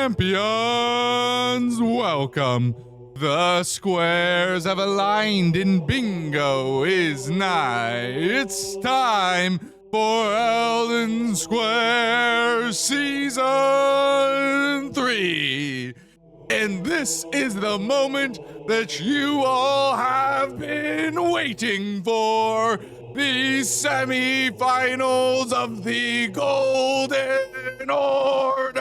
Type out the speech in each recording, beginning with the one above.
champions, welcome. The squares have aligned and bingo is nigh. It's time for Elden Square Season 3. And this is the moment that you all have been waiting for. The semi-finals of the Golden Order.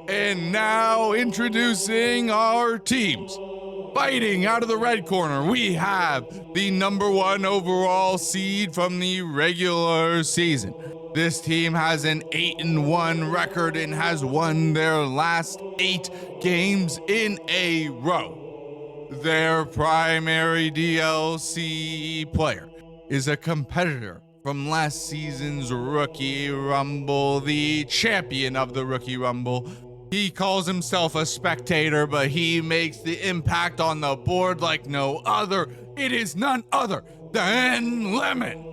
And now introducing our teams. Fighting out of the red corner, we have the #1 overall seed from the regular season. This team has an 8-1 record and has won their last 8 games in a row. Their primary DLC player is a competitor from last season's Rookie Rumble, the champion of the Rookie Rumble. He calls himself a spectator, but he makes the impact on the board like no other. It is none other than Lemon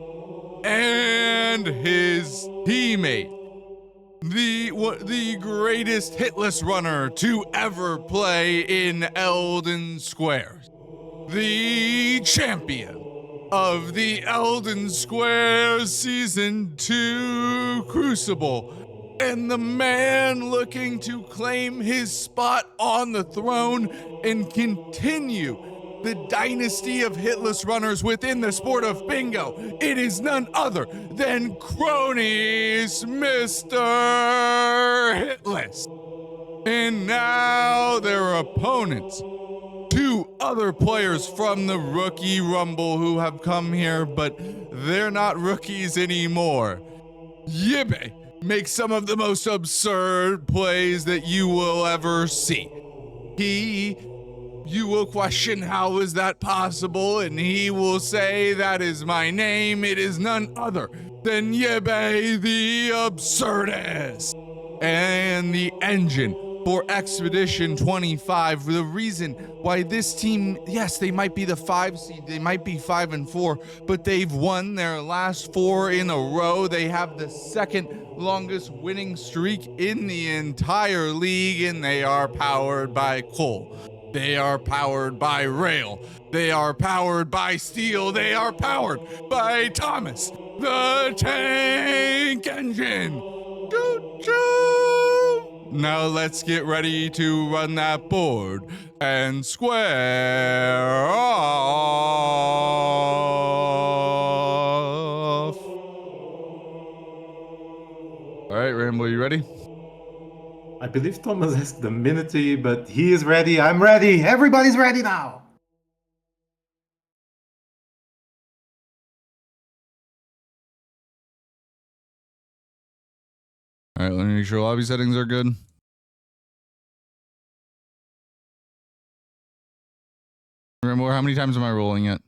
and his teammate, the greatest hitless runner to ever play in Elden Squares, the champion of the Elden Squares Season 2 Crucible, and the man looking to claim his spot on the throne and continue the dynasty of hitless runners within the sport of bingo. It is none other than Cronies, Mr. Hitless. And now their opponents, 2 other players from the Rookie Rumble who have come here, but they're not rookies anymore. Yibe makes some of the most absurd plays that you will ever see. You will question, how is that possible? And he will say, that is my name. It is none other than Yibe the Absurdist. And the engine for Expedition 25. The reason why this team, yes, they might be the 5 seed, they might be 5-4, but they've won their last 4 in a row. They have the second longest winning streak in the entire league, and they are powered by coal. They are powered by rail. They are powered by steel. They are powered by Thomas the Tank Engine. Choo-choo! Now let's get ready to run that board and square off. All right, Rambo, you ready? I believe Thomas has the minute, but he is ready. I'm ready. Everybody's ready now. All right, let me make sure lobby settings are good. Remember, how many times am I rolling it?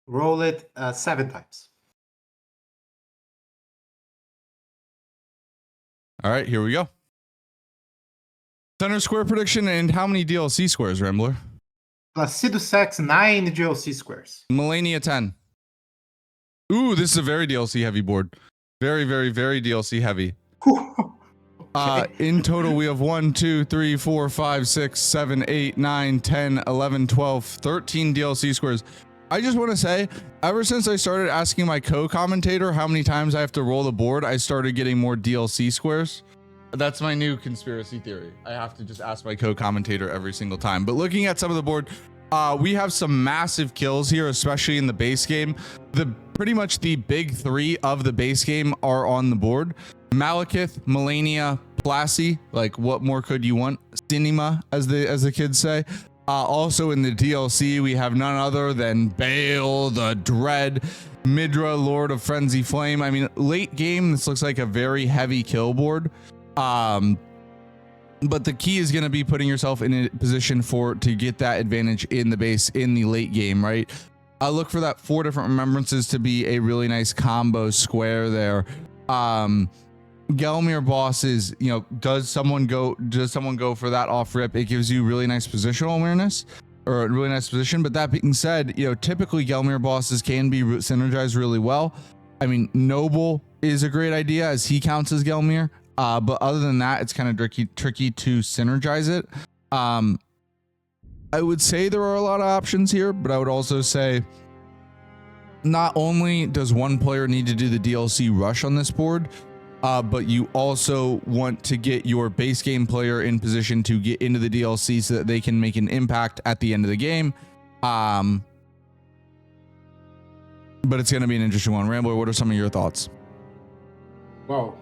Roll it 7 times. All right, here we go. Center square prediction and how many DLC squares, Rambler? Placidus X 9 DLC squares. Melania 10. Ooh, this is a very DLC heavy board. Very, very, very DLC heavy. In total, we have 1, 2, 3, 4, 5, 6, 7, 8, 9, 10, 11, 12, 13 DLC squares. I just want to say, ever since I started asking my co-commentator how many times I have to roll the board, I started getting more DLC squares. That's my new conspiracy theory. I have to just ask my co-commentator every single time. But looking at some of the board, we have some massive kills here, especially in the base game. Pretty much the big 3 of the base game are on the board. Malekith, Melania, Plassey, like what more could you want? Cinema, as the kids say. Also in the DLC, we have none other than Bale, the Dread, Midra, Lord of Frenzy Flame. I mean, late game, this looks like a very heavy kill board. But the key is going to be putting yourself in a position to get that advantage in the base in the late game, right? I look for that 4 different remembrances to be a really nice combo square there. Gelmir bosses, you know, does someone go for that off rip? It gives you really nice positional awareness, or a really nice position. But that being said, you know, typically Gelmir bosses can be synergized really well. I mean, Noble is a great idea as he counts as Gelmir. But other than that, it's kind of tricky to synergize it. I would say there are a lot of options here, but I would also say not only does one player need to do the DLC rush on this board, but you also want to get your base game player in position to get into the DLC so that they can make an impact at the end of the game. But it's going to be an interesting one. Rambler, what are some of your thoughts? Well,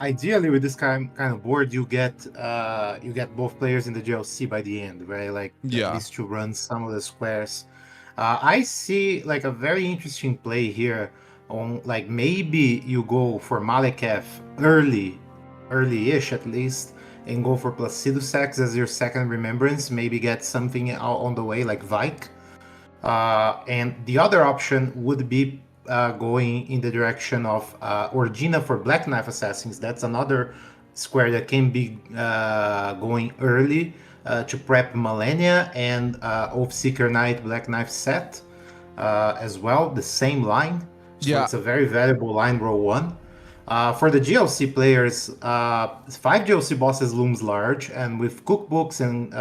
ideally with this kind of board, you get both players in the DLC by the end, right? Like at least to run some of the squares. I see like a very interesting play here on like maybe you go for Malekith early-ish at least, and go for Placido Sax as your second remembrance. Maybe get something out on the way like Vike. And the other option would be going in the direction of Orgina for Black Knife Assassins. That's another square that can be going early to prep Malenia and Oathseeker Knight Black Knife set as well, the same line. So it's a very valuable line row one. For the GLC players, 5 GLC bosses looms large, and with cookbooks and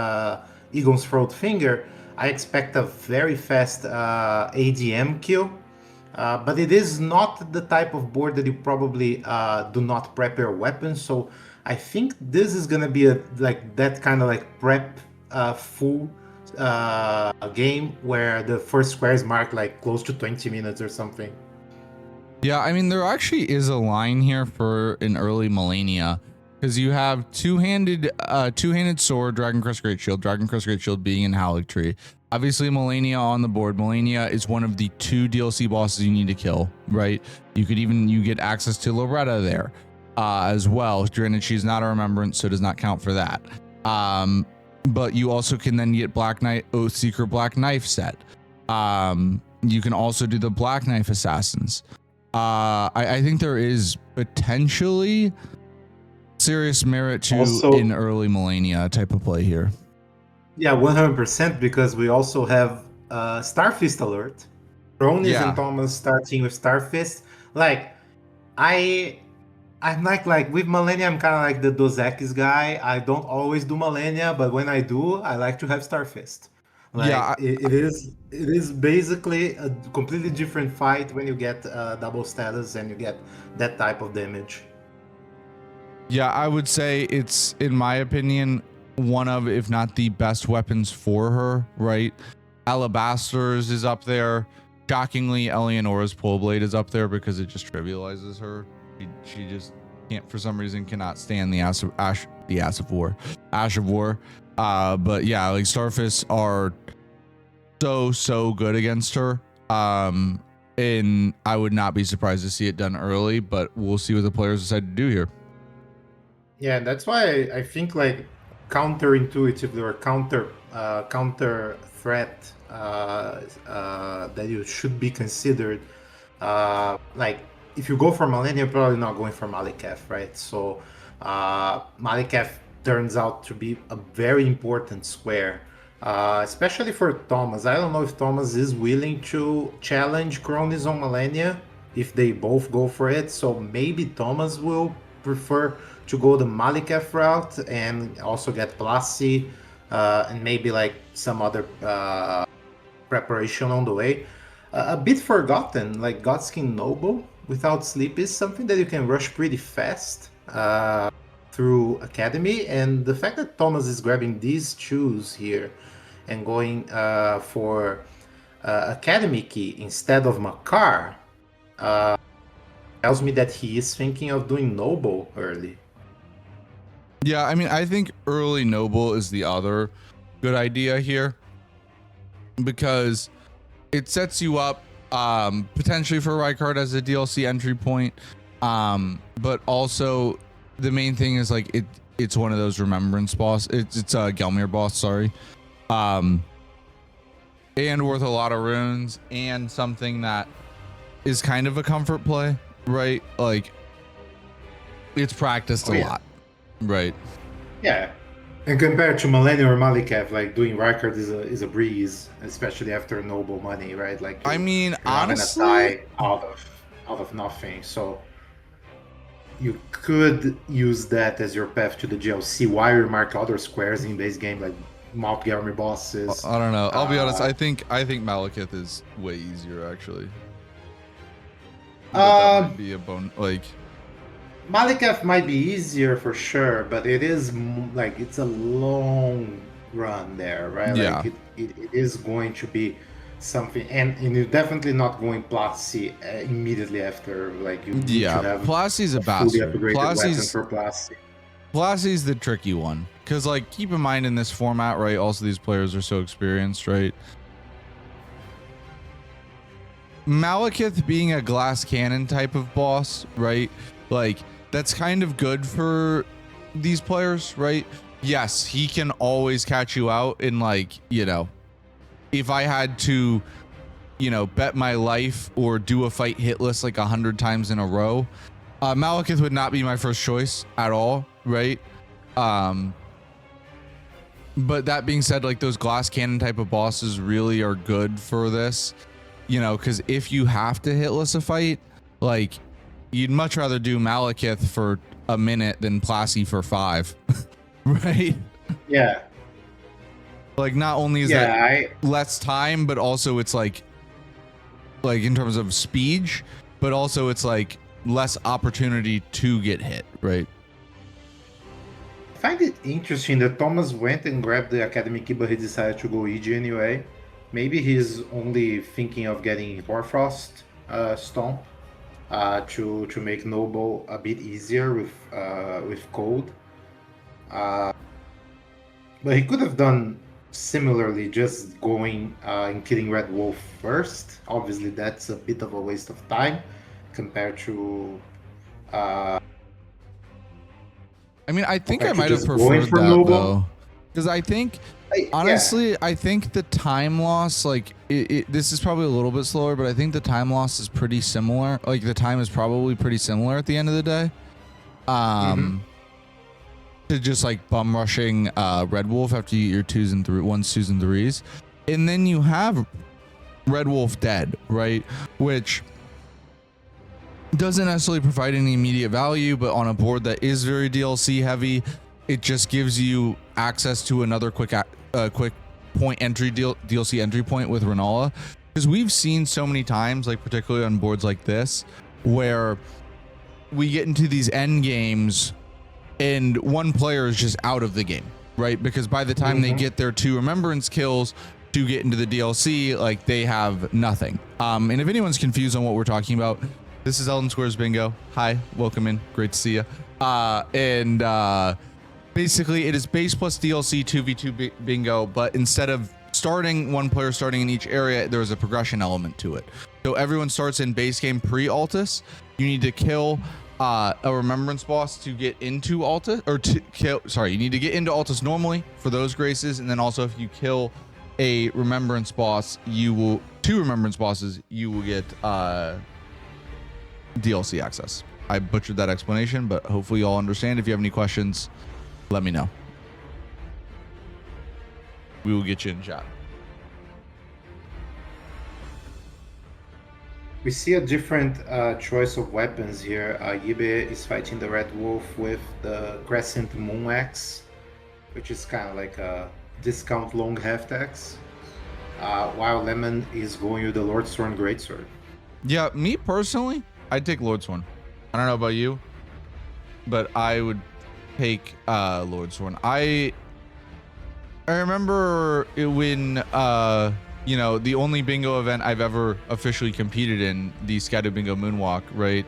Egon's Throat Finger, I expect a very fast ADM kill. But it is not the type of board that you probably do not prep your weapons. So I think this is gonna be that kind of like prep full game where the first square is marked like close to 20 minutes or something. Yeah, I mean, there actually is a line here for an early Malenia, because you have two-handed sword, Dragon Crest Great Shield being in Haligtree. Obviously, Malenia on the board. Malenia is one of the 2 DLC bosses you need to kill, right? You get access to Loretta there as well. Granted, she's not a remembrance, so does not count for that. But you also can then get Black Knight Oathseeker Black Knife set. You can also do the Black Knife Assassins. I think there is potentially serious merit to an early Malenia type of play here. Yeah, 100%, because we also have Starfist alert. Ronis and Thomas starting with Starfist. Like, I'm like with Malenia, I'm kind of like the Dos Equis guy. I don't always do Malenia, but when I do, I like to have Starfist. Like it is basically a completely different fight when you get double status and you get that type of damage. Yeah, I would say it's, in my opinion, one of, if not the best weapons for her, right? Alabaster's is up there. Shockingly, Eleonora's Pole Blade is up there because it just trivializes her. She just can't, for some reason, cannot stand the Ash of War. But yeah, like Starfists are so good against her. And I would not be surprised to see it done early, but we'll see what the players decide to do here. Yeah, that's why I think like counterintuitively or counter threat that you should be considered. Like if you go for Malenia, you're probably not going for Malekith, right? So Malekith turns out to be a very important square, especially for Thomas. I don't know if Thomas is willing to challenge Cronis on Malenia if they both go for it. So maybe Thomas will prefer to go the Malekith route and also get Placi and maybe like some other preparation on the way. A bit forgotten, like Godskin Noble without sleep is something that you can rush pretty fast through Academy, and the fact that Thomas is grabbing these shoes here and going for Academy key instead of Makar tells me that he is thinking of doing Noble early. Yeah, I mean, I think early Noble is the other good idea here because it sets you up potentially for Rykard as a DLC entry point, but also the main thing is like it's one of those remembrance boss. It's a Gelmir boss, sorry, and worth a lot of runes and something that is kind of a comfort play, right? Like it's practiced a lot. Right. Yeah. And compared to Malenia or Malekith, like doing Rykard is a breeze, especially after Noble money, right? Like I mean, honestly, not gonna die out of nothing. So you could use that as your path to the DLC while you mark other squares in base game, like Montgomery bosses. I don't know. I'll be honest. I think Malekith is way easier actually. But that might be a bone. Like Malekith might be easier for sure, but it is like it's a long run there, right? Yeah. Like it is going to be something, and you're definitely not going Plasty immediately after. Like you need to have Plasty's a fully bastard. upgraded weapon for Plasty. Plasty's the tricky one because, like, keep in mind in this format, right? Also, these players are so experienced, right? Malekith being a glass cannon type of boss, right? Like, that's kind of good for these players, right? Yes, he can always catch you out in, like, you know, if I had to, you know, bet my life or do a fight hitless like 100 times in a row, Malekith would not be my first choice at all, right? But that being said, like those glass cannon type of bosses really are good for this, you know, because if you have to hitless a fight, like you'd much rather do Malekith for a minute than Plasty for 5, right? Yeah. Like not only is that less time, but also it's like in terms of speed, but also it's like less opportunity to get hit, right? I find it interesting that Thomas went and grabbed the Academy key, but he decided to go EG anyway. Maybe he's only thinking of getting Hoarfrost Stomp to make Noble a bit easier with Cold. But he could have done similarly, just going and killing Red Wolf first. Obviously, that's a bit of a waste of time compared to. I mean, I think I might have preferred that though, because I think, honestly, I think the time loss, like this is probably a little bit slower, but I think the time loss is pretty similar. Like the time is probably pretty similar at the end of the day. To just like bum rushing Red Wolf after you get your 1s, 2s, and 3s, and then you have Red Wolf dead, right? Which doesn't necessarily provide any immediate value, but on a board that is very DLC heavy, it just gives you access to another quick point entry DLC entry point with Renala, because we've seen so many times, like particularly on boards like this, where we get into these end games and one player is just out of the game, right? Because by the time they get their 2 remembrance kills to get into the DLC, like they have nothing. And if anyone's confused on what we're talking about, this is Elden Squares Bingo. Hi, welcome in. Great to see you. Basically, it is base plus DLC 2v2 bingo, but instead of one player starting in each area, there's a progression element to it. So everyone starts in base game pre-Altus. You need to kill a remembrance boss to get into Altus, you need to get into Altus normally for those graces, and then also if you kill a remembrance boss, 2 remembrance bosses, you will get DLC access. I butchered that explanation, but hopefully you all understand. If you have any questions, let me know. We will get you in chat. We see a different choice of weapons here. Yibe is fighting the Red Wolf with the Crescent Moon Axe, which is kind of like a discount long heft axe, while Lemon is going with the Lordsworn Greatsword. Yeah, me personally, I'd take Lordsworn. I don't know about you, but I would take Lordsworn. I remember when you know, the only bingo event I've ever officially competed in, the Scattered Bingo Moonwalk, right?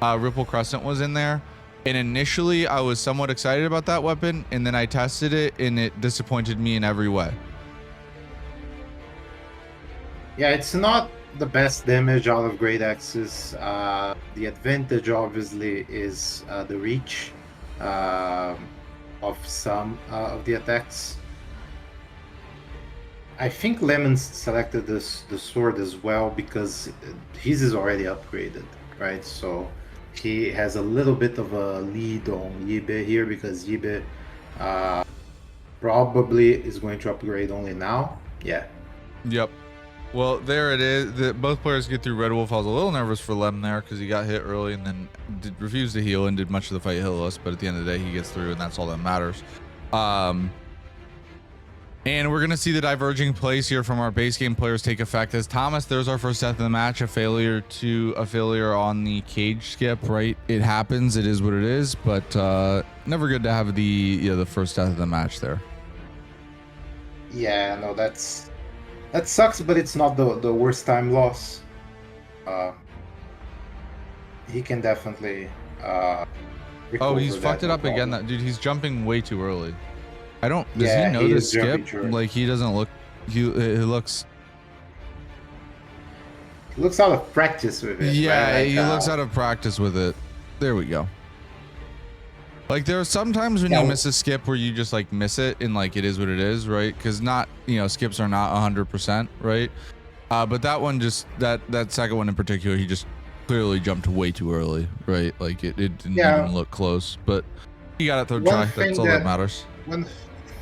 Ripple Crescent was in there, and initially I was somewhat excited about that weapon, and then I tested it and it disappointed me in every way. Yeah, it's not the best damage out of Great Axes. The advantage obviously is the reach of some of the attacks. I think Lemon selected the sword as well because his is already upgraded, right? So he has a little bit of a lead on Yibe here because Yibe probably is going to upgrade only now. Yeah. Yep. Well, there it is. Both players get through Red Wolf. I was a little nervous for Lem there because he got hit early and then refused to heal and did much of the fight hitless. But at the end of the day, he gets through, and that's all that matters. And we're going to see the diverging plays here from our base game players take effect. As Thomas, there's our first death of the match, a failure on the cage skip, right? It happens. It is what it is, but never good to have the first death of the match there. Yeah, no, that sucks, but it's not the worst time loss. He can definitely oh, he's fucked it up again. Dude, he's jumping way too early. Does he know the skip? Like, he doesn't look, he looks out of practice with it. Yeah, right? he looks out of practice with it. There we go. Like, there are some times when you miss a skip where you just like miss it and like it is what it is, right? Because not, skips are not 100%, right? But that one just that second one in particular, he just clearly jumped way too early, right? Like it didn't even look close, but he got it third try. That's all that matters. One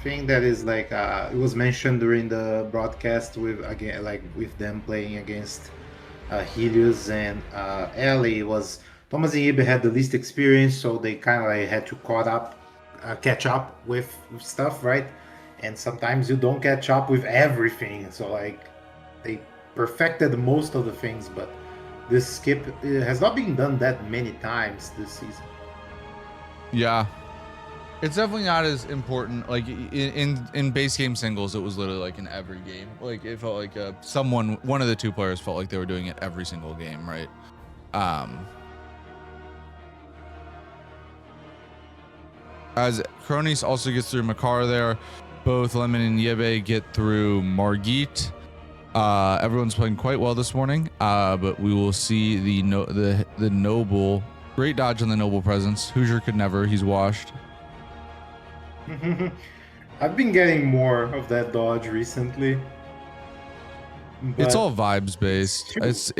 thing that is like it was mentioned during the broadcast with them playing against Helios and Ellie was Thomas and Ibe had the least experience, so they kind of like had to catch up with stuff, right? And sometimes you don't catch up with everything, so like they perfected most of the things, but this skip has not been done that many times this season. Yeah, it's definitely not as important. Like in base game singles, it was literally like in every game. Like it felt like one of the two players felt like they were doing it every single game, right? As Kronis also gets through Makar there, both Lemon and Yebe get through Margit. Everyone's playing quite well this morning, but we will see the Noble. Great dodge on the Noble presence. Hoosier could never. He's washed. I've been getting more of that dodge recently. It's all vibes based. It's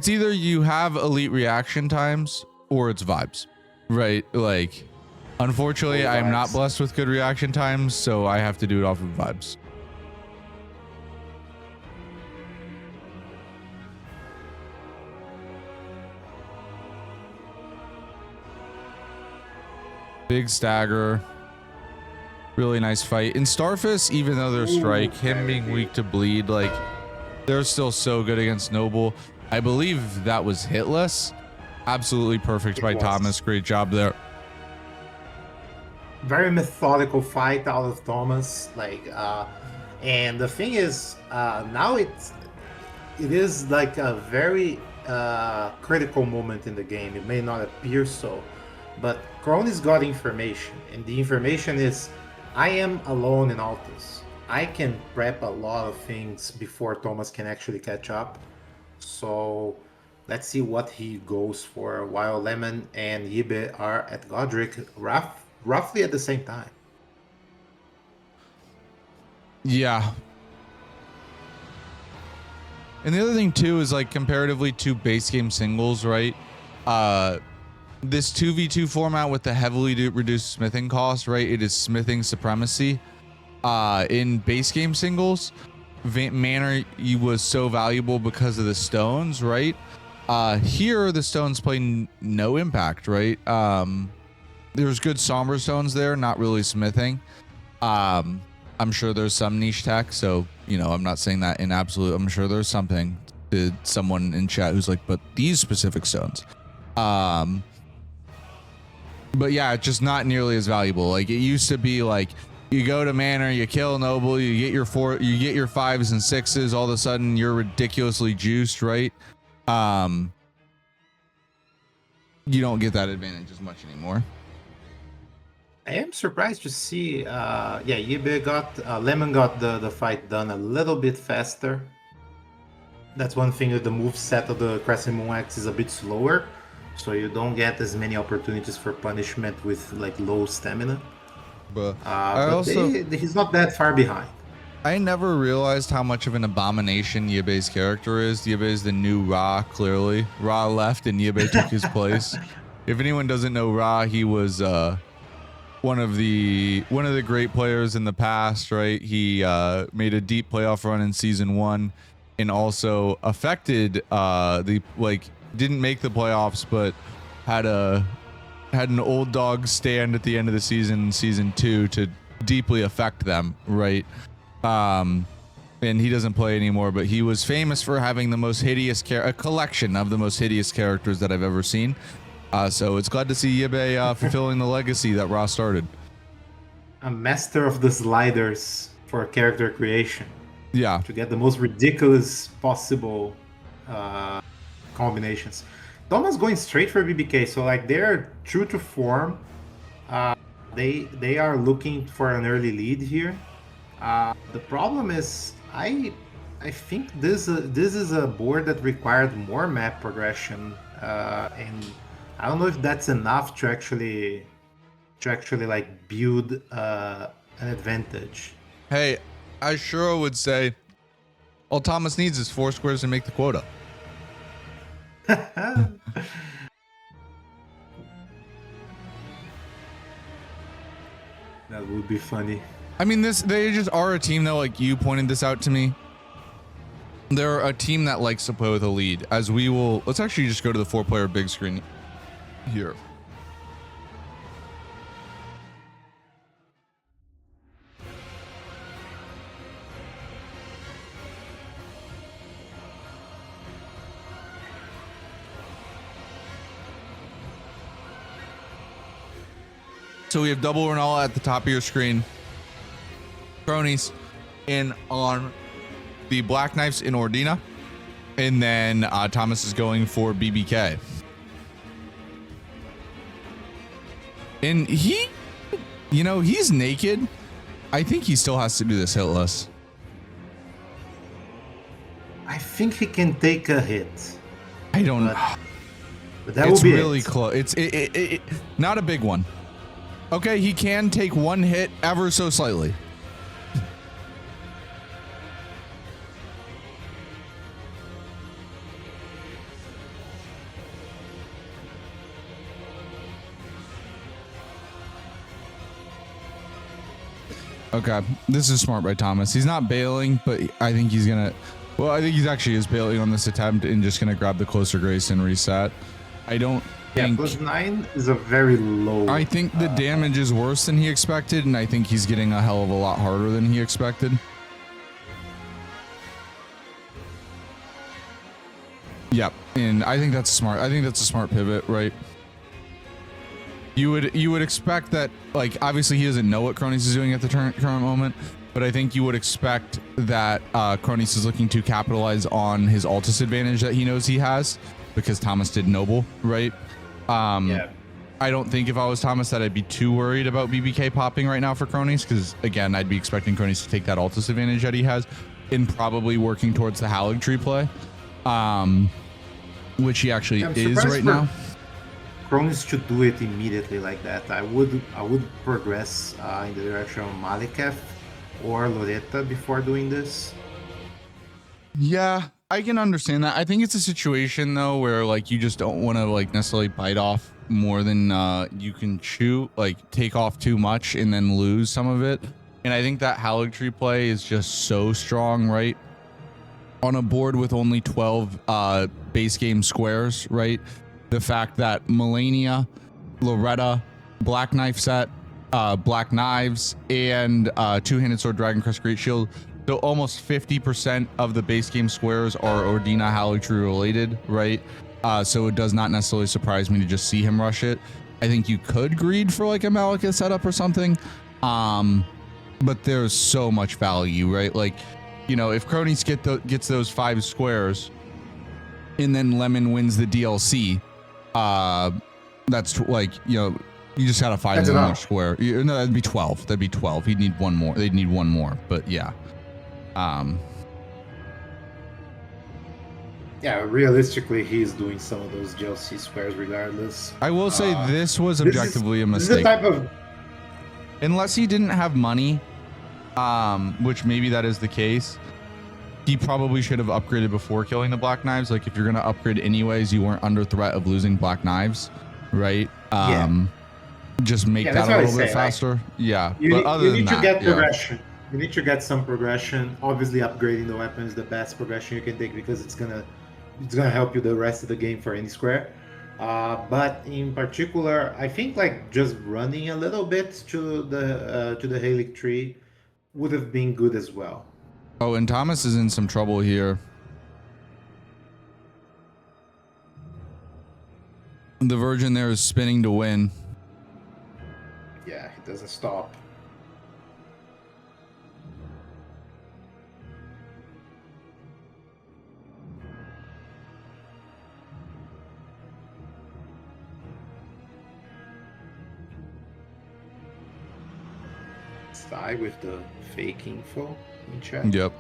either you have elite reaction times or it's vibes, right? Like, unfortunately, I'm not blessed with good reaction times, so I have to do it off of vibes. Big stagger. Really nice fight. In Starfish, even though they're strike, him being weak to bleed, like, they're still so good against Noble. I believe that was Hitless. Absolutely perfect by Thomas. Great job there. Very methodical fight out of Thomas. And the thing is, now it is like a very critical moment in the game. It may not appear so, but Kronis got information, and the information is, I am alone in Altus. I can prep a lot of things before Thomas can actually catch up. So let's see what he goes for, while Lemon and Yibe are at Godric roughly at the same time. Yeah. And the other thing too is, like, comparatively to base game singles, right? This 2v2 format with the heavily reduced smithing cost, right? It is smithing supremacy. In base game singles, Manor was so valuable because of the stones, right? Here, the stones play no impact, right? There's good somber stones there, not really smithing. I'm sure there's some niche tech, so, I'm not saying that in absolute. I'm sure there's something to someone in chat who's like, but these specific stones. But yeah, it's just not nearly as valuable. Like, it used to be like, you go to Manor, you kill Noble, you get your 5s and 6s, all of a sudden you're ridiculously juiced, right? You don't get that advantage as much anymore. I am surprised to see, Yibe Lemon got the fight done a little bit faster. That's one thing, that the move set of the Crescent Moon Axe is a bit slower, so you don't get as many opportunities for punishment with like low stamina. But he's not that far behind. I never realized how much of an abomination Yebe's character is. Yebe is the new Ra, clearly. Ra left and Yebe took his place. If anyone doesn't know Ra, he was one of the great players in the past, right? He made a deep playoff run in season 1 and also affected didn't make the playoffs, but had an old dog stand at the end of the season in season 2 to deeply affect them, right? And he doesn't play anymore, but he was famous for having the most hideous a collection of the most hideous characters that I've ever seen. So it's glad to see Yibe fulfilling the legacy that Ross started. A master of the sliders for character creation. Yeah. To get the most ridiculous possible combinations. Thomas going straight for BBK, so like they're true to form. They are looking for an early lead here. The problem is, I think this is a board that required more map progression, and I don't know if that's enough to actually like build an advantage. Hey, I sure would say all Thomas needs is 4 squares to make the quota. That would be funny. I mean, they just are a team though, like you pointed this out to me. They're a team that likes to play with a lead, as we will. Let's actually just go to the 4-player big screen here. So we have double Ronaldo at the top of your screen. Cronies in on the Black Knives in Ordina. And then Thomas is going for BBK. And he, he's naked. I think he still has to do this hitless. I think he can take a hit. I don't know. But that It's will be really close. It's not a big one. Okay, he can take one hit ever so slightly. Okay, this is smart by Thomas. He's not bailing, but I think he's gonna. Well, I think he's actually is bailing on this attempt and just gonna grab the closer grace and reset. I don't think. +9 is a very low. I think the damage is worse than he expected, and I think he's getting a hell of a lot harder than he expected. Yep, and I think that's smart. I think that's a smart pivot, right? You would expect that, like, obviously he doesn't know what Cronus is doing at the current moment, but I think you would expect that Cronus is looking to capitalize on his Altus advantage that he knows he has, because Thomas did Noble, right? Yeah. I don't think if I was Thomas that I'd be too worried about BBK popping right now for Cronus, because again, I'd be expecting Cronus to take that Altus advantage that he has, and probably working towards the Halig Tree play, which he actually is right now. Cronus should do it immediately like that. I would progress in the direction of Malekith or Loretta before doing this. Yeah, I can understand that. I think it's a situation though where like you just don't want to like necessarily bite off more than you can chew, like take off too much and then lose some of it. And I think that Halig Tree play is just so strong, right? On a board with only 12 base game squares, right? The fact that Melania, Loretta, Black Knife set, Black Knives, and Two-Handed Sword, Dragon Crest, Great Shield. So almost 50% of the base game squares are Ordina Halig Tree related, right? So it does not necessarily surprise me to just see him rush it. I think you could greed for like a Malekith setup or something, but there's so much value, right? Like, you know, if Cronus gets those 5 squares, and then Lemon wins the DLC, that's like, you know, you just gotta find another square. No, that'd be 12. That'd be 12. He'd need one more. They'd need one more. But yeah. Yeah, realistically, he's doing some of those DLC squares regardless. I will say this was objectively a mistake. This is the type of... Unless he didn't have money, which maybe that is the case, he probably should have upgraded before killing the Black Knives. Like, if you're going to upgrade anyways, you weren't under threat of losing Black Knives, right? Yeah. just make Yeah, that that's a what I little bit say. Like, faster. Yeah, you but need, other you than need to that, get yeah. progression. You need to get some progression. Obviously, upgrading the weapon is the best progression you can take because it's gonna help you the rest of the game for any square. But in particular, I think like just running a little bit to the Helix tree would have been good as well. Oh, and Thomas is in some trouble here. The Virgin there is spinning to win. Yeah, he doesn't stop. Side with the fake info in chat. Yep.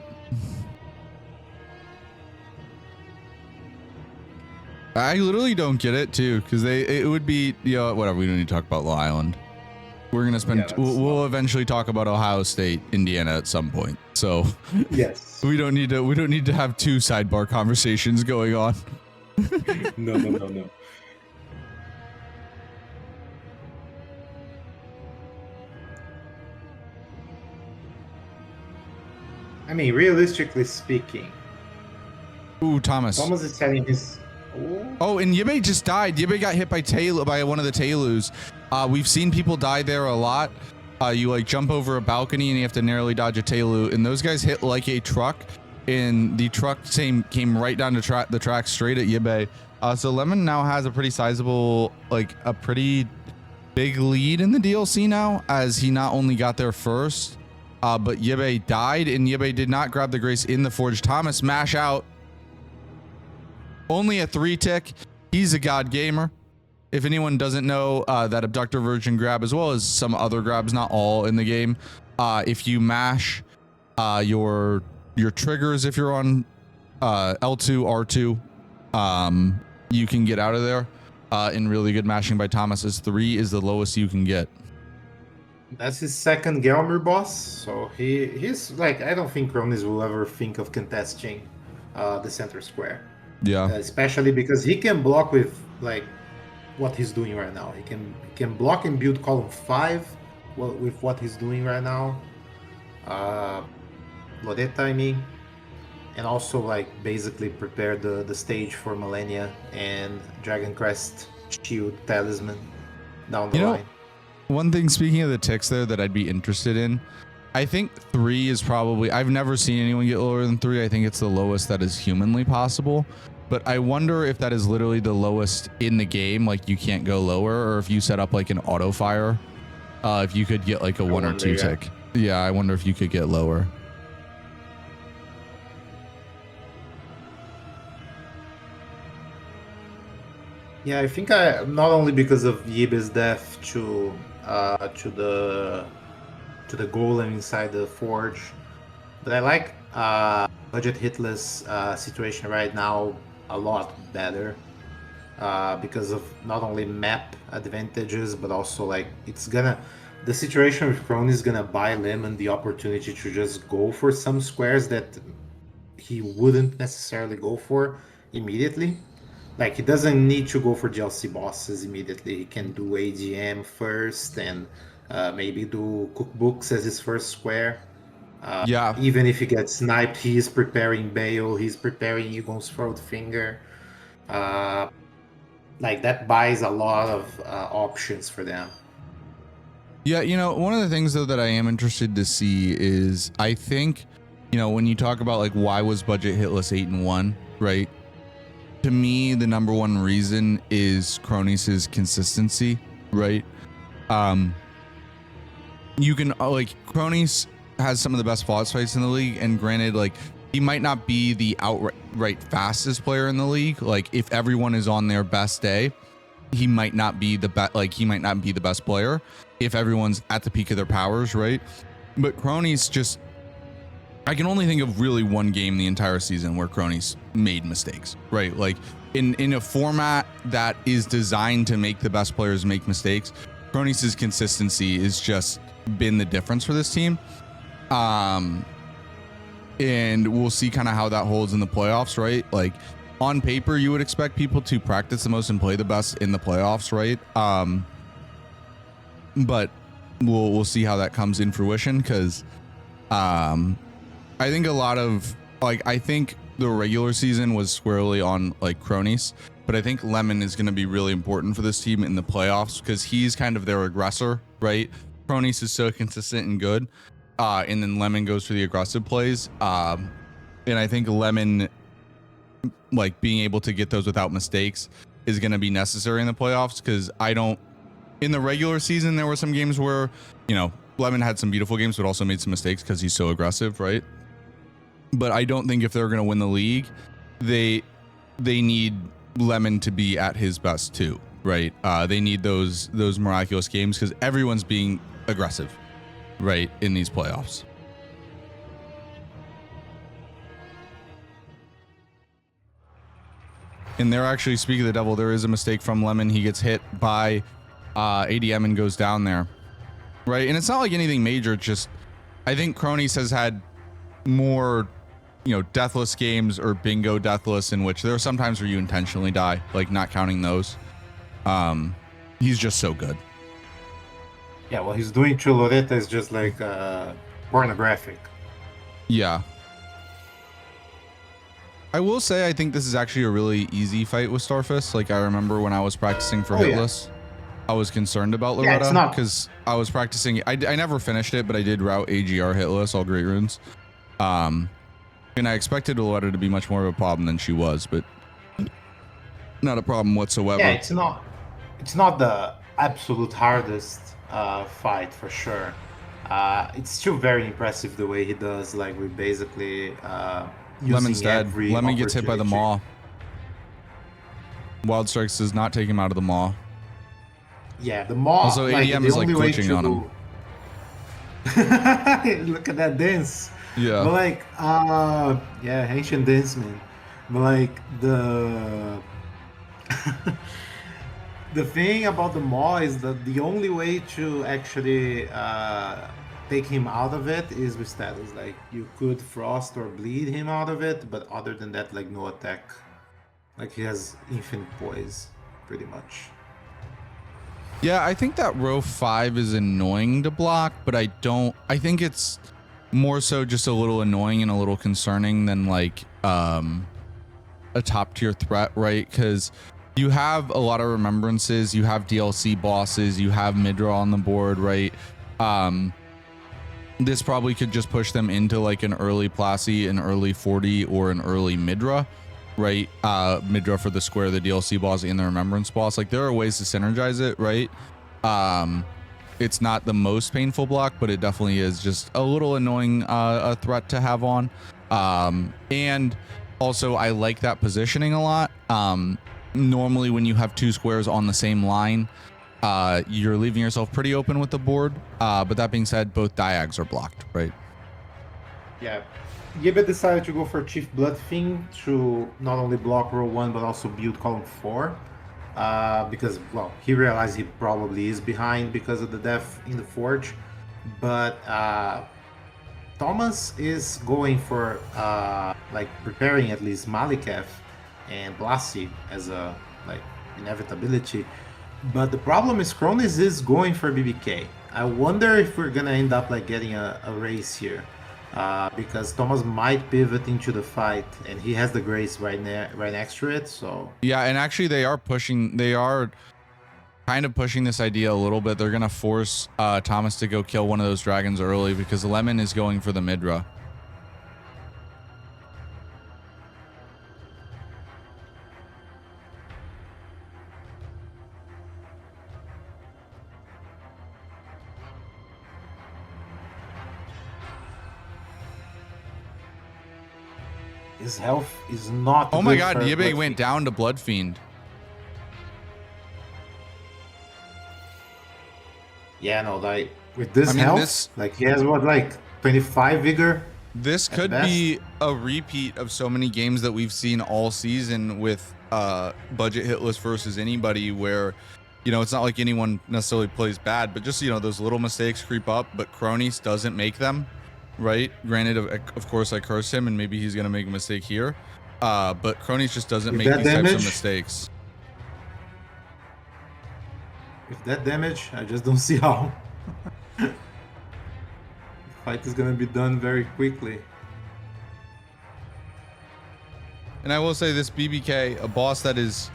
I literally don't get it too, because it would be, you know, whatever. We don't need to talk about Long Island. We're gonna spend. Yeah, we'll eventually talk about Ohio State, Indiana at some point. So yes. we don't need to have two sidebar conversations going on. No. I mean, realistically speaking, Ooh, Thomas. Thomas is telling his. Oh, and Yibe just died. Yibe got hit by one of the Tailus. We've seen people die there a lot. You like jump over a balcony and you have to narrowly dodge a Tailu, and those guys hit like a truck, and the truck came right down the track straight at Yibe. So Lemon now has a pretty sizable, like a pretty big lead in the DLC now, as he not only got there first, but Yibe died, and Yibe did not grab the Grace in the Forge. Thomas mash out. Only a 3-tick. He's a god gamer. If anyone doesn't know, that Abductor Virgin grab, as well as some other grabs, not all in the game, if you mash your triggers, if you're on L2, R2, you can get out of there. In really good mashing by Thomas, as 3 is the lowest you can get. That's his second Gelmir boss, so he's like, I don't think Kronis will ever think of contesting the center square. Yeah. Especially because he can block with like what he's doing right now. He can block and build column 5 with what he's doing right now. Loretta, I mean, and also like basically prepare the stage for Millennia and Dragon Crest Shield Talisman down the line. One thing, speaking of the ticks there, that I'd be interested in, I think 3 is probably, I've never seen anyone get lower than 3. I think it's the lowest that is humanly possible. But I wonder if that is literally the lowest in the game, like you can't go lower, or if you set up like an auto fire, if you could get like a 1 or 2 tick. Yeah, I wonder if you could get lower. Yeah, I think not only because of Yibe's death to the golem inside the forge, but I like budget hitless situation right now a lot better because of not only map advantages, but also like the situation with Crone is gonna buy Lemon the opportunity to just go for some squares that he wouldn't necessarily go for immediately. Like, he doesn't need to go for DLC bosses immediately. He can do AGM first and maybe do cookbooks as his first square. Yeah. Even if he gets sniped, he's preparing Bale, he's preparing Egon's Throat Finger. Like, that buys a lot of options for them. Yeah, you know, one of the things though that I am interested to see is, I think, you know, when you talk about like why was budget hitless 8 and 1, right? To me, the number one reason is Kronis's consistency, right? You can like, Kronis has some of the best boss fights in the league, and granted, like, he might not be the outright fastest player in the league. Like, if everyone is on their best day, he might not be the best. Like, he might not be the best player if everyone's at the peak of their powers, right? But Kronis just, I can only think of really one game the entire season where Kronis made mistakes, right? Like, in a format that is designed to make the best players make mistakes, Kronis's consistency has just been the difference for this team. And we'll see kind of how that holds in the playoffs, right? Like, on paper, you would expect people to practice the most and play the best in the playoffs, right? But we'll see how that comes in fruition, because I think a lot of I think the regular season was squarely on like Cronies, but I think Lemon is going to be really important for this team in the playoffs because he's kind of their aggressor, right? Cronies is so consistent and good, and then Lemon goes for the aggressive plays, and I think Lemon, like being able to get those without mistakes, is going to be necessary in the playoffs, because in the regular season, there were some games where, Lemon had some beautiful games, but also made some mistakes because he's so aggressive, right? But I don't think if they're going to win the league, they need Lemon to be at his best too, right? They need those miraculous games because everyone's being aggressive, right, in these playoffs. And they're actually, speaking of the devil, there is a mistake from Lemon. He gets hit by ADM and goes down there, right? And it's not like anything major. It's just, I think Cronies has had more, deathless games or bingo deathless, in which there are some times where you intentionally die, like not counting those. He's just so good. Yeah, what he's doing to Loretta is just like pornographic. Yeah. I will say, I think this is actually a really easy fight with Starfist. Like, I remember when I was practicing for Hitless, I was concerned about Loretta because I was practicing. I never finished it, but I did route AGR Hitless, all great runes. And I expected Loretta to be much more of a problem than she was, but not a problem whatsoever. Yeah, it's not the absolute hardest fight for sure. It's still very impressive the way he does, like with basically Lemon's dead. Lemon gets hit by the maw. Wild Strikes does not take him out of the maw. Yeah, the maw. Also, ADM is like glitching on him. Look at that dance. Yeah. But like, ancient dance, man. But like the the thing about the maw is that the only way to actually take him out of it is with status. Like, you could frost or bleed him out of it, but other than that, like, no attack. Like, he has infinite poise, pretty much. Yeah, I think that row 5 is annoying to block, but I think it's more so just a little annoying and a little concerning than like a top tier threat, right? Because you have a lot of remembrances, you have DLC bosses, you have Midra on the board, right? This probably could just push them into like an early Plassey, an early 40, or an early Midra, right? Midra for the square, the DLC boss, and the remembrance boss. Like, there are ways to synergize it, right? It's not the most painful block, but it definitely is just a little annoying a threat to have on. And also, I like that positioning a lot. Normally, when you have two squares on the same line, you're leaving yourself pretty open with the board. But that being said, both diags are blocked, right? Yeah. Gibet decided to go for Chief Bloodfiend to not only block row 1, but also build column 4. Because, well, he realized he probably is behind because of the death in the Forge. But Thomas is going for, like, preparing at least Malikev and Blasi as a, like, inevitability. But the problem is Cronies is going for BBK. I wonder if we're gonna end up, like, getting a race here. Because Thomas might pivot into the fight, and he has the Grace right next to it. So yeah, and actually they are kind of pushing this idea a little bit. They're gonna force Thomas to go kill one of those dragons early because Lemon is going for the Midra. his health is not. Oh my god, Yibig went down to Bloodfiend. Yeah, no, like with this health, like he has what, like 25 vigor. This could be a repeat of so many games that we've seen all season with budget Hitless versus anybody, where, it's not like anyone necessarily plays bad, but just, those little mistakes creep up, but Cronies doesn't make them. Right. Granted, of course, I curse him, and maybe he's gonna make a mistake here. But Cronies just doesn't make these types of mistakes. With that damage, I just don't see how. The fight is gonna be done very quickly. And I will say this BBK, a boss that is...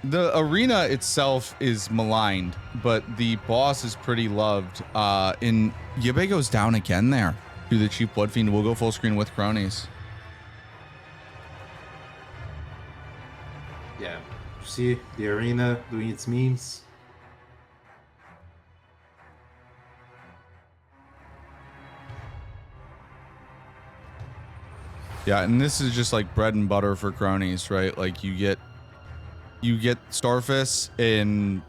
The arena itself is maligned, but the boss is pretty loved. And Yabe goes down again there to the Chief Blood Fiend. We'll go full screen with cronies. Yeah, see the arena doing its memes. Yeah, and this is just like bread and butter for cronies, right? Like you get Starfist and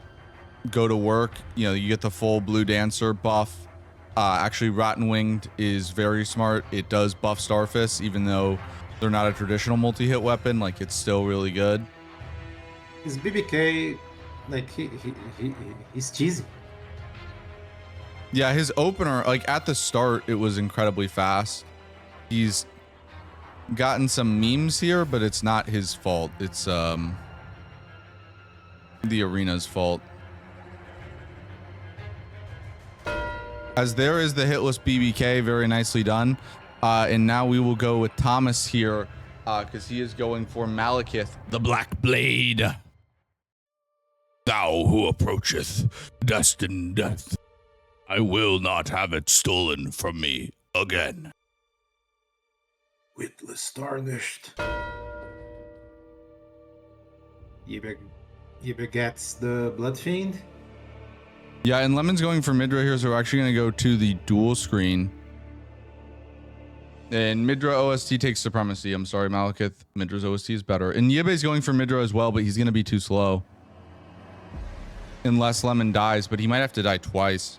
go to work. You know, you get the full Blue Dancer buff. Actually, Rotten Winged is very smart. It does buff Starfist, even though they're not a traditional multi-hit weapon. Like, it's still really good. His BBK, like he's cheesy. Yeah, his opener, like at the start, it was incredibly fast. He's gotten some memes here, but it's not his fault. It's the arena's fault. As there is the hitless BBK, very nicely done. And now we will go with Thomas here, because he is going for Malekith, the Black Blade. Thou who approacheth destined death, I will not have it stolen from me again. Witless tarnished. Yibe gets the Blood Fiend. Yeah, and Lemon's going for Midra here, so we're actually going to go to the dual screen. And Midra OST takes supremacy. I'm sorry, Malekith. Midra's OST is better. And Yibe's going for Midra as well, but he's going to be too slow. Unless Lemon dies, but he might have to die twice.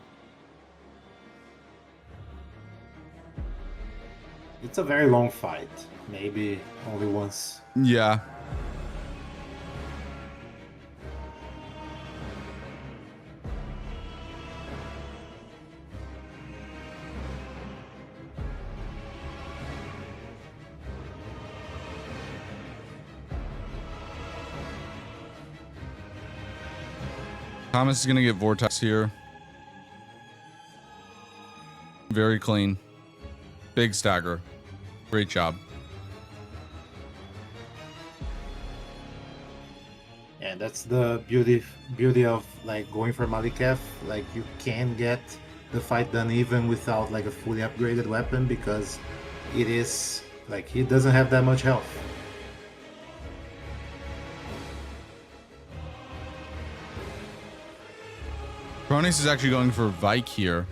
It's a very long fight. Maybe only once. Yeah. Thomas is going to get Vortex here. Very clean. Big stagger. Great job. Yeah, that's the beauty of like going for Malekith. Like you can get the fight done even without like a fully upgraded weapon, because it is like he doesn't have that much health. Cronus is actually going for Vike here.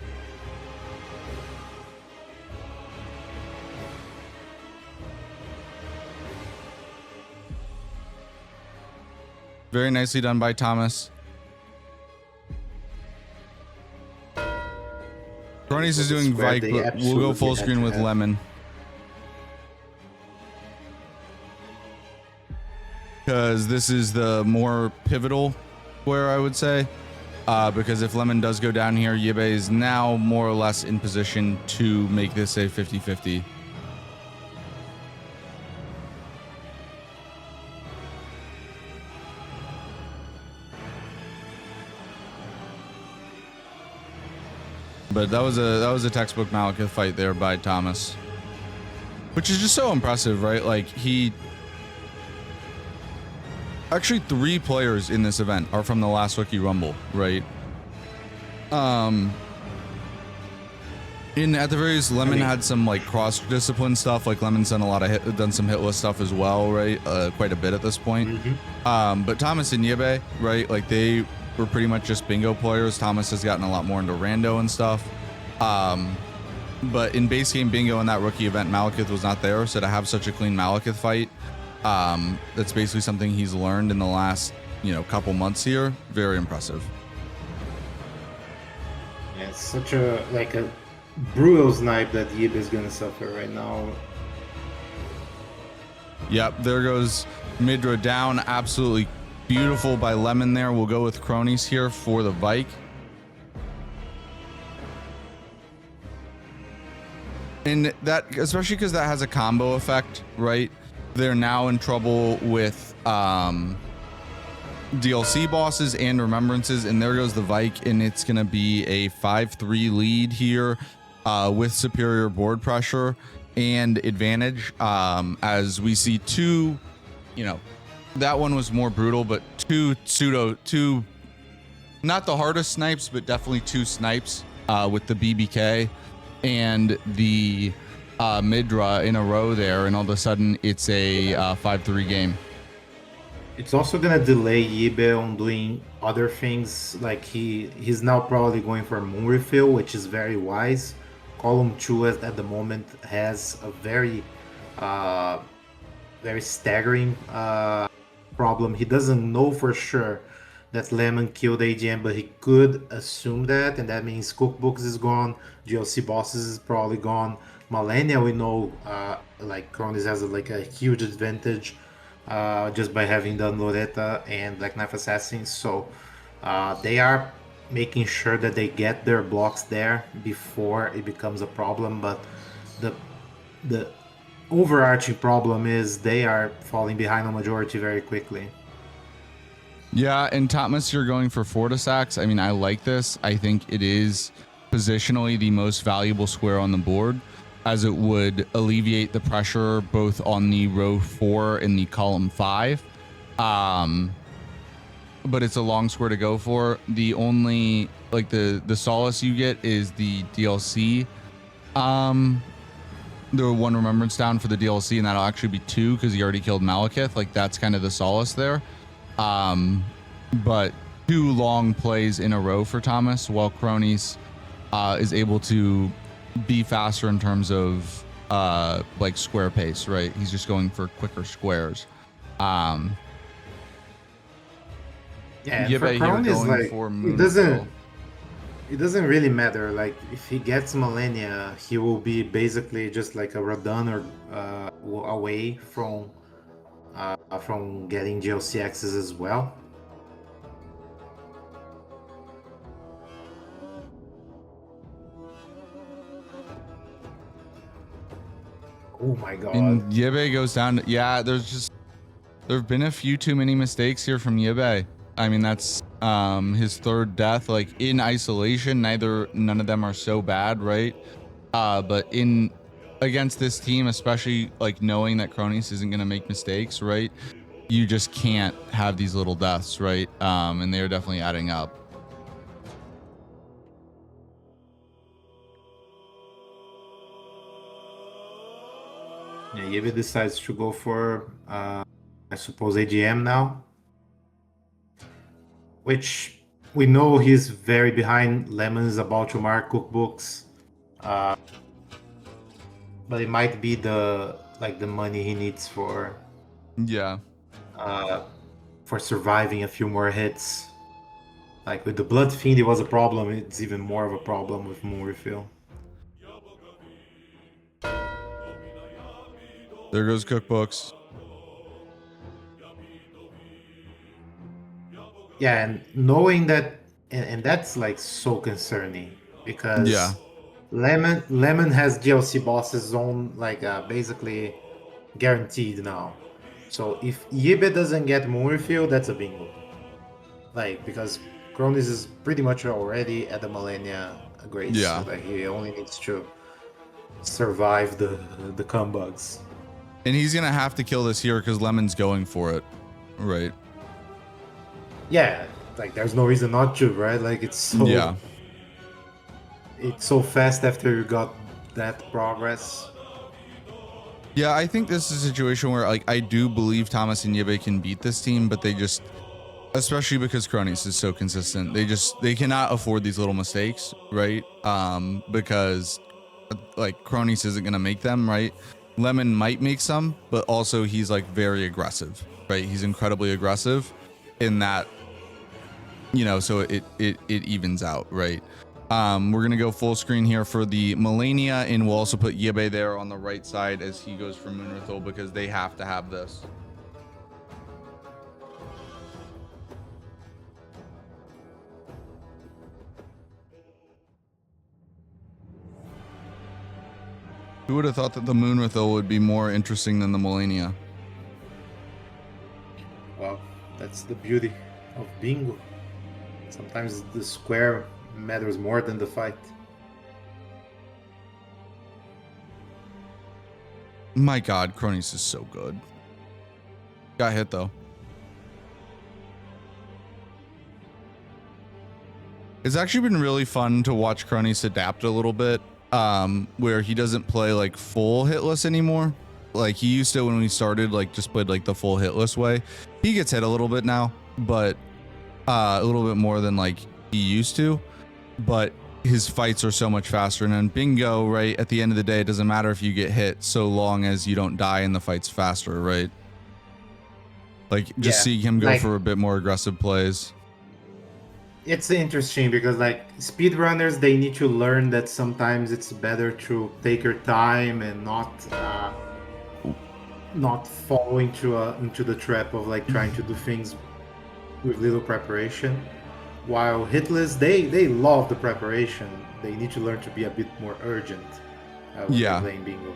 Very nicely done by Thomas. Cronus is doing Vike, but we'll go full screen with Lemon. Because this is the more pivotal square, I would say. Because if Lemon does go down here, Yibe is now more or less in position to make this a 50-50. But that was a textbook Malekith fight there by Thomas, which is just so impressive, right? Like he actually 3 players in this event are from the last Rookie Rumble, right? At the very least, Lemon had some like cross discipline stuff. Like Lemon's done done some hitless stuff as well, right? Quite a bit at this point. Mm-hmm. But Thomas and Yibe, right? Like they were pretty much just bingo players. Thomas has gotten a lot more into rando and stuff. But in base game bingo in that rookie event, Malekith was not there. So to have such a clean Malekith fight, that's basically something he's learned in the last, couple months here. Very impressive. Yeah, it's such a brutal snipe that Yibe is gonna suffer right now. Yep, there goes Midra down. Absolutely beautiful by Lemon there. We'll go with Cronies here for the Vike. And that, especially because that has a combo effect, right? They're now in trouble with DLC bosses and remembrances, and there goes the Vike, and it's gonna be a 5-3 lead here with superior board pressure and advantage, as we see two, that one was more brutal, but two not the hardest snipes, but definitely two snipes with the BBK and the Midra in a row there, and all of a sudden it's a 5-3 game. It's also gonna delay Yibe on doing other things. Like he's now probably going for moon refill, which is very wise. Column 2 at the moment has a very very staggering problem. He doesn't know for sure that Lemon killed AGM, but he could assume that, and that means cookbooks is gone, GLC bosses is probably gone. Malenia, we know like Cronus has a huge advantage just by having done Loretta and Black Knife Assassin. So they are making sure that they get their blocks there before it becomes a problem. But the overarching problem is they are falling behind on majority very quickly. Yeah, and Thomas, you're going for Fortisax. I mean, I like this. I think it is positionally the most valuable square on the board, as it would alleviate the pressure both on the row 4 and the column 5. But it's a long square to go for. The only, like, the solace you get is the DLC. The one remembrance down for the DLC, and that'll actually be 2 because he already killed Malekith. Like, that's kind of the solace there. But 2 long plays in a row for Thomas, while Cronies is able to be faster in terms of like square pace, right? He's just going for quicker squares. Yeah, Yibe for here Crown is going like for it doesn't really matter. Like if he gets Malenia, he will be basically just like a Radon or away from getting GLC access as well. Oh my god. And Yibe goes down. Yeah, there have been a few too many mistakes here from Yibe. I mean, that's his 3rd death. Like in isolation, none of them are so bad, right? But in against this team, especially like knowing that Cronies isn't gonna make mistakes, right? You just can't have these little deaths, right? And they're definitely adding up. Yeah, Yibe decides to go for I suppose AGM now, which we know he's very behind. Lemon is about to mark cookbooks, but it might be the money he needs for surviving a few more hits. Like with the Blood Fiend, it was a problem. It's even more of a problem with Moon Refill. There goes cookbooks. Yeah, and knowing that, and that's like so concerning because Lemon has DLC bosses on like basically guaranteed now. So if Yibe doesn't get Moon Refill, that's a bingo. Like because Cronus is pretty much already at the Malenia grace. Yeah. So like he only needs to survive the combugs. And he's gonna have to kill this here because Lemon's going for it, right? Yeah, like there's no reason not to, right? Like it's so fast after you got that progress. Yeah, I think this is a situation where like I do believe Thomas and Yibe can beat this team, but they just, especially because Cronies is so consistent, they cannot afford these little mistakes, right? Because like Cronies isn't gonna make them, right? Lemon might make some, but also he's like very aggressive, right? He's incredibly aggressive in that, so it evens out, right? We're gonna go full screen here for the Malenia, and we'll also put Yibe there on the right side as he goes for Moonrithil because they have to have this. Who would have thought that the Moonrithil would be more interesting than the Malenia? Well, that's the beauty. of bingo. Sometimes the square matters more than the fight. My God, Cronies is so good. Got hit though. It's actually been really fun to watch Cronies adapt a little bit, where he doesn't play like full hitless anymore. Like he used to when we started, like just played like the full hitless way. He gets hit a little bit now, but a little bit more than like he used to. But his fights are so much faster. And then bingo, right? At the end of the day, it doesn't matter if you get hit so long as you don't die and the fight's faster, right? Like just seeing him go for a bit more aggressive plays. It's interesting because like speedrunners, they need to learn that sometimes it's better to take your time and not fall into the trap of like trying to do things with little preparation. While Hitless, they love the preparation. They need to learn to be a bit more urgent when they're playing bingo.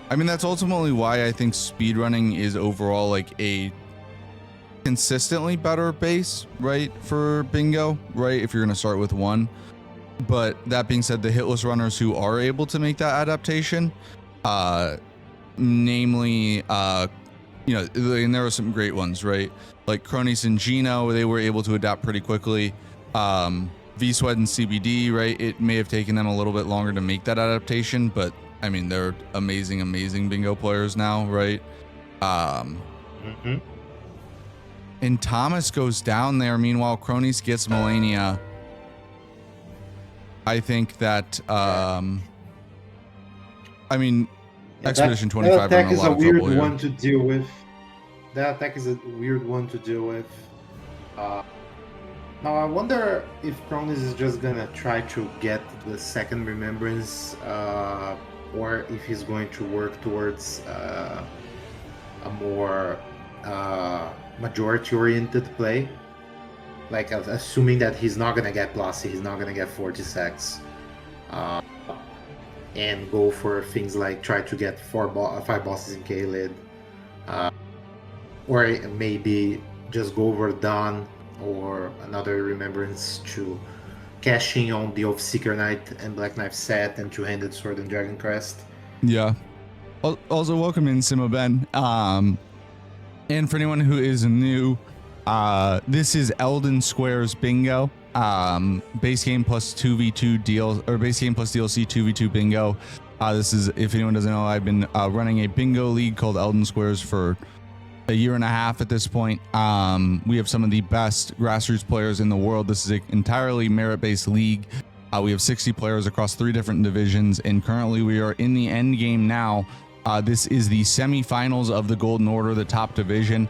I mean, that's ultimately why I think speedrunning is overall like a consistently better base, right, for bingo, right, if you're going to start with one. But that being said, the hitless runners who are able to make that adaptation, namely, you know, and there are some great ones, right? Like Cronies and Gino, they were able to adapt pretty quickly. V-Sweat and CBD, right? It may have taken them a little bit longer to make that adaptation, but I mean, they're amazing, amazing bingo players now, right? And Thomas goes down there. Meanwhile, Cronies gets Melania. I think that, I mean, Expedition 25 that attack are in a is lot a of trouble weird here. one to deal with. That attack is a weird one to deal with. Now I wonder if Cronies is just gonna try to get the second remembrance, or if he's going to work towards a more majority-oriented play. Like assuming that he's not gonna get Blossy, he's not gonna get 46, and go for things like try to get 5 bosses in K-Lid, or maybe just go over Dawn or another remembrance to cashing on the Oathseeker Knight and Black Knife set and Two-Handed Sword and Dragon Crest. Yeah. Also, welcome in, Simo Ben. And for anyone who is new, this is Elden Squares Bingo. Base game plus 2v2 base game plus DLC 2v2 bingo. This is, if anyone doesn't know, I've been running a bingo league called Elden Squares for a year and a half at this point. We have some of the best grassroots players in the world. This is an entirely merit-based league. We have 60 players across 3 different divisions, and currently we are in the end game now. This is the semifinals of the Golden Order, the top division.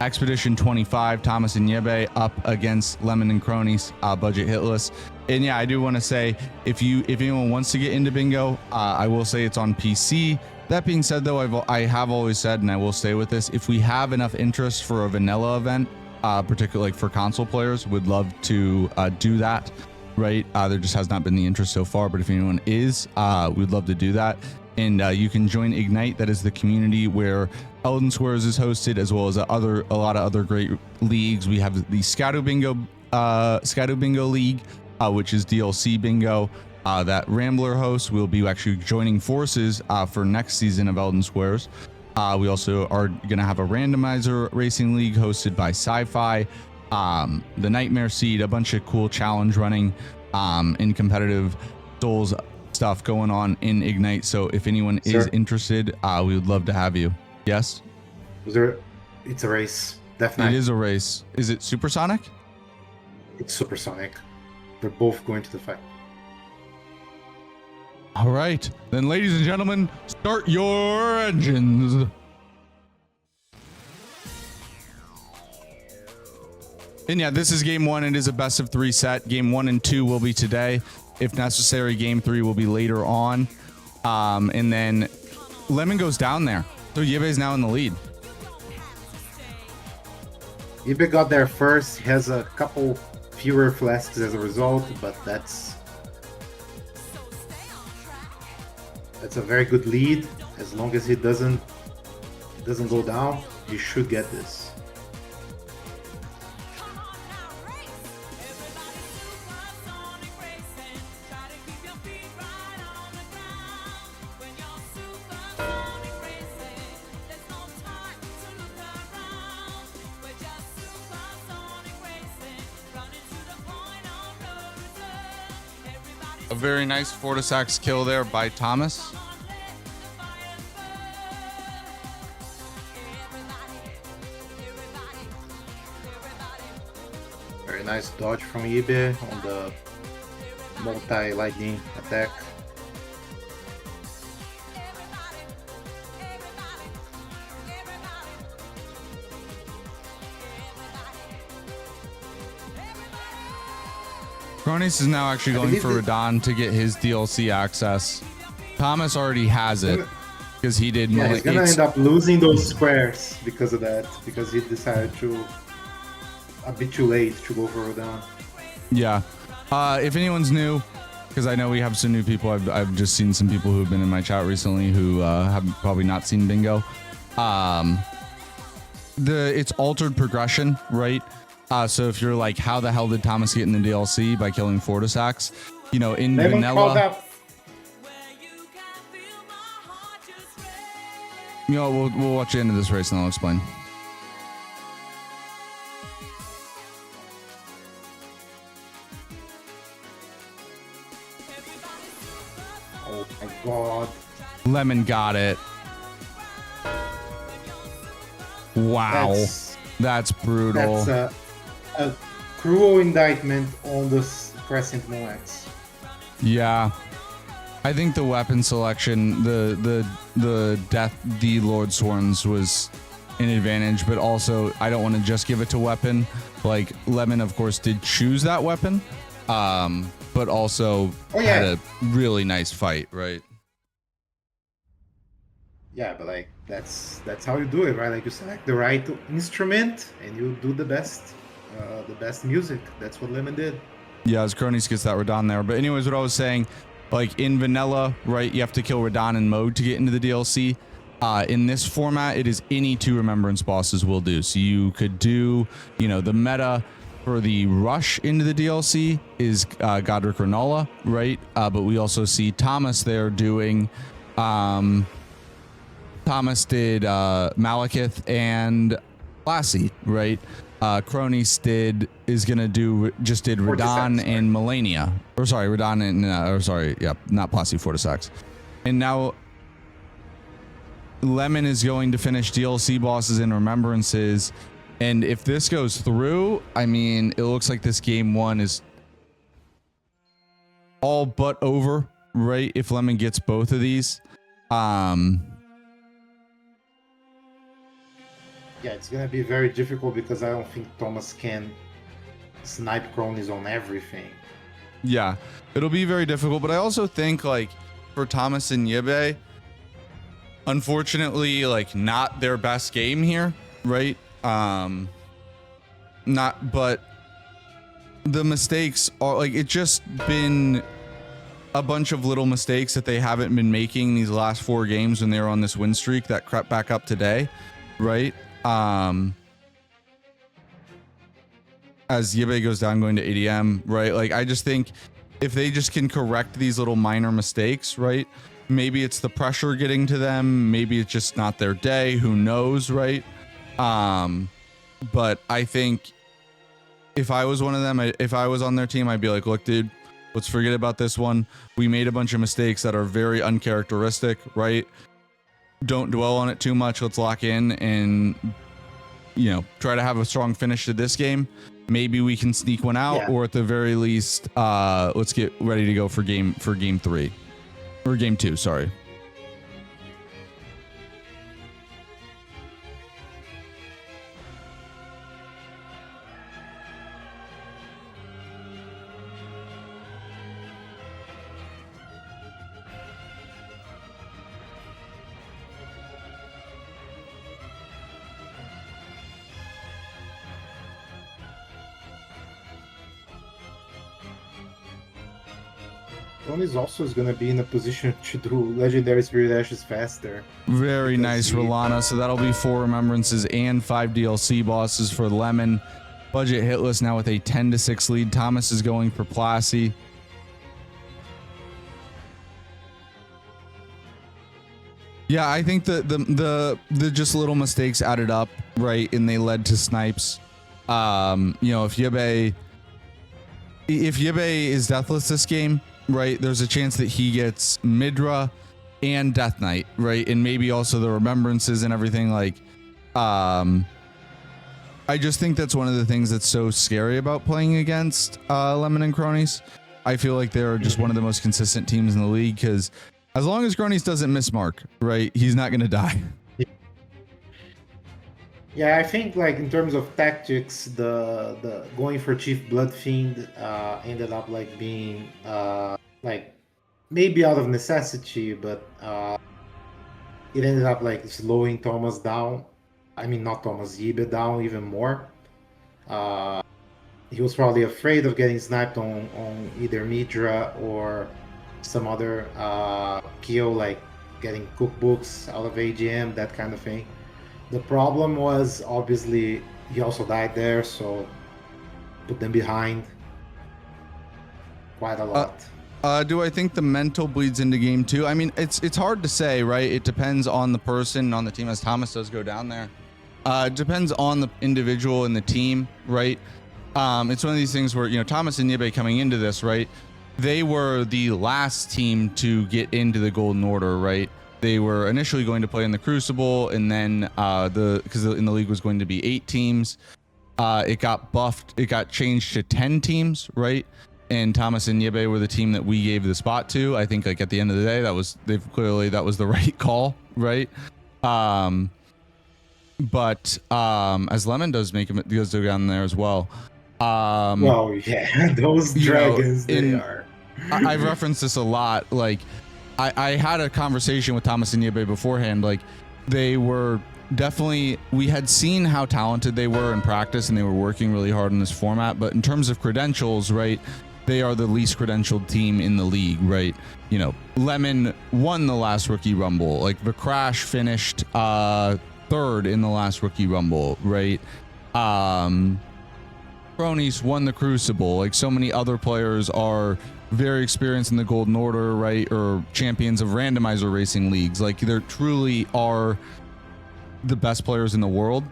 Expedition 25, Thomas and Yebe up against Lemon and Cronies, budget hitless. And yeah, I do want to say, if anyone wants to get into bingo, I will say it's on PC. That being said, though, I have always said, and I will stay with this, if we have enough interest for a vanilla event, particularly for console players, would love to do that, right? There just has not been the interest so far, but if anyone is, we'd love to do that. And you can join Ignite. That is the community where Elden Squares is hosted, as well as a lot of other great leagues. We have the Scadu Bingo League, which is DLC Bingo. That Rambler hosts. Will be actually joining forces for next season of Elden Squares. We also are going to have a randomizer racing league hosted by Sci-Fi, the Nightmare Seed, a bunch of cool challenge running in competitive Souls stuff going on in Ignite. So if anyone is interested, we would love to have you. Yes? It's a race. Definitely. It is a race. Is it supersonic? It's supersonic. They're both going to the fight. All right, then, ladies and gentlemen, start your engines. And yeah, this is game 1. It is a best of 3 set. Game 1 and 2 will be today. If necessary, game 3 will be later on. And then Lemon goes down there. So Yebe is now in the lead. Yebe got there first. He has a couple fewer flasks as a result, but that's That's a very good lead. As long as he doesn't go down, you should get this. A very nice Fortisax kill there by Thomas. Very nice dodge from Ibe on the multi-lightning attack. Cronus is now actually going for Radon to get his DLC access. Thomas already has it because he did. Yeah, he's gonna end up losing those squares because of that, because he decided to a bit too late to go for Radon. Yeah. If anyone's new, because I know we have some new people. I've just seen some people who've been in my chat recently who have probably not seen Bingo. It's altered progression, right? So if you're like, how the hell did Thomas get in the DLC by killing Fortisax? You know, in vanilla. You know, we'll watch the end of this race and I'll explain. Oh my god. Lemon got it. Wow. That's brutal. That's a cruel indictment on the Crescent Moon X. Yeah. I think the weapon selection, the Death D Lord Sworns was an advantage, but also I don't want to just give it to weapon. Like Lemon, of course, did choose that weapon, but also had a really nice fight, right? Yeah, but like that's how you do it, right? Like you select the right instrument and you do the best music. That's what Lemon did. Yeah, as Cronies gets that Radon there. But anyways, what I was saying, like in vanilla, right, you have to kill Radon in mode to get into the DLC. In this format, it is any 2 remembrance bosses will do. So you could do, you know, the meta for the rush into the DLC is Godric Renola, right? But we also see Thomas there doing, Thomas did Malekith and Lassie, right? Cronies did Radon and Melania, or sorry, Radon and not Plassey Fortisax. And now Lemon is going to finish DLC bosses and remembrances, and if this goes through, I mean, it looks like this game 1 is all but over, right? If Lemon gets both of these, yeah, it's gonna be very difficult because I don't think Thomas can snipe cronies on everything. Yeah, it'll be very difficult, but I also think like for Thomas and Yibe, unfortunately, like not their best game here, right? But the mistakes are like, it's just been a bunch of little mistakes that they haven't been making these last 4 games when they were on this win streak that crept back up today, right? As Yibe goes down going to ADM, right? Like I just think if they just can correct these little minor mistakes, right? Maybe it's the pressure getting to them, maybe it's just not their day, who knows, right? But I think if I was one of them, if I was on their team, I'd be like, look, dude, let's forget about this one. We made a bunch of mistakes that are very uncharacteristic, right? Don't dwell on it too much. Let's lock in and, you know, try to have a strong finish to this game. Maybe we can sneak one out, or at the very least, let's get ready to go for game 3 or game 2. Sorry. Cronies also is gonna be in a position to do Legendary Spirit Ashes faster. Very Because nice, he- Rolana. So that'll be 4 remembrances and 5 DLC bosses for Lemon. Budget Hitless now with a 10-6 lead. Thomas is going for Plassey. Yeah, I think the just little mistakes added up, right, and they led to snipes. You know, if Yibe is deathless this game, right, there's a chance that he gets Midra and Death Knight, right, and maybe also the remembrances and everything. Like, I just think that's one of the things that's so scary about playing against Lemon and Cronies. I feel like they're just one of the most consistent teams in the league, because as long as Cronies doesn't miss mark, right, he's not going to die. Yeah, I think like in terms of tactics, the going for Chief Bloodfiend ended up like being like maybe out of necessity, but it ended up like slowing Thomas down. I mean, not Thomas, Yibe down even more. He was probably afraid of getting sniped on either Midra or some other kill, like getting cookbooks out of AGM, that kind of thing. The problem was obviously he also died there, so put them behind quite a lot. Do I think the mental bleeds into game 2? I mean, it's hard to say, right? It depends on the person, on the team, as Thomas does go down there. It depends on the individual and the team, right? It's one of these things where, you know, Thomas and Yibe coming into this, right? They were the last team to get into the Golden Order, right? They were initially going to play in the Crucible, and then because in the league was going to be 8 teams, it got buffed. It got changed to 10 teams, right? And Thomas and Yibe were the team that we gave the spot to. I think like at the end of the day, that was the right call, right? But as Lemon does goes down there as well. Well, yeah, those dragons, they are. I've referenced this a lot. Like, I had a conversation with Thomas and Yibe beforehand. Like, they were definitely, we had seen how talented they were in practice, and they were working really hard in this format. But in terms of credentials, right, they are the least credentialed team in the league, right? You know, Lemon won the last Rookie Rumble. Like, the Crash finished 3rd in the last Rookie Rumble, right? Cronies won the Crucible. Like, so many other players are very experienced in the Golden Order, right? Or champions of randomizer racing leagues. Like, there truly are the best players in the world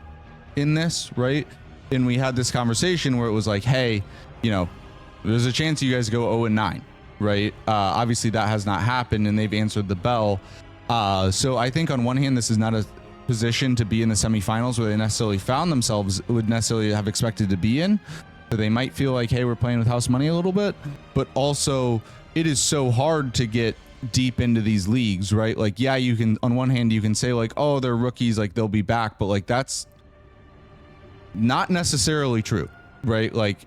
in this, right? And we had this conversation where it was like, hey, you know, there's a chance you guys go 0-9, right? Obviously that has not happened, and they've answered the bell. So I think on one hand, this is not a position to be in the semifinals where they necessarily found themselves would necessarily have expected to be in. So they might feel like, hey, we're playing with house money a little bit, but also it is so hard to get deep into these leagues, right? Like, yeah, you can, on one hand, you can say like, oh, they're rookies, like they'll be back, but like that's not necessarily true, right? Like,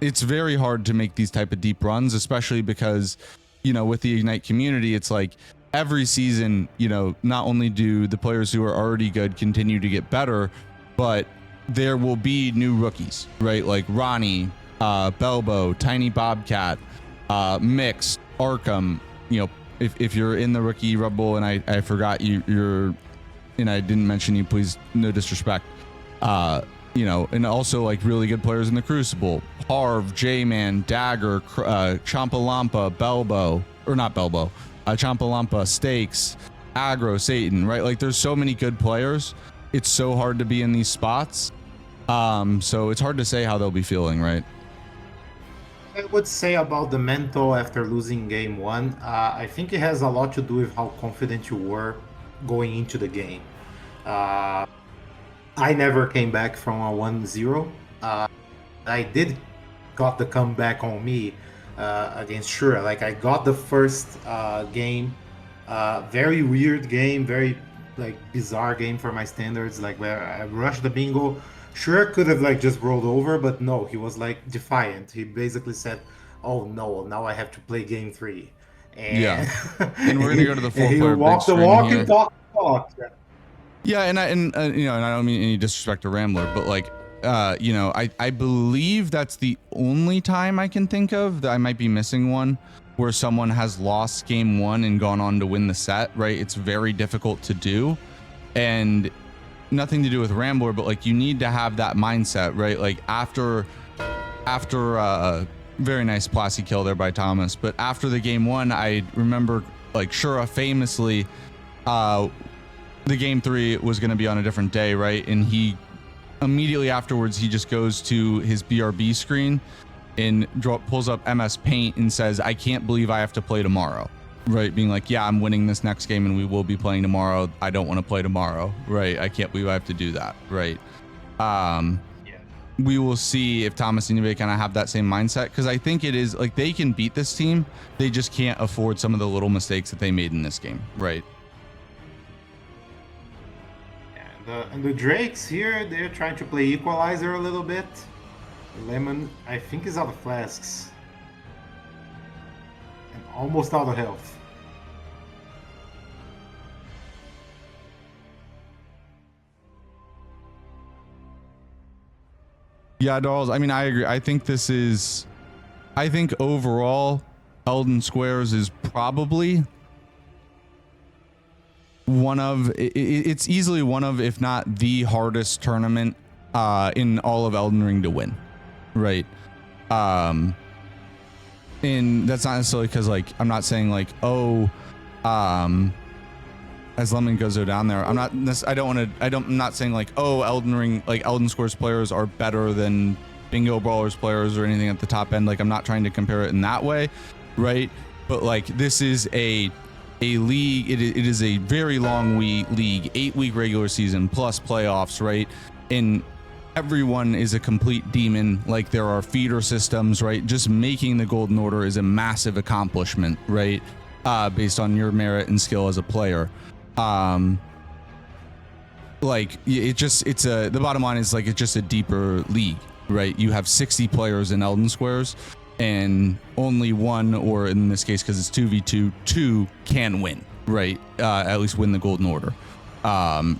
it's very hard to make these type of deep runs, especially because, you know, with the Ignite community, it's like every season, you know, not only do the players who are already good continue to get better, but there will be new rookies, right? Like Ronnie, Belbo, Tiny Bobcat, Mix, Arkham. You know, if you're in the Rookie Rumble, and I forgot you're, and I didn't mention you, please, no disrespect. You know, and also like really good players in the Crucible: Harv, J-Man, Dagger, Champalampa, Belbo, or not Belbo, Champalampa, Stakes, Aggro, Satan, right? Like there's so many good players. It's so hard to be in these spots. So it's hard to say how they'll be feeling, right? I would say about the mental after losing game 1, I think it has a lot to do with how confident you were going into the game. I never came back from a 1-0. I did got the comeback on me against Shura. Like I got the first game, very weird game, very like bizarre game for my standards. Like where I rushed the bingo. Shura could have like just rolled over, but no, he was like defiant. He basically said, "Oh no, now I have to play game 3." And yeah, and we're gonna go to the full he player walked the big screen walk here. and talk the talk. Yeah, and you know, and I don't mean any disrespect to Rambler, but like you know, I believe that's the only time I can think of that I might be missing one where someone has lost game one and gone on to win the set, right? It's very difficult to do, and nothing to do with Rambler, but like you need to have that mindset, right? Like after very nice Plasty kill there by Thomas, but after the game one, I remember like Shura famously, the game three was going to be on a different day, right? And he immediately afterwards, he just goes to his BRB screen and pulls up MS Paint and says, I can't believe I have to play tomorrow, right? Being like, yeah, I'm winning this next game and we will be playing tomorrow. I don't want to play tomorrow, right? I can't believe I have to do that, right? We will see if Thomas and Ibe kind of have that same mindset, because I think it is like they can beat this team. They just can't afford some of the little mistakes that they made in this game, right? And the Drakes here, they're trying to play Equalizer a little bit. Lemon, I think, is out of flasks. And almost out of health. Yeah, Dolls, I mean, I agree. I think overall, Elden Squares is probably it's easily one of, if not the hardest tournament in all of Elden Ring to win, right? And that's not necessarily because, like, I'm not saying like, oh, as Lemon goes down there, I'm not saying like, oh, Elden Ring, like Elden Squares players are better than Bingo Brawlers players or anything at the top end. Like, I'm not trying to compare it in that way, right? But like, this is a league. It is a very long league, 8-week regular season plus playoffs, right? And everyone is a complete demon. Like, there are feeder systems, right? Just making the Golden Order is a massive accomplishment, right? Based on your merit and skill as a player. Like, the bottom line is like, it's just a deeper league, right? You have 60 players in Elden Squares, and only one, or in this case, because it's 2v2, two can win, right? At least win the Golden Order.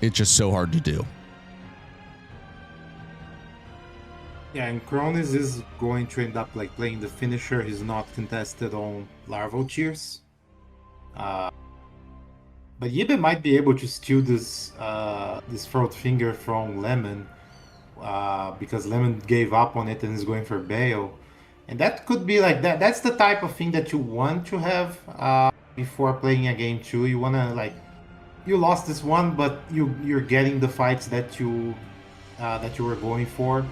It's just so hard to do. Yeah, and Cronus is going to end up like playing the finisher. He's not contested on Larval Cheers. But Yibe might be able to steal this throat finger from Lemon, because Lemon gave up on it and is going for Bale. And that could be like that. That's the type of thing that you want to have before playing a game 2. You wanna, like, you lost this one, but you're getting the fights that you were going for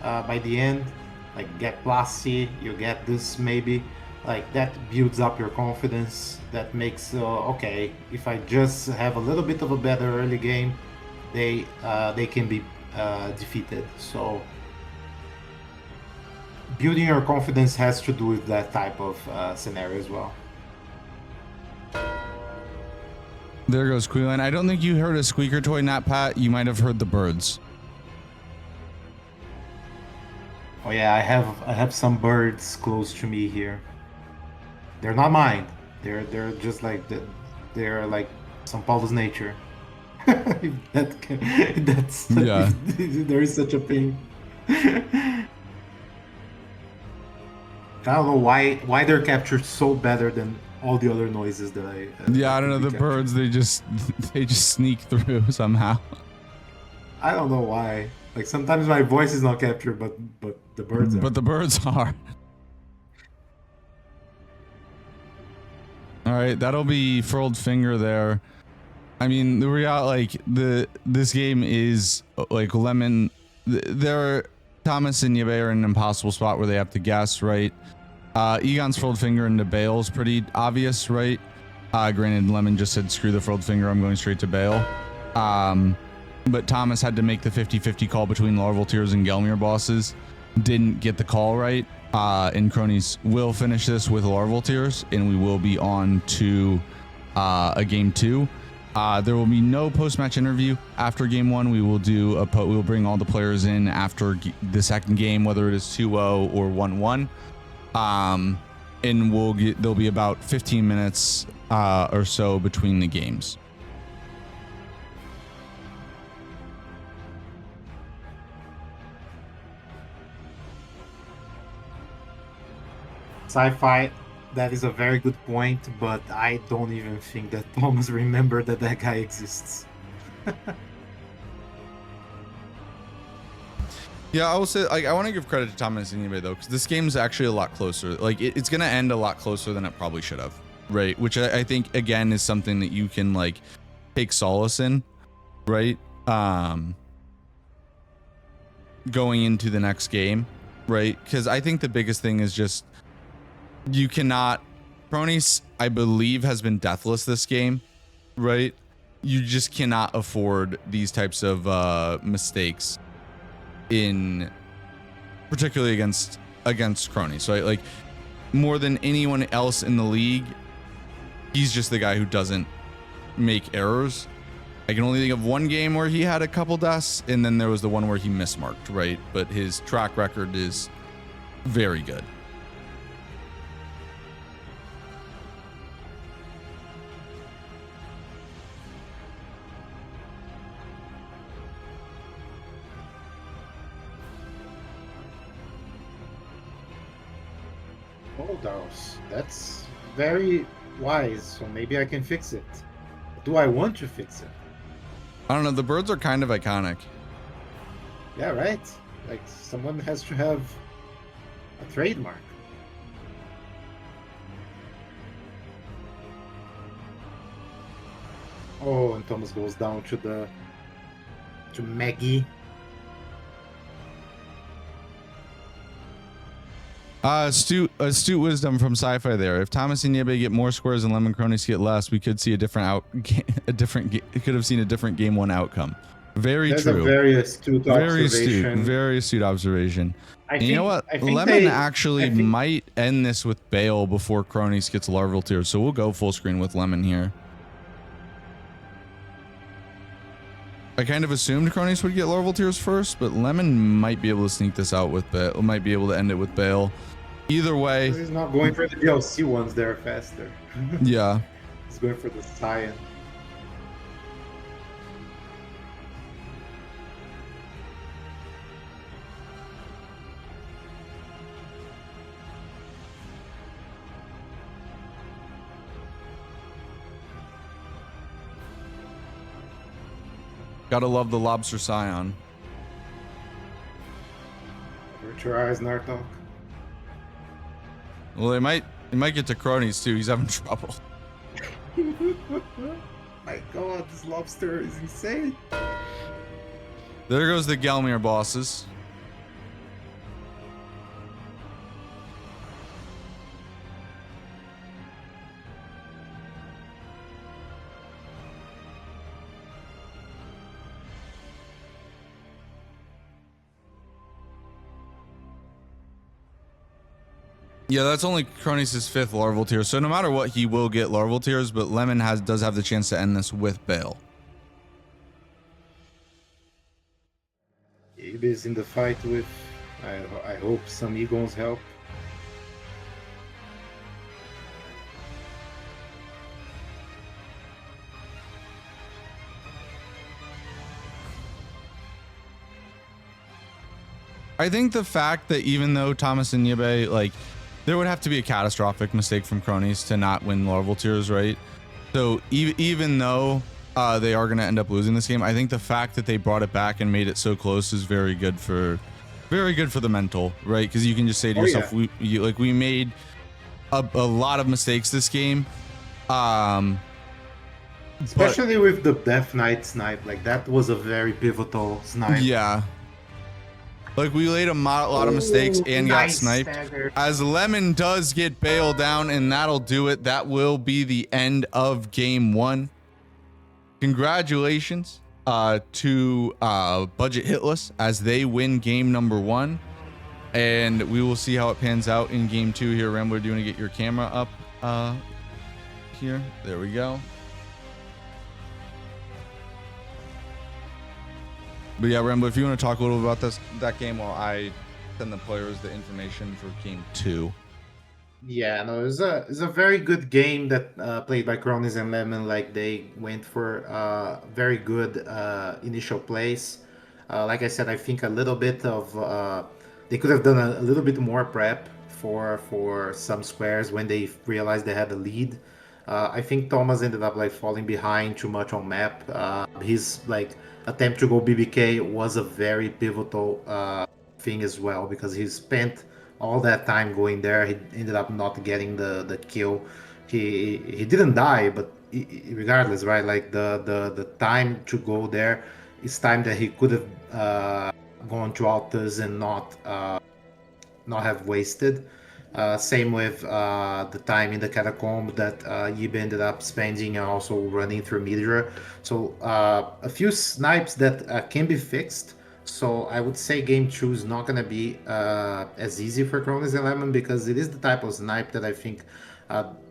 by the end. Like, get Plasty, you get this maybe. Like, that builds up your confidence. That makes okay, if I just have a little bit of a better early game, they can be defeated. So building your confidence has to do with that type of scenario as well. There goes Queelan. I don't think you heard a squeaker toy, Nat Pat. You might have heard the birds. Oh yeah, I have some birds close to me here. They're not mine. They're just like they're like São Paulo's nature. That's yeah. There is such a thing. I don't know why they're captured so better than all the other noises that I. Yeah, I don't know. The birds, they just sneak through somehow. I don't know why. Like, sometimes my voice is not captured, but the birds are. But the birds are. All right, that'll be Furled Finger there. I mean, the reality, like, this game is like Lemon. Thomas and Yabe are in an impossible spot where they have to guess, right? Egon's Furled Finger into Bale's pretty obvious, right? Granted, Lemon just said, screw the Furled Finger, I'm going straight to Bale. But Thomas had to make the 50-50 call between Larval Tears and Gelmir bosses. Didn't get the call right. And Cronies will finish this with Larval Tears, and we will be on to a game 2. There will be no post-match interview after game 1. We will do we will bring all the players in after the second game, whether it is 2-0 or 1-1. And there'll be about 15 minutes or so between the games. Sci-fi, that is a very good point, but I don't even think that Thomas remembered that that guy exists. Yeah, I will say, like, I want to give credit to Thomas Inibe though, because this game's actually a lot closer. Like, it's gonna end a lot closer than it probably should have, right? Which I think again is something that you can like take solace in, right? Going into the next game, right? Because I think the biggest thing is just you cannot. Cronies, I believe, has been deathless this game, right? You just cannot afford these types of mistakes in particularly against Cronies. So like more than anyone else in the league, he's just the guy who doesn't make errors. I can only think of one game where he had a couple deaths, and then there was the one where he mismarked, right? But his track record is very good. Oh, Daos, that's very wise, so maybe I can fix it. Do I want to fix it? I don't know. The birds are kind of iconic. Yeah, right? Like, someone has to have a trademark. Oh, and Thomas goes down to Maggie. Astute wisdom from sci-fi there. If Thomas and Yebe get more squares and Lemon Cronies get less, we could see could have seen a different game one outcome. That's true. A very astute observation. Very astute observation. You know what? Lemon think might end this with Bale before Cronies gets larval tears, so we'll go full screen with Lemon here. I kind of assumed Cronies would get larval tears first, but Lemon might be able to sneak this out with Bale. Might be able to end it with Bale. Either way, he's not going for the DLC ones. They're faster. Yeah. He's going for the science. Gotta love the lobster scion. Avert your eyes, Nartok. Well, they might get to Cronies too. He's having trouble. My God, this lobster is insane. There goes the Gelmir bosses. Yeah, that's only Cronies' 5th larval tier, so no matter what, he will get larval tiers, but Lemon does have the chance to end this with Bale. Abe is in the fight with, I hope, some Egon's help. I think the fact that even though Thomas and Yebe, like, there would have to be a catastrophic mistake from Cronies to not win larval tiers, right? So even though they are going to end up losing this game, I think the fact that they brought it back and made it so close is very good for the mental, right? Because you can just say to yourself, yeah, we made a lot of mistakes this game, especially with the Death Knight snipe. Like, that was a very pivotal snipe. Yeah. Like, we laid a lot of mistakes and got sniped. Stagger. As Lemon does get bailed down, and that'll do it. That will be the end of game 1. Congratulations to Budget Hitless as they win game number 1. And we will see how it pans out in game 2 here. Rambler, do you want to get your camera up here? There we go. But yeah, Rambo, if you want to talk a little about that game while I send the players the information for game 2. Yeah, no, it's a very good game that played by Cronies and Lemon. Like, they went for very good initial plays. Like I said, I think a little bit of they could have done a little bit more prep for some squares when they realized they had a lead. I think Thomas ended up like falling behind too much on map. His like attempt to go BBK was a very pivotal thing as well because he spent all that time going there. He ended up not getting the kill. He didn't die, but regardless, right? Like the time to go there is time that he could have gone to Altus and not have wasted. Same with the time in the catacomb that Yib ended up spending and also running through Midra. So a few snipes that can be fixed. So I would say game 2 is not going to be as easy for Cronus and Lemon because it is the type of snipe that I think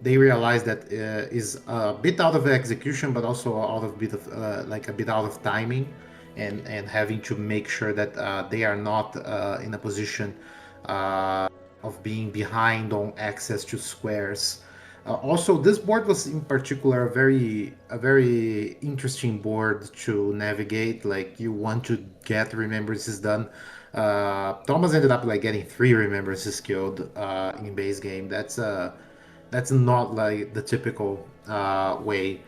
they realize that is a bit out of execution, but also out of bit of like a bit out of timing, and having to make sure that they are not in a position of being behind on access to squares. Also, this board was in particular a very interesting board to navigate. Like you want to get remembrances done. Thomas ended up like getting 3 remembrances killed in base game. That's not like the typical way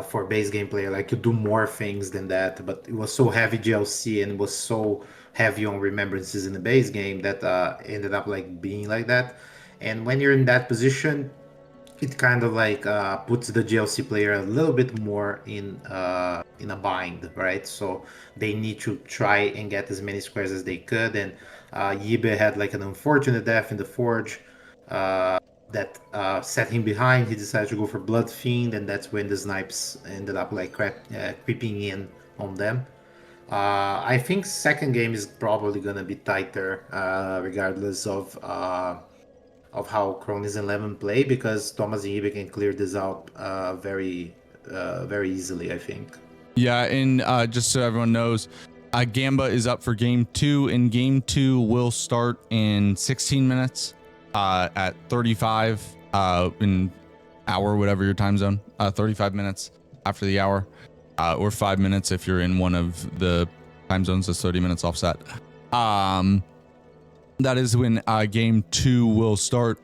for base game player. Like you do more things than that, but it was so heavy GLC and was so heavy on remembrances in the base game that ended up like being like that. And when you're in that position, it kind of like puts the GLC player a little bit more in a bind, right? So they need to try and get as many squares as they could. And Yibe had like an unfortunate death in the Forge that set him behind. He decided to go for Blood Fiend, and that's when the snipes ended up like creeping in on them. I think second game is probably gonna be tighter, regardless of how Cronis and Lemon play, because Thomas and Ibe can clear this out very easily, I think. Yeah, and just so everyone knows, Gamba is up for game 2, and game 2 will start in 16 minutes at 35 in hour, whatever your time zone, 35 minutes after the hour, or 5 minutes if you're in one of the time zones that's 30 minutes offset. That is when game 2 will start,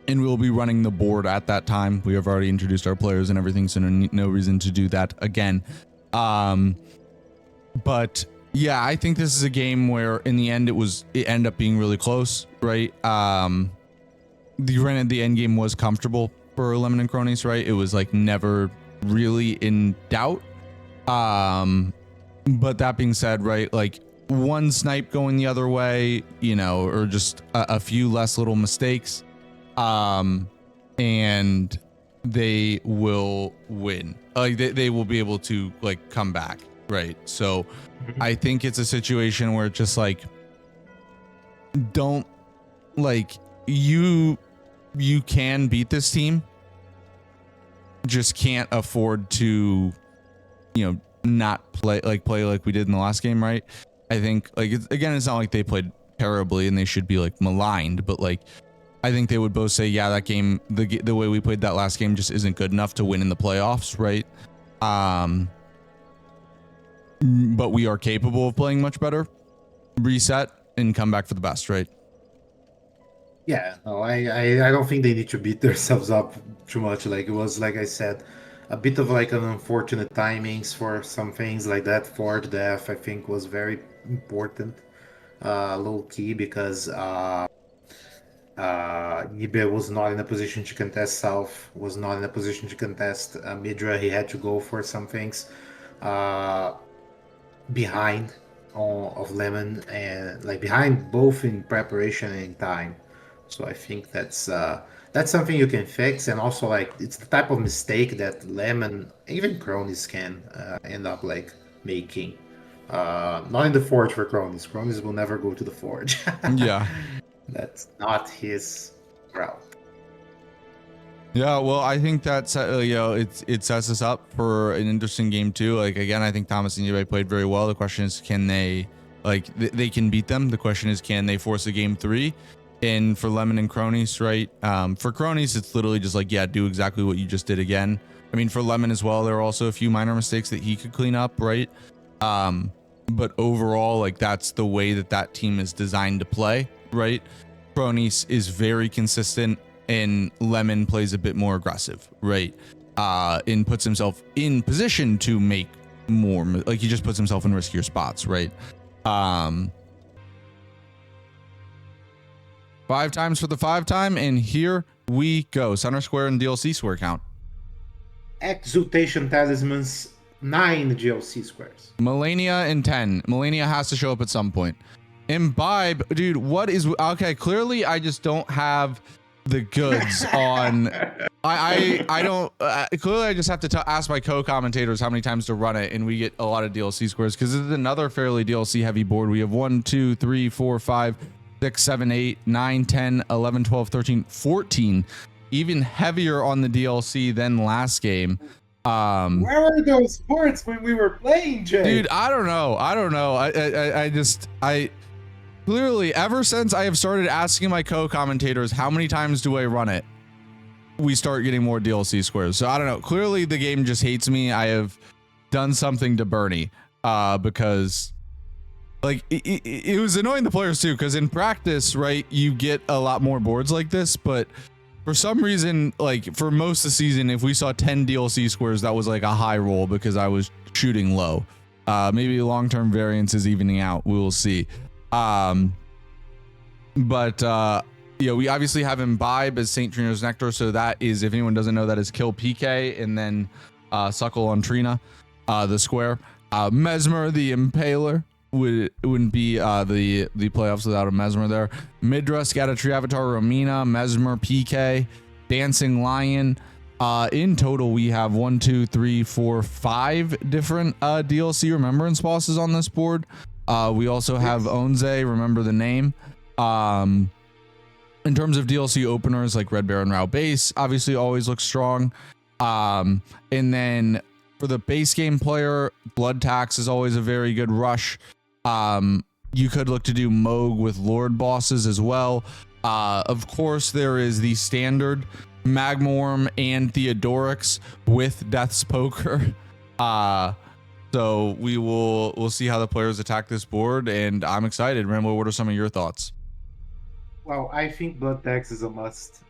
and we'll be running the board at that time. We have already introduced our players and everything, so no reason to do that again. But yeah, I think this is a game where in the end it ended up being really close, right? The end game was comfortable for Lemon and Cronies, right? It was like never really in doubt. But that being said, right, like one snipe going the other way, you know, or just a few less little mistakes, and they will win. Like they will be able to like come back, right? So I think it's a situation where it's just like, don't like you can beat this team, just can't afford to, you know, not play like we did in the last game, right? I think like it's not like they played terribly and they should be like maligned, but like I think they would both say, yeah, that game, the way we played that last game just isn't good enough to win in the playoffs, right? But we are capable of playing much better, reset and come back for the best, right? Yeah, no, I don't think they need to beat themselves up too much. Like it was, like I said, a bit of like an unfortunate timings for some things like that. Forge death, I think, was very important, low key, because Ibe was not in a position to contest South, was not in a position to contest Midra. He had to go for some things behind of Lemon, and like behind both in preparation and in time. So I think that's something you can fix, and also like it's the type of mistake that Lemon, even Cronies, can end up like making. Not in the Forge for Cronies. Cronies will never go to the Forge. Yeah. That's not his route. Yeah, well, I think that's you know, it sets us up for an interesting game too. Like again, I think Thomas and Ibe played very well. The question is, can they they can beat them? The question is, can they force a game 3? And for Lemon and Cronies, right? For Cronies, it's literally just like, yeah, do exactly what you just did again. I mean, for Lemon as well, there are also a few minor mistakes that he could clean up, right? But overall, like that's the way that team is designed to play, right? Cronies is very consistent and Lemon plays a bit more aggressive, right? And puts himself in position to make more, like he just puts himself in riskier spots, right? 5 times for the 5 time, and here we go. Center square and DLC square count. Exultation Talismans, 9 GLC squares. Melania and 10. Melania has to show up at some point. Imbibe, dude, what is okay? Clearly, I just don't have the goods on. I don't. Clearly, I just have to ask my co-commentators how many times to run it, and we get a lot of DLC squares because this is another fairly DLC heavy board. We have 1, 2, 3, 4, 5, 6, 7, 8, 9, 10, 11, 12, 13, 14. Even heavier on the DLC than last game. Where were those boards when we were playing, Jay? Dude, I don't know. I clearly, ever since I have started asking my co-commentators how many times do I run it, we start getting more DLC squares. So I don't know. Clearly the game just hates me. I have done something to Bernie because like it was annoying the players too, because in practice, right, you get a lot more boards like this, but for some reason, like for most of the season, if we saw 10 DLC squares, that was like a high roll because I was shooting low. Maybe long-term variance is evening out. We will see. Yeah, we obviously have Imbibe as St. Trina's Nectar. So that is, if anyone doesn't know, that is kill PK and then suckle on Trina, the square. Mesmer the Impaler wouldn't be the playoffs without a Mesmer there. Midra, Scattertree Avatar, Romina, Mesmer, PK, Dancing Lion. In total, we have 1, 2, 3, 4, 5 different DLC remembrance bosses on this board. We also have Onze, remember the name. In terms of DLC openers, like Red Baron Rao base, obviously always looks strong. And then for the base game player, Blood Tax is always a very good rush. You could look to do Moog with Lord bosses as well. Of course, there is the standard Magmorm and Theodorix with Death's Poker. So we'll see how the players attack this board, and I'm excited. Rambo, what are some of your thoughts? Well, I think Blood Tax is a must.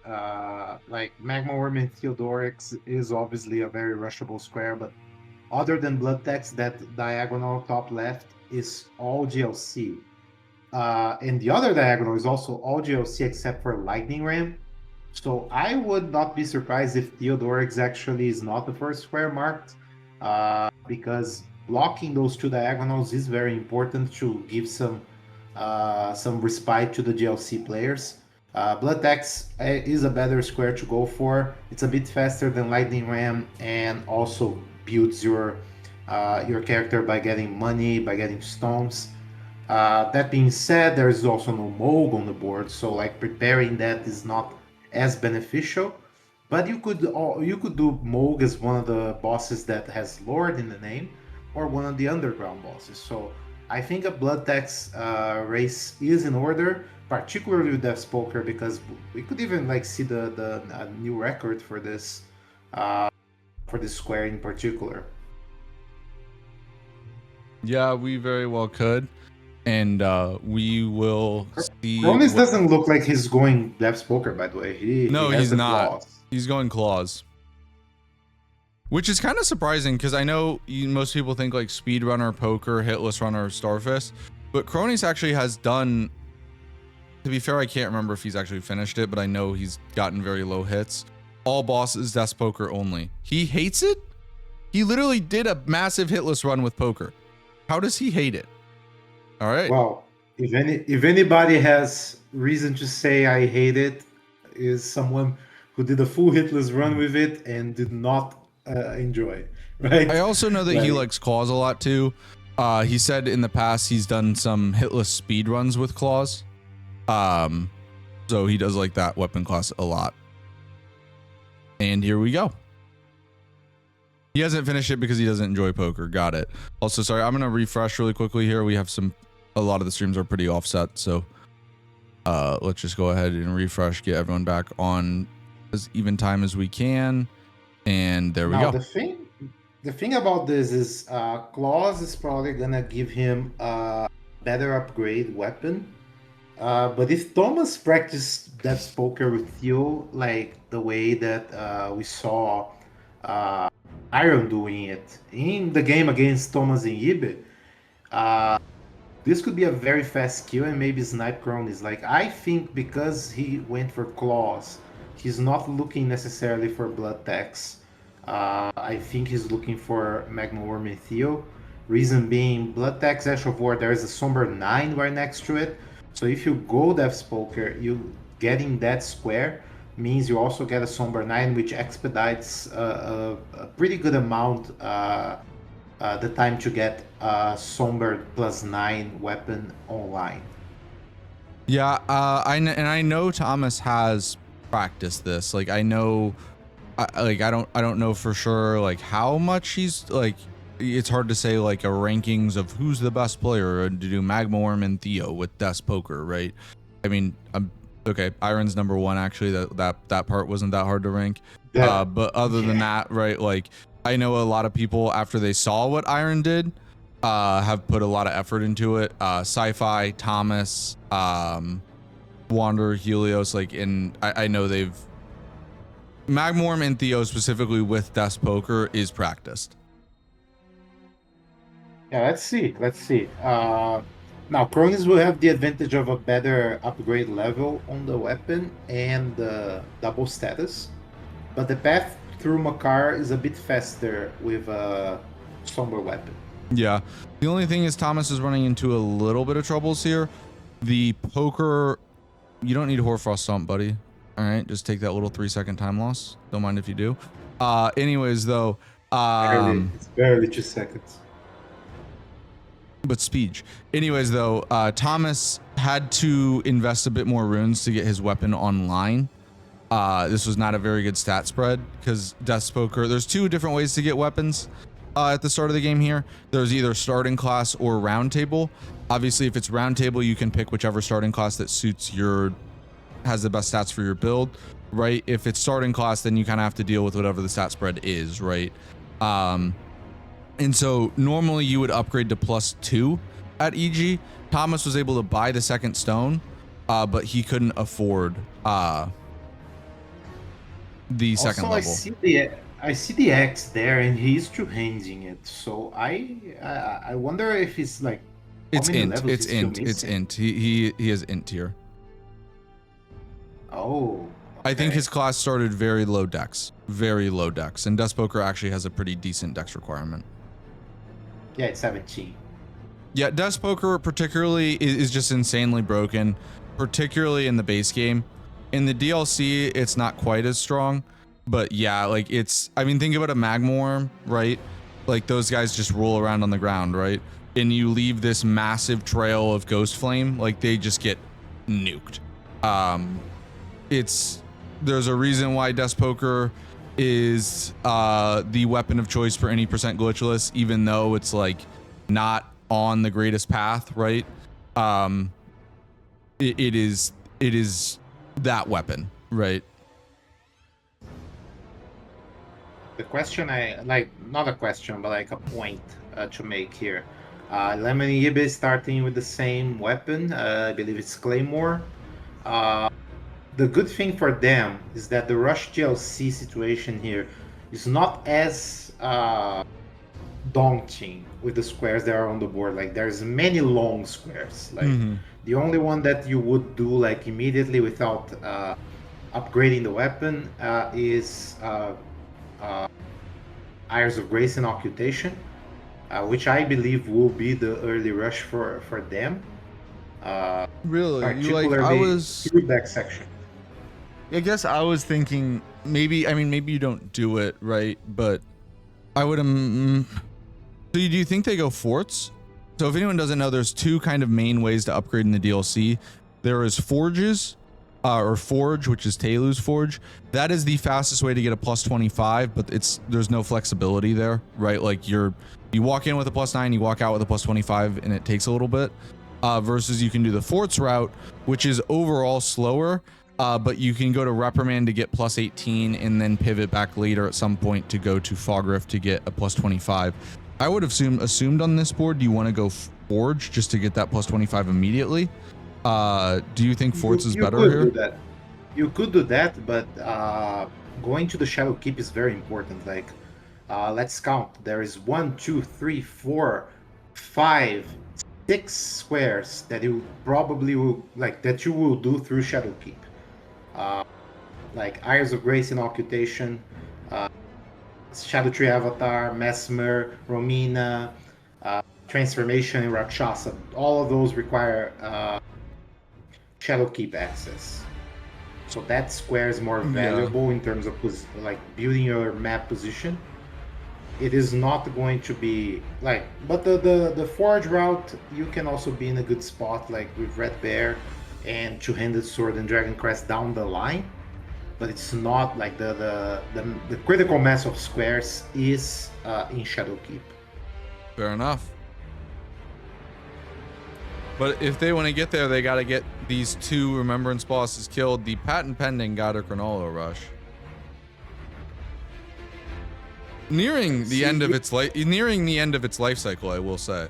Like Magmorm and Theodorix is obviously a very rushable square, but other than Blood Tax, that diagonal top left is all GLC. And the other diagonal is also all GLC except for Lightning Ram. So I would not be surprised if Theodorix actually is not the first square marked, because blocking those 2 diagonals is very important to give some respite to the GLC players. Blood Tax is a better square to go for. It's a bit faster than Lightning Ram and also builds your character by getting money, by getting stones. That being said, there is also no Moog on the board, so like preparing that is not as beneficial. But you could do Moog as one of the bosses that has Lord in the name, or one of the underground bosses. So I think a Blood Tax race is in order, particularly with Death's Poker, because we could even like see the new record for this square in particular. Yeah, we very well could. And we will see. Cronus doesn't look like he's going Death's Poker, by the way. He's not. Claws. He's going Claws. Which is kind of surprising because I know most people think like Speedrunner, Poker, Hitless Runner, Starfist. But Cronus actually has done, to be fair, I can't remember if he's actually finished it, but I know he's gotten very low hits. All bosses, Death's Poker only. He hates it? He literally did a massive Hitless run with Poker. How does he hate it? All right. Well, if anybody has reason to say I hate it, is someone who did a full hitless run with it and did not enjoy. Right. I also know that he likes Claws a lot too. He said in the past he's done some hitless speed runs with Claws. So he does like that weapon class a lot. And here we go. He hasn't finished it because he doesn't enjoy Poker. Got it. Also, sorry, I'm gonna refresh really quickly here. We have a lot of the streams are pretty offset, so let's just go ahead and refresh, get everyone back on as even time as we can, and there we go. The thing about this is Claws is probably gonna give him a better upgrade weapon, But if Thomas practiced Death's Poker with you, like the way that we saw uh, Iron doing it in the game against Thomas and Ibe, this could be a very fast kill and maybe snipe cronies. Like, I think because he went for claws, he's not looking necessarily for blood tax. I think he's looking for Magma Worm and Theo. Reason being, blood tax Ash of War, there is a Somber 9 right next to it. So if you go Death's Poker, you getting that square means you also get a Somber 9, which expedites a pretty good amount the time to get Somber +9 weapon online. Yeah, I know Thomas has practiced this. Like I know, I don't know for sure like how much he's like. It's hard to say like a rankings of who's the best player to do Magma Worm and Theo with Death's Poker, right? I mean, okay. Iron's number 1 actually. That part wasn't that hard to rank. Yeah. But other than that, right? Like I know a lot of people after they saw what Iron did, have put a lot of effort into it. Sci-Fi, Thomas, Wanderer, Helios, like I know they've Magma Worm and Theo specifically with Death's Poker is practiced. Yeah, let's see. Now, Cronies will have the advantage of a better upgrade level on the weapon and the double status, but the path through Makar is a bit faster with a Somber weapon. Yeah. The only thing is Thomas is running into a little bit of troubles here. The poker, you don't need Hoarfrost Stomp, buddy. All right, just take that little 3-second time loss. Don't mind if you do. Anyways, though, It's barely 2 seconds. But speech. Anyways, though, Thomas had to invest a bit more runes to get his weapon online. This was not a very good stat spread because Death's Poker, there's 2 different ways to get weapons at the start of the game here. There's either starting class or round table. Obviously, if it's round table, you can pick whichever starting class that suits has the best stats for your build, right? If it's starting class, then you kind of have to deal with whatever the stat spread is, right? And so normally you would upgrade to +2 at EG. Thomas was able to buy the second stone, but he couldn't afford the second level. I see the X there, and he's two-handing it. So I wonder if he's like. It's int. It's int. It's int. He has int here. Oh. Okay. I think his class started very low dex, and Death's Poker actually has a pretty decent dex requirement. Yeah, it's 17. Yeah, Death's Poker particularly is just insanely broken, particularly in the base game. In the DLC, it's not quite as strong, but yeah, like I mean, think about a Magma Worm, right? Like those guys just roll around on the ground, right? And you leave this massive trail of Ghost Flame, like they just get nuked. There's a reason why Death's Poker is the weapon of choice for any percent glitchless, even though it's like not on the greatest path, right? It is that weapon, right? The question not a question, but like a point to make here. Lemon and Ibe starting with the same weapon. I believe it's Claymore. The good thing for them is that the Rush DLC situation here is not as daunting with the squares that are on the board. Like there's many long squares. Like the only one that you would do like immediately without upgrading the weapon is Eyes of Grace and Occultation, which I believe will be the early rush for them. Really? Particularly through that section. I guess I was thinking maybe you don't do it, right? But I would so do you think they go forts? So if anyone doesn't know, there's 2 kind of main ways to upgrade in the DLC. There is forges, or Forge, which is Telu's Forge. That is the fastest way to get a +25, but there's no flexibility there, right? Like you walk in with a +9, you walk out with a +25, and it takes a little bit. Versus you can do the forts route, which is overall slower, but you can go to Reprimand to get +18 and then pivot back later at some point to go to Fogrift to get a +25. I would have assumed on this board you want to go Forge just to get that +25 immediately. Do you think Forts is You better could here? do that. You could do that, but going to the Shadow Keep is very important. Like, let's count. There is 1, 2, 3, 4, 5, 6 squares that you probably will that you will do through Shadow Keep. Like Eyes of Grace in Occultation, Shadow Tree Avatar, Mesmer, Romina, Transformation in Rakshasa. All of those require Shadow Keep access. So that square is more valuable in terms of building your map position. It is not going to be but the Forge route, you can also be in a good spot, like with Red Bear and Two-Handed Sword and Dragon Crest down the line. But it's not like the critical mass of squares is in Shadow Keep. Fair enough. But if they want to get there, they got to get these 2 Remembrance bosses killed. The patent pending Godder Chronolo rush. Nearing the end of its life cycle, I will say.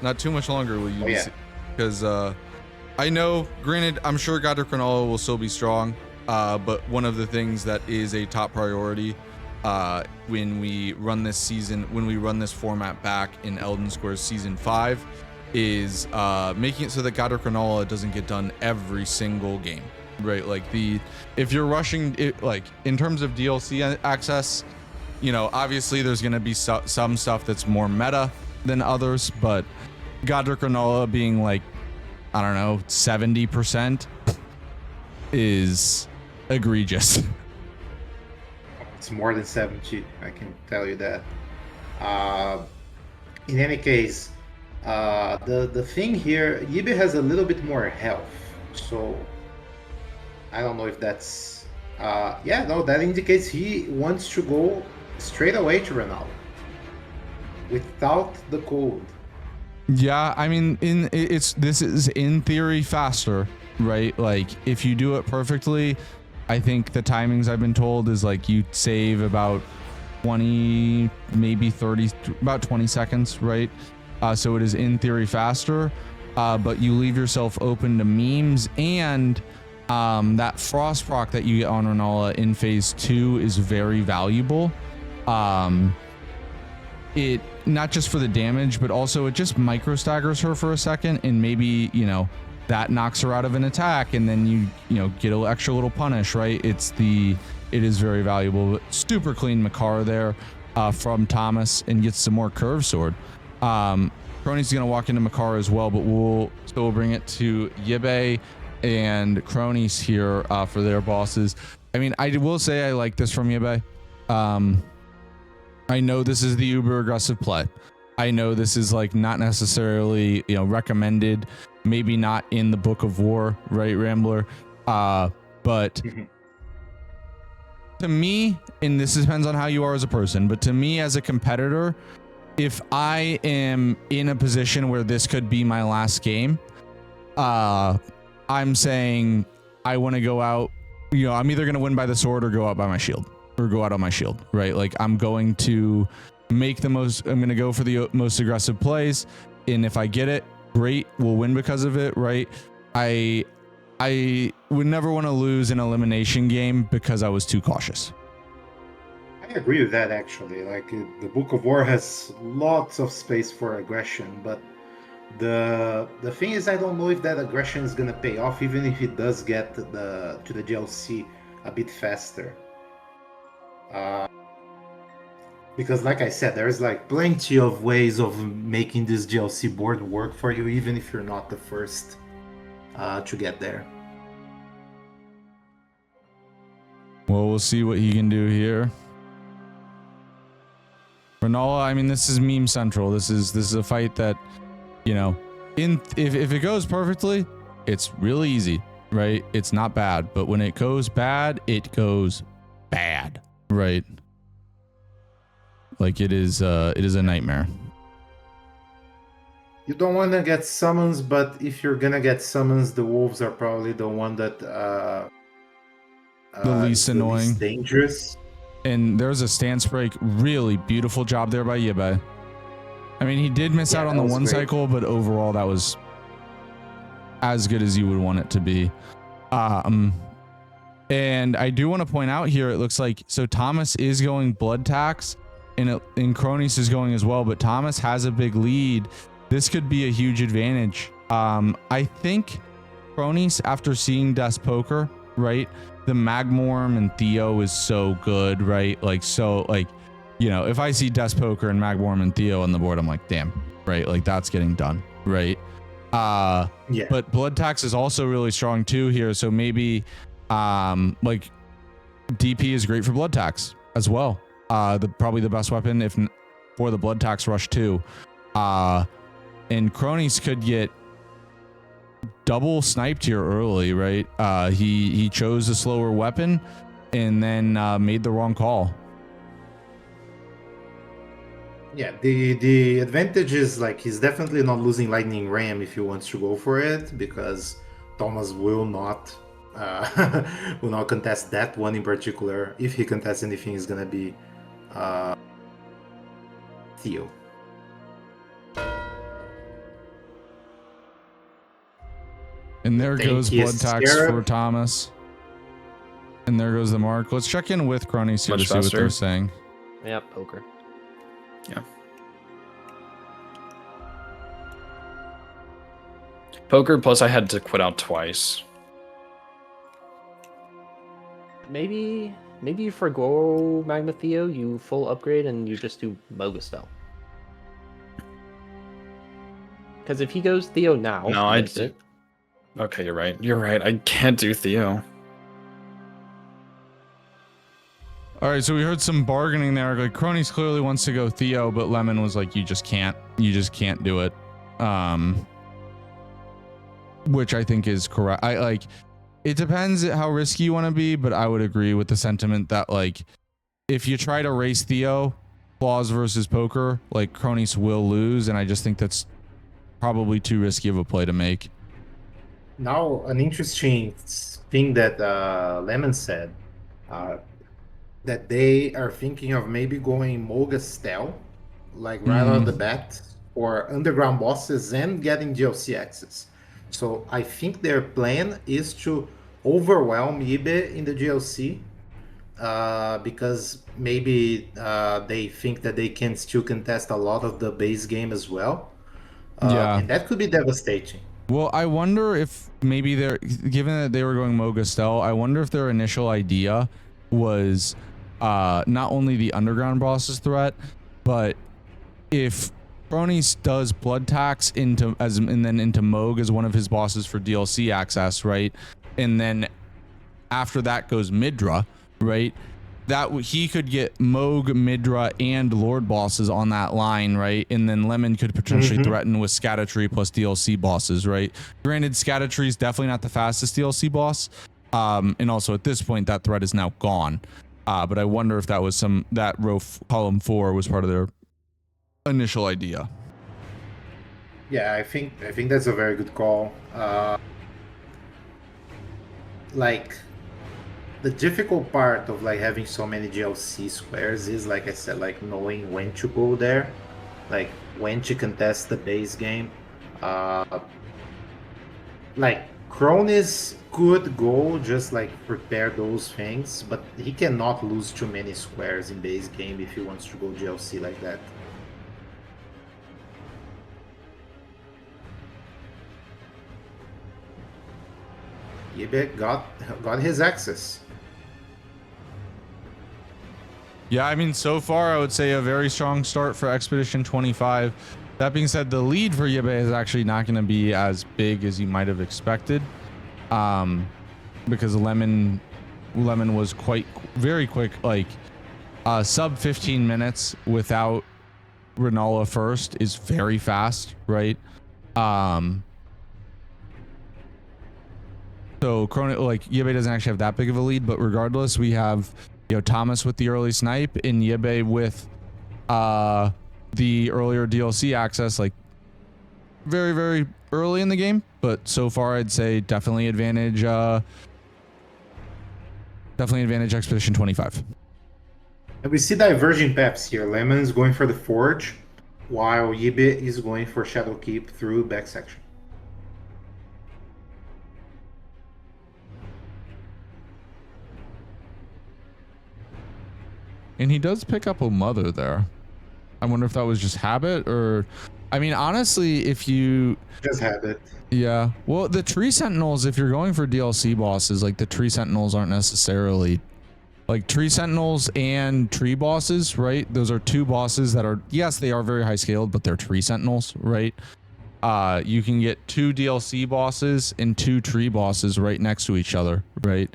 Not too much longer will you see, because I know, granted, I'm sure Godder Chronolo will still be strong. But one of the things that is a top priority when we run this format back in Elden Scrolls Season 5 is making it so that Godder Chronology doesn't get done every single game, right? Like if you're rushing it, like in terms of DLC access, you know, obviously there's going to be some stuff that's more meta than others, but Godder Chronology being like, I don't know, 70% is egregious. It's more than 70, I can tell you that. In any case, the thing here, Yibe has a little bit more health, so I don't know if that's that indicates he wants to go straight away to Ronaldo without the cold. Yeah, I mean, this is in theory faster, right? Like if you do it perfectly, I think the timings I've been told is like you save about 20, maybe 30, about 20 seconds, right? So it is in theory faster, but you leave yourself open to memes, and that frost proc that you get on Renala in phase 2 is very valuable. It not just for the damage, but also it just micro staggers her for a second, and maybe, you know, that knocks her out of an attack, and then you get an extra little punish, right? It is very valuable. But super clean Makara there from Thomas, and gets some more curve sword. Crony's gonna walk into Makara as well, but we'll bring it to Yibe and Cronies here for their bosses. I mean, I will say I like this from Yibe. I know this is the uber aggressive play. I know this is like not necessarily, you know, recommended, maybe not in the Book of War, right, Rambler? But to me, and this depends on how you are as a person, but to me as a competitor, if I am in a position where this could be my last game, I'm saying I want to go out, you know, I'm either going to win by the sword or go out by my shield, or go out on my shield, right? Like I'm going to make I'm going to go for the most aggressive plays. And if I get it, great, we'll win because of it, right? I would never want to lose an elimination game because I was too cautious. I agree with that, actually. Like, the Book of War has lots of space for aggression, but the thing is, I don't know if that aggression is gonna pay off, even if it does get to the DLC a bit faster. Because, like I said, there's like plenty of ways of making this DLC board work for you, even if you're not the first to get there. Well, we'll see what he can do here. Renala, I mean, this is meme central. This is a fight that, you know, if it goes perfectly, it's really easy, right? It's not bad, but when it goes bad, it goes bad, right? Like it is a nightmare. You don't want to get summons, but if you're gonna get summons, the wolves are probably the one that the least is annoying, least dangerous. And there's a stance break. Really beautiful job there by Yibe. I mean, he did miss out on the one great. cycle, but overall that was as good as you would want it to be. And I do want to point out here, it looks like, so Thomas is going blood tax and Cronus is going as well, but Thomas has a big lead. This could be a huge advantage. I think Cronus, after seeing Death's Poker, right, the Magmorm and Theo is so good, right? Like, so, like, you know, if I see Death's Poker and Magmorm and Theo on the board, I'm like, damn, right? Like, that's getting done, right? Yeah. But blood tax is also really strong too here, so maybe like DP is great for blood tax as well. Probably the best weapon for the blood tax rush too. And Cronus could get double sniped here early, right? He chose a slower weapon and then made the wrong call. Yeah, the advantage is like he's definitely not losing Lightning Ram if he wants to go for it, because Thomas will not contest that one in particular. If he contests anything, it's gonna be Theo. And there goes blood tax for Thomas. And there goes the mark. Let's check in with Cronus here to see what they're saying. Yeah, poker. Yeah. Poker, plus I had to quit out twice. Maybe you forgo Magma Theo, you full upgrade, and you just do Mogaspell. Because if he goes Theo now... No, I do. Okay, you're right. You're right. I can't do Theo. All right, so we heard some bargaining there. Like Cronus clearly wants to go Theo, but Lemon was like, "You just can't do it," which I think is correct. I like. It depends how risky you want to be, but I would agree with the sentiment that like, if you try to race Theo, Claws versus Poker, like Cronus will lose, and I just think that's probably too risky of a play to make. Now, an interesting thing that Lemon said. That they are thinking of maybe going Mogastel, like right out of the bat, for underground bosses and getting DLC access. So I think their plan is to overwhelm Yibe in the DLC, because maybe they think that they can still contest a lot of the base game as well. And that could be devastating. Well, I wonder if maybe given that they were going Mogastel, I wonder if their initial idea was not only the underground bosses threat, but if Cronus does blood tax and then into Moog as one of his bosses for DLC access, right? And then after that goes Midra, right? That he could get Moog, Midra, and Lord bosses on that line, right? And then Lemon could potentially threaten with Scattertree plus DLC bosses, right? Granted, Scattertree is definitely not the fastest DLC boss, and also at this point that threat is now gone. But I wonder if that was that row column 4 was part of their initial idea. Yeah, I think that's a very good call. Like, the difficult part of like having so many DLC squares is, like I said, like knowing when to go there, like when to contest the base game. Like Cronus could go just like prepare those things, but he cannot lose too many squares in base game if he wants to go DLC like that. Yibe got his access. Yeah, I mean, so far I would say a very strong start for Expedition 25. That being said, the lead for Yibe is actually not going to be as big as you might have expected, because Lemon was very quick, like sub 15 minutes without Renola first is very fast, right? So Yibe doesn't actually have that big of a lead, but regardless, we have Thomas with the early snipe and Yibe with the earlier DLC access, like very, very early in the game. But so far, I'd say definitely advantage Expedition 25. And we see diverging paths here. Lemon's going for the Forge, while Yibe is going for Shadow Keep through back section. And he does pick up a mother there. I wonder if that was just habit or... I mean, honestly, if you... Just habit. Yeah. Well, the tree sentinels, if you're going for DLC bosses, like the tree sentinels aren't necessarily... Like tree sentinels and tree bosses, right? Those are two bosses that are... Yes, they are very high scaled, but they're tree sentinels, right? You can get 2 DLC bosses and 2 tree bosses right next to each other, right?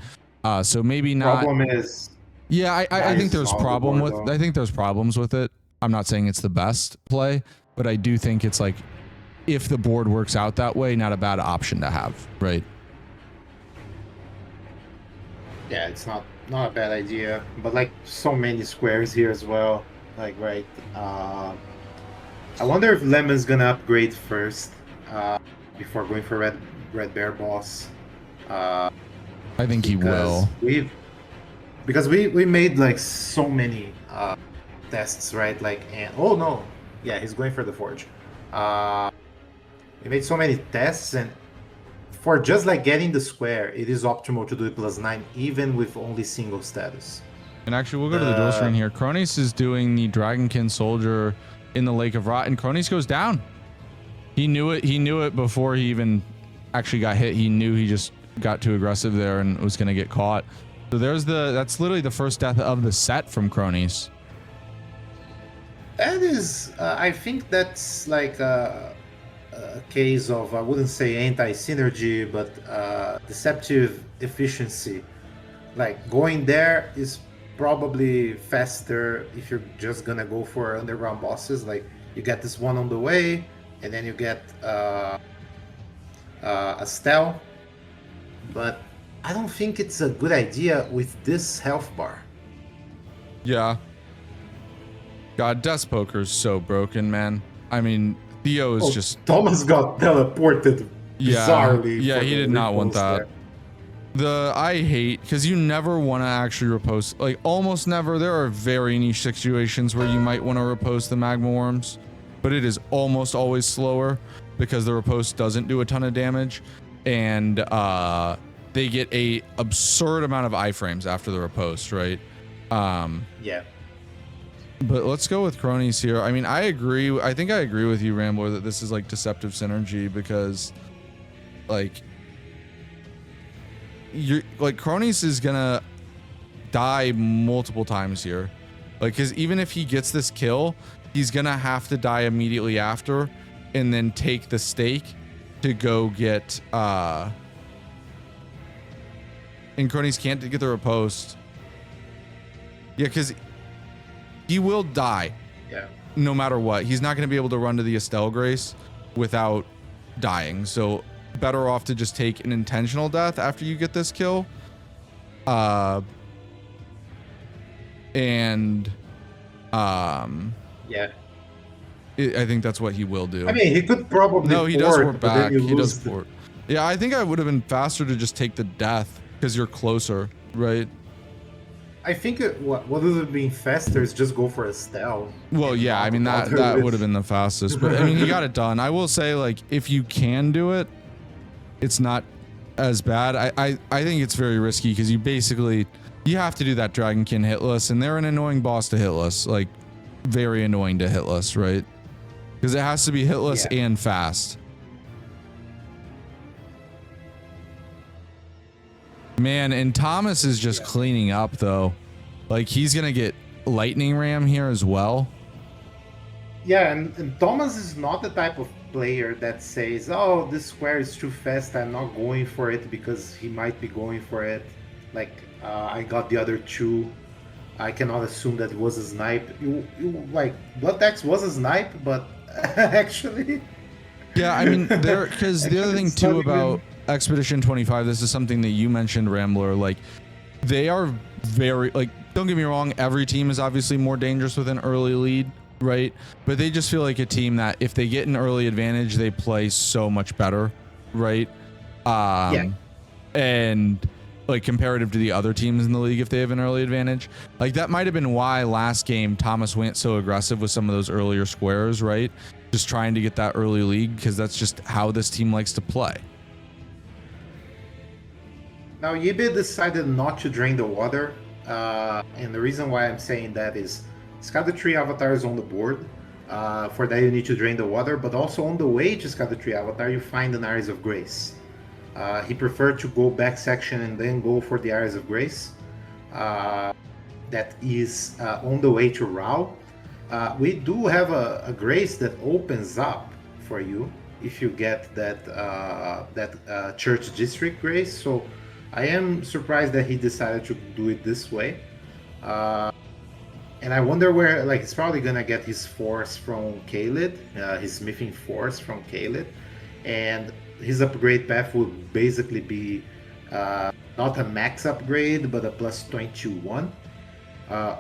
So maybe not... Problem is... Yeah, I think there's problem with... though. I think there's problems with it. I'm not saying it's the best play, but I do think it's like, if the board works out that way, not a bad option to have, right? Yeah, it's not a bad idea, but like so many squares here as well. Like right, I wonder if Lemon's gonna upgrade first before going for red bear boss. I think he will. Because we made like so many tests, right? Like, and oh no, yeah, he's going for the forge. We made so many tests, and for just like getting the square, it is optimal to do it +9 even with only single status. And actually, we'll go to the dual screen here. Cronus is doing the Dragonkin Soldier in the Lake of Rot, and Cronus goes down. He knew it. He knew it before he even actually got hit. He knew he just got too aggressive there and was going to get caught. So that's literally the first death of the set from Cronus. That is, I think that's like a case of, I wouldn't say anti-synergy, but deceptive efficiency. Like going there is probably faster if you're just gonna go for underground bosses. Like you get this one on the way, and then you get a Stel. But I don't think it's a good idea with this health bar. Yeah. God, Death Poker's so broken, man. I mean, Theo is just... Thomas got teleported bizarrely. Yeah, he did not want repulse that. I hate, because you never want to actually repulse, like almost never. There are very niche situations where you might want to repulse the magma worms, but it is almost always slower because the repulse doesn't do a ton of damage, and they get a absurd amount of iframes after the repulse, right? Yeah. But let's go with Cronies here. I mean, I agree. I think I agree with you, Rambler, that this is like deceptive synergy because, like, Cronies is gonna die multiple times here. Like, because even if he gets this kill, he's gonna have to die immediately after, and then take the stake to go get. And Cronies can't get the riposte. Yeah, because he will die. Yeah. No matter what. He's not going to be able to run to the Estelle Grace without dying. So better off to just take an intentional death after you get this kill. Yeah. I think that's what he will do. I mean, he could probably. No, he does work back. He lose does port. Yeah, I think I would have been faster to just take the death because you're closer, right? I think what would have been faster is just go for a Stel. Well, yeah, I mean that would have been the fastest, but I mean he got it done. I will say, like, if you can do it, it's not as bad. I think it's very risky because you have to do that Dragonkin Hitless, and they're an annoying boss to Hitless, like very annoying to Hitless, right? Because it has to be Hitless and fast. Man, and Thomas is just cleaning up though. Like he's gonna get lightning ram here as well. Yeah, and Thomas is not the type of player that says, "Oh, this square is too fast. I'm not going for it," because he might be going for it. Like I got the other 2. I cannot assume that it was a snipe. You like Blood Tax was a snipe, but actually. Yeah, I mean there because the other thing too about Expedition 25, this is something that you mentioned, Rambler, like they are very, like, don't get me wrong, every team is obviously more dangerous with an early lead, right? But they just feel like a team that if they get an early advantage, they play so much better, right? And like comparative to the other teams in the league, if they have an early advantage, like that might have been why last game Thomas went so aggressive with some of those earlier squares, right? Just trying to get that early lead because that's just how this team likes to play. Now, Yibe decided not to drain the water and the reason why I'm saying that is scatter tree avatars on the board. For that you need to drain the water, but also on the way to scatter tree avatar you find an Aries of Grace. He preferred to go back section and then go for the Aries of Grace. That is on the way to Rao. We do have a Grace that opens up for you if you get that Church District Grace. So I am surprised that he decided to do it this way. And I wonder where, like, he's probably gonna get his force from Khalid, his smithing force from Khalid, and his upgrade path would basically be not a max upgrade, but a plus 21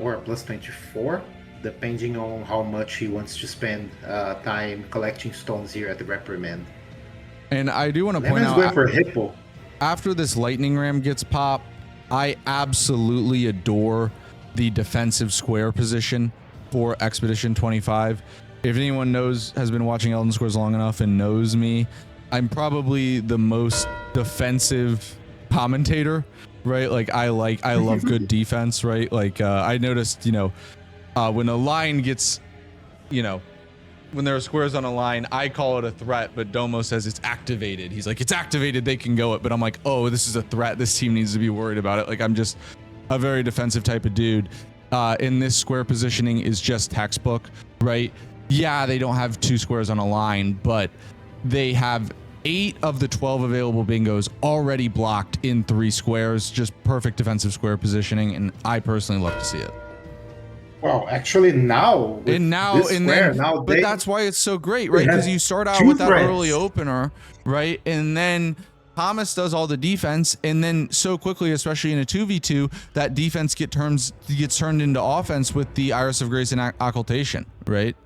or a plus 24, depending on how much he wants to spend time collecting stones here at the Reprimand. And I do want to point Lemon's out, going for Hippo. after this lightning ram gets popped, I absolutely adore the defensive square position for Expedition 25. If anyone has been watching Elden Scrolls long enough and knows me, I'm probably the most defensive commentator, right? Like I love good defense, right? Like I noticed, when a line gets, when there are squares on a line, I call it a threat, but Domo says it's activated. He's like, it's activated, they can go it. But I'm like, oh, this is a threat. This team needs to be worried about it. Like, I'm just a very defensive type of dude. In this square positioning is just textbook, right? Yeah, they don't have 2 squares on a line, but they have 8 of the 12 available bingos already blocked in 3 squares. Just perfect defensive square positioning, and I personally love to see it. Well, actually now, but that's why it's so great, right? Because you start out with that early opener, right? And then Thomas does all the defense, and then so quickly, especially in a 2v2, that defense gets turned into offense with the Iris of Grace and Occultation, right?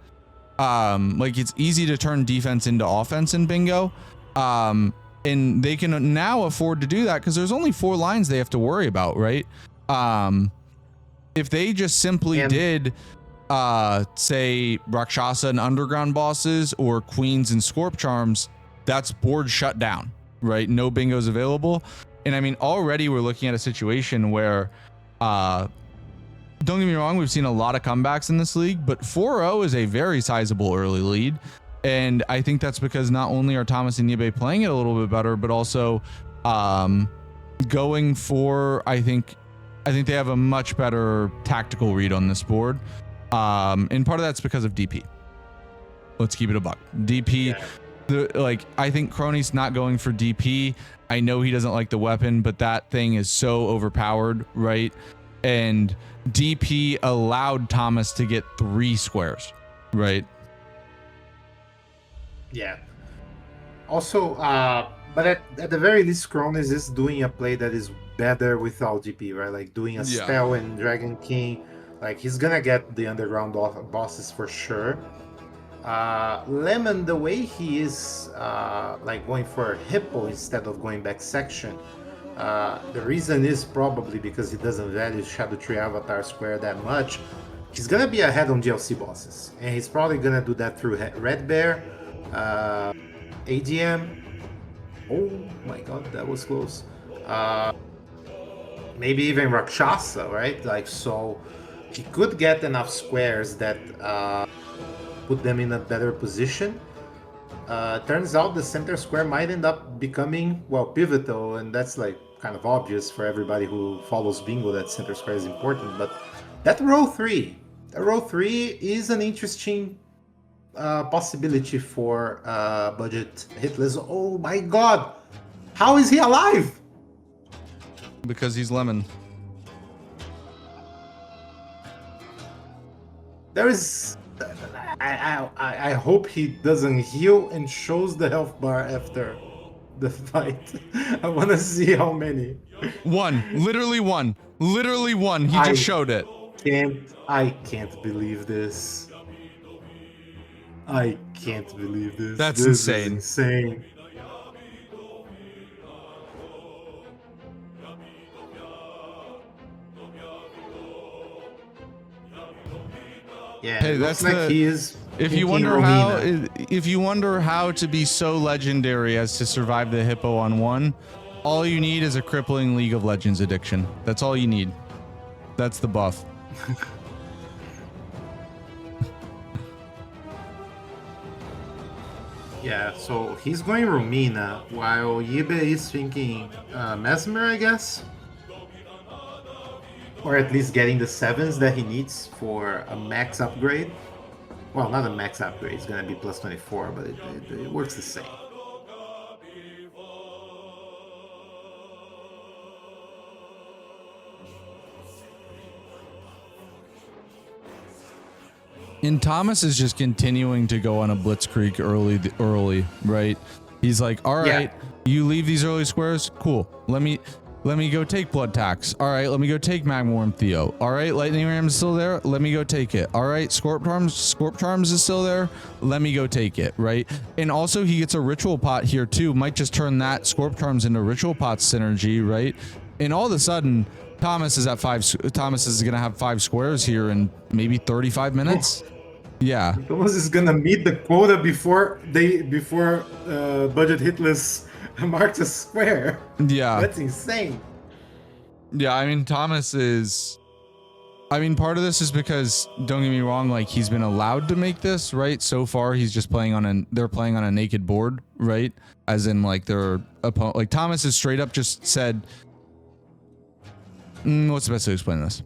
Like, it's easy to turn defense into offense in bingo. And they can now afford to do that because there's only 4 lines they have to worry about, right? If they just simply did, say, Rakshasa and Underground bosses or Queens and Scorp Charms, that's board shut down, right? No bingos available. And I mean, already we're looking at a situation where, don't get me wrong, we've seen a lot of comebacks in this league, but 4-0 is a very sizable early lead. And I think that's because not only are Thomas and Nibe playing it a little bit better, but also going for, I think they have a much better tactical read on this board. And part of that's because of DP. Let's keep it a buck. DP, I think Crony's not going for DP. I know he doesn't like the weapon, but that thing is so overpowered, right? And DP allowed Thomas to get 3 squares, right? Yeah. Also, but at the very least, Cronus is doing a play that is better without DP, right? Like doing a spell and Dragon King. Like, he's gonna get the underground bosses for sure. Lemon, the way he is like going for Hippo instead of going back section, the reason is probably because he doesn't value Shadow Tree Avatar Square that much. He's gonna be ahead on DLC bosses, and he's probably gonna do that through Red Bear, ADM. Oh my god, that was close. Maybe even Rakshasa, right? Like, so he could get enough squares that put them in a better position. Turns out the center square might end up becoming, well, pivotal, and that's like kind of obvious for everybody who follows bingo that center square is important. But that row 3 is an interesting possibility for budget Hitless. Oh my god, how is he alive? Because he's Lemon. There is, I hope he doesn't heal and shows the health bar after the fight. I want to see how many. 1, literally 1, he just showed it. I can't believe this. I can't believe this. That's this insane. Is insane. Yeah, hey, that's like he is. If you wonder how to be so legendary as to survive the Hippo on 1, all you need is a crippling League of Legends addiction. That's all you need. That's the buff. Yeah, so he's going Romina, while Yibe is thinking Mesmer, I guess. Or at least getting the 7s that he needs for a max upgrade. Well, not a max upgrade, it's gonna be plus 24, but it works the same. And Thomas is just continuing to go on a blitzkrieg early, right? He's like, all right, you leave these early squares, cool. Let me go take Blood Tax. All right, let me go take Magmorn Theo. All right, Lightning Ram is still there. Let me go take it. All right, Scorp Charms is still there. Let me go take it, right? And also he gets a Ritual Pot here too. Might just turn that Scorp Charms into Ritual Pot synergy, right? And all of a sudden, Thomas is at 5. Thomas is gonna have 5 squares here in maybe 35 minutes. Yeah. Thomas is gonna meet the quota before budget hitless marks a square. Yeah. That's insane. Yeah, I mean Thomas is. I mean, part of this is because, don't get me wrong, like he's been allowed to make this, right? So far, he's just playing on they're playing on a naked board, right? As in, like their opponent, like Thomas is straight up just said. What's the best way to explain this?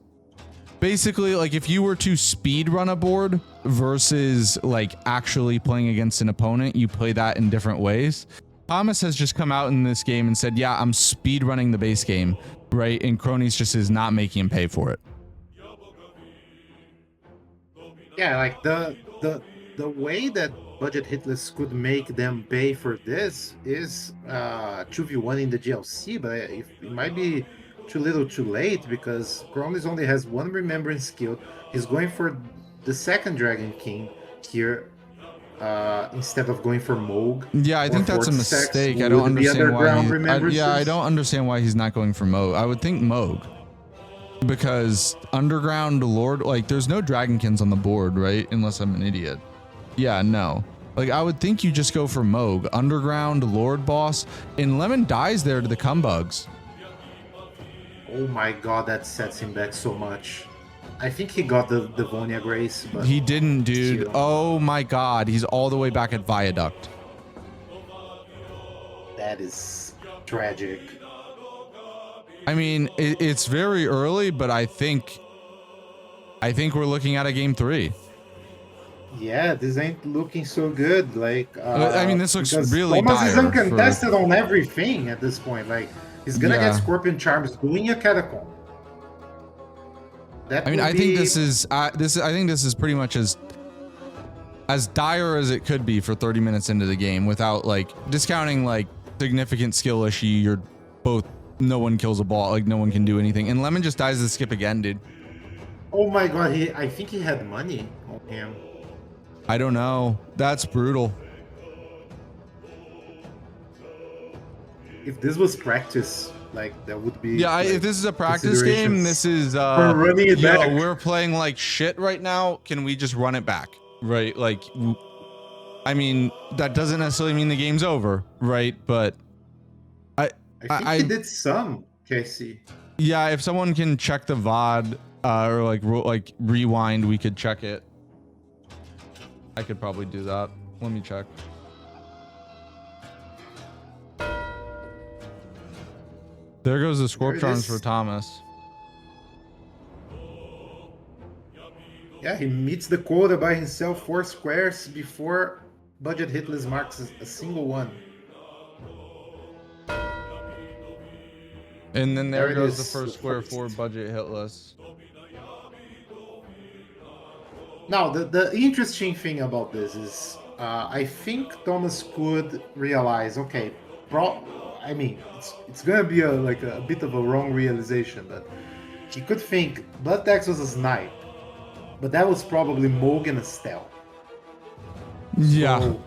Basically, like if you were to speed run a board versus like actually playing against an opponent, you play that in different ways. Thomas has just come out in this game and said, yeah, I'm speed running the base game, right? And Cronies just is not making him pay for it. Yeah, like the way that budget hitless could make them pay for this is 2v1 in the GLC, but it might be too little too late because Cronies only has 1 remembrance skill. He's going for the second Dragon King here instead of going for Moog. Yeah, I think that's a mistake. I don't understand why. I don't understand why he's not going for Moog. I would think Moog because Underground Lord, like there's no Dragonkins on the board, right? Unless I'm an idiot. Yeah, no. Like I would think you just go for Moog, Underground Lord boss, and Lemon dies there to the Cumbugs. Oh my god, that sets him back so much. I think he got the Devonia Grace, but he didn't, dude. still. Oh my god, he's all the way back at Viaduct. That is tragic. I mean, it's very early, but I think we're looking at a game 3. Yeah, this ain't looking so good. Like, I mean, this looks really Thomas dire is uncontested on everything at this point. Like, he's gonna get Scorpion Charms doing a Catacomb. That I mean, I be... think this is I think this is pretty much as dire as it could be for 30 minutes into the game without like discounting like significant skill issue. You're both no one kills a ball, like no one can do anything, and Lemon just dies to skip again, dude. Oh my god, I think he had money on him. I don't know. That's brutal. If this was practice, like that would be. Yeah, like, if this is a practice game, this is we're running it back. We're playing like shit right now. Can we just run it back? Right? Like, I mean, that doesn't necessarily mean the game's over, right? But I think he did some, Casey. Yeah, if someone can check the VOD or like rewind, we could check it. I could probably do that. Let me check. There goes the Scorp Charms for Thomas. Yeah, he meets the quota by himself 4 squares before budget hitless marks a single one. And then there goes the first square for budget hitless. Now, the interesting thing about this is I think Thomas could realize, okay, I mean, it's gonna be a bit of a wrong realization, but he could think Blood Tax was a snipe, but that was probably Moog and Estelle. Yeah. So,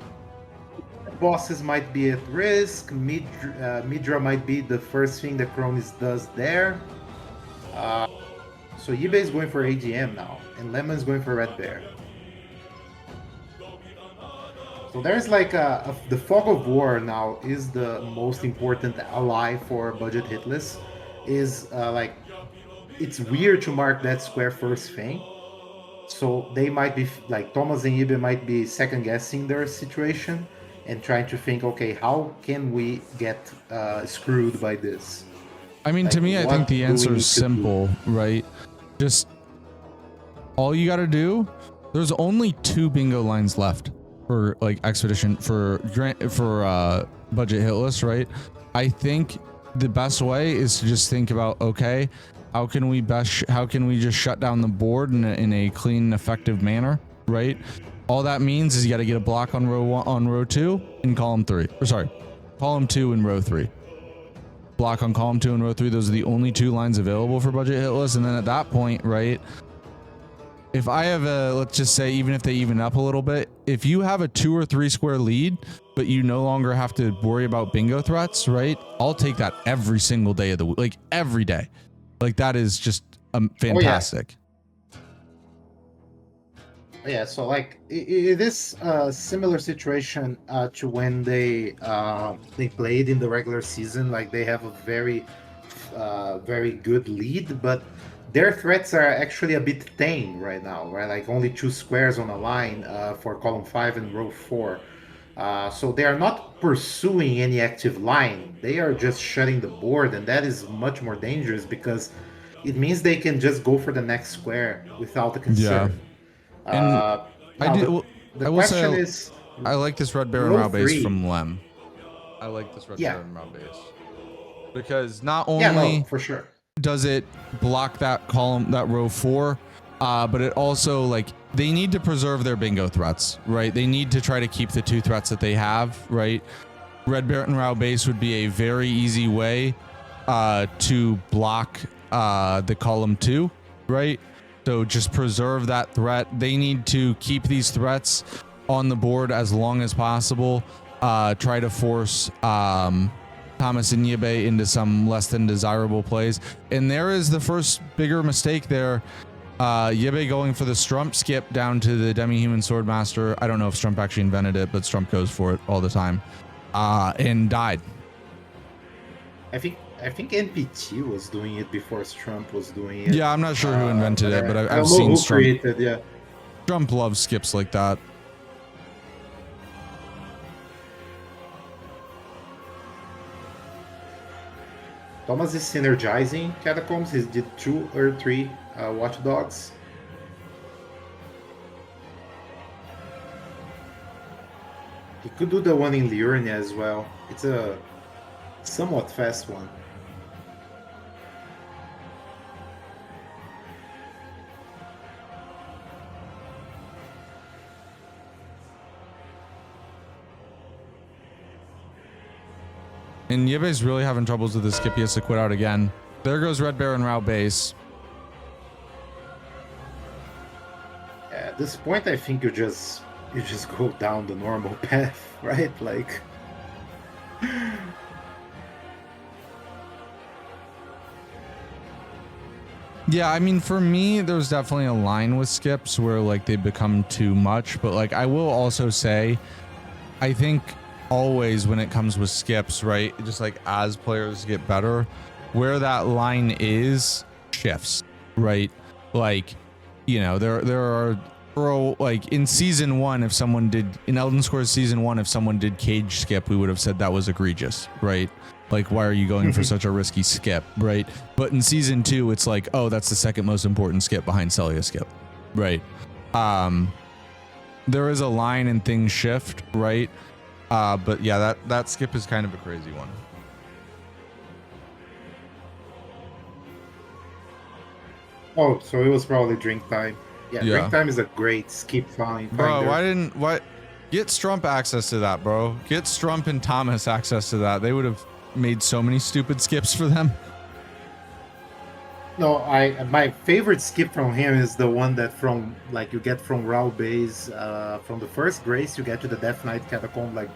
bosses might be at risk. Midra might be the first thing that Cronies does there. So Yibe is going for AGM now, and Lemon's going for Red Bear. So there's like the Fog of War now is the most important ally for budget hitless. Is like it's weird to mark that square first thing. So they might be like Thomas and Ibe might be second guessing their situation and trying to think, okay, how can we get screwed by this? I mean, to Like, me, I think what the do we answer need is to do? simple, right? Just all you got to do. There's only 2 bingo lines left for like expedition for budget hitless, right? I think the best way is to just think about, okay, how can we just shut down the board in a clean, effective manner, right? All that means is you got to get a block on row 2 in column 3. Or sorry, column 2 in row 3. Block on column 2 and row 3. Those are the only 2 lines available for budget hitless. And then at that point, right, if I have let's just say, even if they even up a little bit, if you have a 2 or 3 square lead, but you no longer have to worry about bingo threats, right? I'll take that every single day of the week, like every day. Like that is just fantastic. Yeah, so like it is a similar situation to when they played in the regular season. Like they have a very good lead, but their threats are actually a bit tame right now, right? Like only 2 squares on a line for column 5 and row 4. So they are not pursuing any active line. They are just shutting the board, and that is much more dangerous because it means they can just go for the next square without a concern. And The I will question say is, I like this Red Baron row Row base 3. from Lem. I like this Red Yeah. Baron Row base because not Yeah, only no, for sure. does it block that column, that row 4, but it also, like, they need to preserve their bingo threats, right? They need to try to keep the 2 threats that they have, right? Red Baron Row base would be a very easy way to block the column 2, right? So just preserve that threat. They need to keep these threats on the board as long as possible. Try to force Thomas and Yebe into some less than desirable plays. And there is the first bigger mistake there. Yebe going for the Strump skip down to the Demi-Human Swordmaster. I don't know if Strump actually invented it, but Strump goes for it all the time. And died. I think NPT was doing it before Trump was doing it. Yeah, I'm not sure who invented it, but I I've don't know seen who Strump. created, yeah. Trump loves skips like that. Thomas is synergizing Catacombs. He did 2 or 3 Watchdogs. He could do the one in Liurnia as well. It's a somewhat fast one. And Yebe's really having troubles with the skip. He has to quit out again. There goes Red Baron Row base. At this point, I think you just go down the normal path, right? Like, Yeah, I mean, for me, there's definitely a line with skips where like they become too much. But like, I will also say, I think always when it comes with skips, right? Just like as players get better, where that line is shifts, right? Like, you know, there are like in season 1, if someone did in Elden Scrolls season 1, if someone did cage skip, we would have said that was egregious, right? Like, why are you going for such a risky skip, right? But in season 2, it's like, oh, that's the second most important skip behind Celia skip, right? There is a line and things shift, right? But yeah, that skip is kind of a crazy one. oh, so it was probably drink time. Yeah, Yeah. drink time is a great skip find. Bro, get Strump access to that, bro. Get Strump and Thomas access to that. They would have made so many stupid skips for them. No, my favorite skip from him is the one that from like you get from Rao base from the first grace you get to the Death Knight catacomb like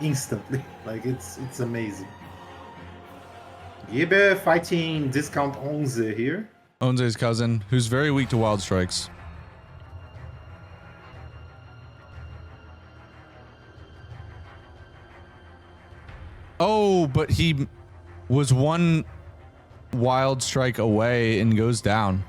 instantly. Like it's amazing. Gibe fighting discount Onze here. Onze's cousin, who's very weak to wild strikes. Oh, but he was one wild strike away and goes down.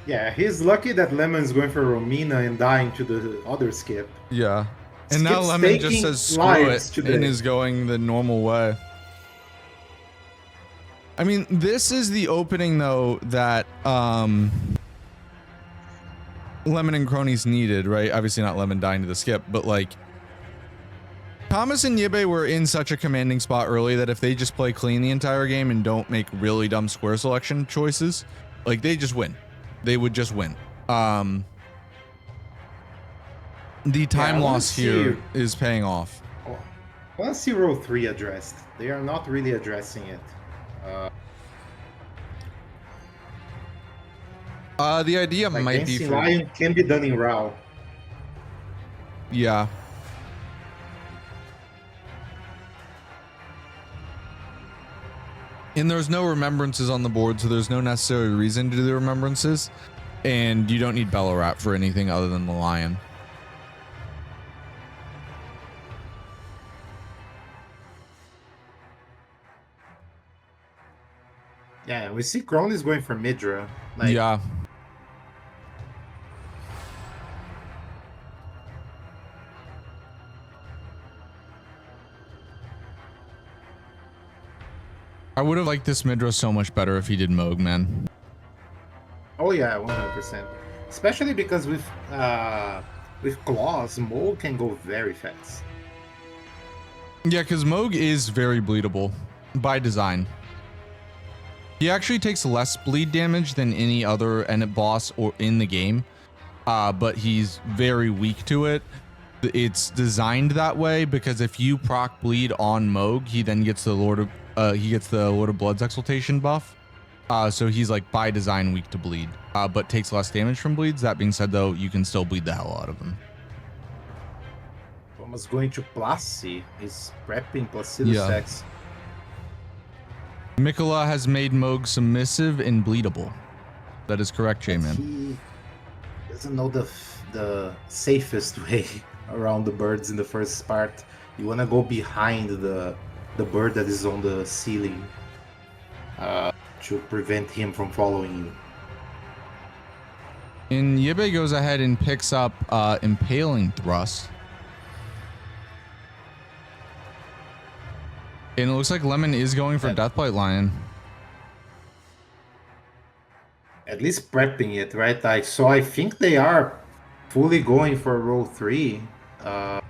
Yeah, he's lucky that Lemon's going for Romina and dying to the other Skip. Yeah. And now Skip's Lemon just taking says screw lives it today. and is going the normal way. I mean, this is the opening though that Lemon and Cronies needed, right? Obviously not Lemon dying to the Skip, but like Thomas and Yibe were in such a commanding spot early that if they just play clean the entire game and don't make really dumb square selection choices, like they just win. They would just win. The time loss here is paying off. Oh, I want to see row 3 addressed. They are not really addressing it. The idea Like might be Dancing for Lion can be done in row. yeah. And there's no remembrances on the board, so there's no necessary reason to do the remembrances. And you don't need Ballarat for anything other than the lion. Yeah, we see Cronies going for Midra. Like, Yeah. I would have liked this Midra so much better if he did Moog, man. Oh yeah, 100%. Especially because with claws, Mo can go very fast. Yeah, because Moog is very bleedable by design. He actually takes less bleed damage than any other Ennet boss or in the game, but he's very weak to it. It's designed that way because if you proc bleed on Moog, he then gets the Lord of Blood's exaltation buff. So he's like by design weak to bleed, but takes less damage from bleeds. That being said, though, you can still bleed the hell out of him. Thomas going to Placi. He's prepping Placido Yeah. Sex. Mikola has made Moog submissive and bleedable. That is correct, J-Man. He doesn't know the safest way around the birds in the first part. You want to go behind the bird that is on the ceiling to prevent him from following you. And Yibe goes ahead and picks up Impaling Thrust. And it looks like Lemon is going for Deathbite Lion. At least prepping it, right? So I think they are fully going for row 3. I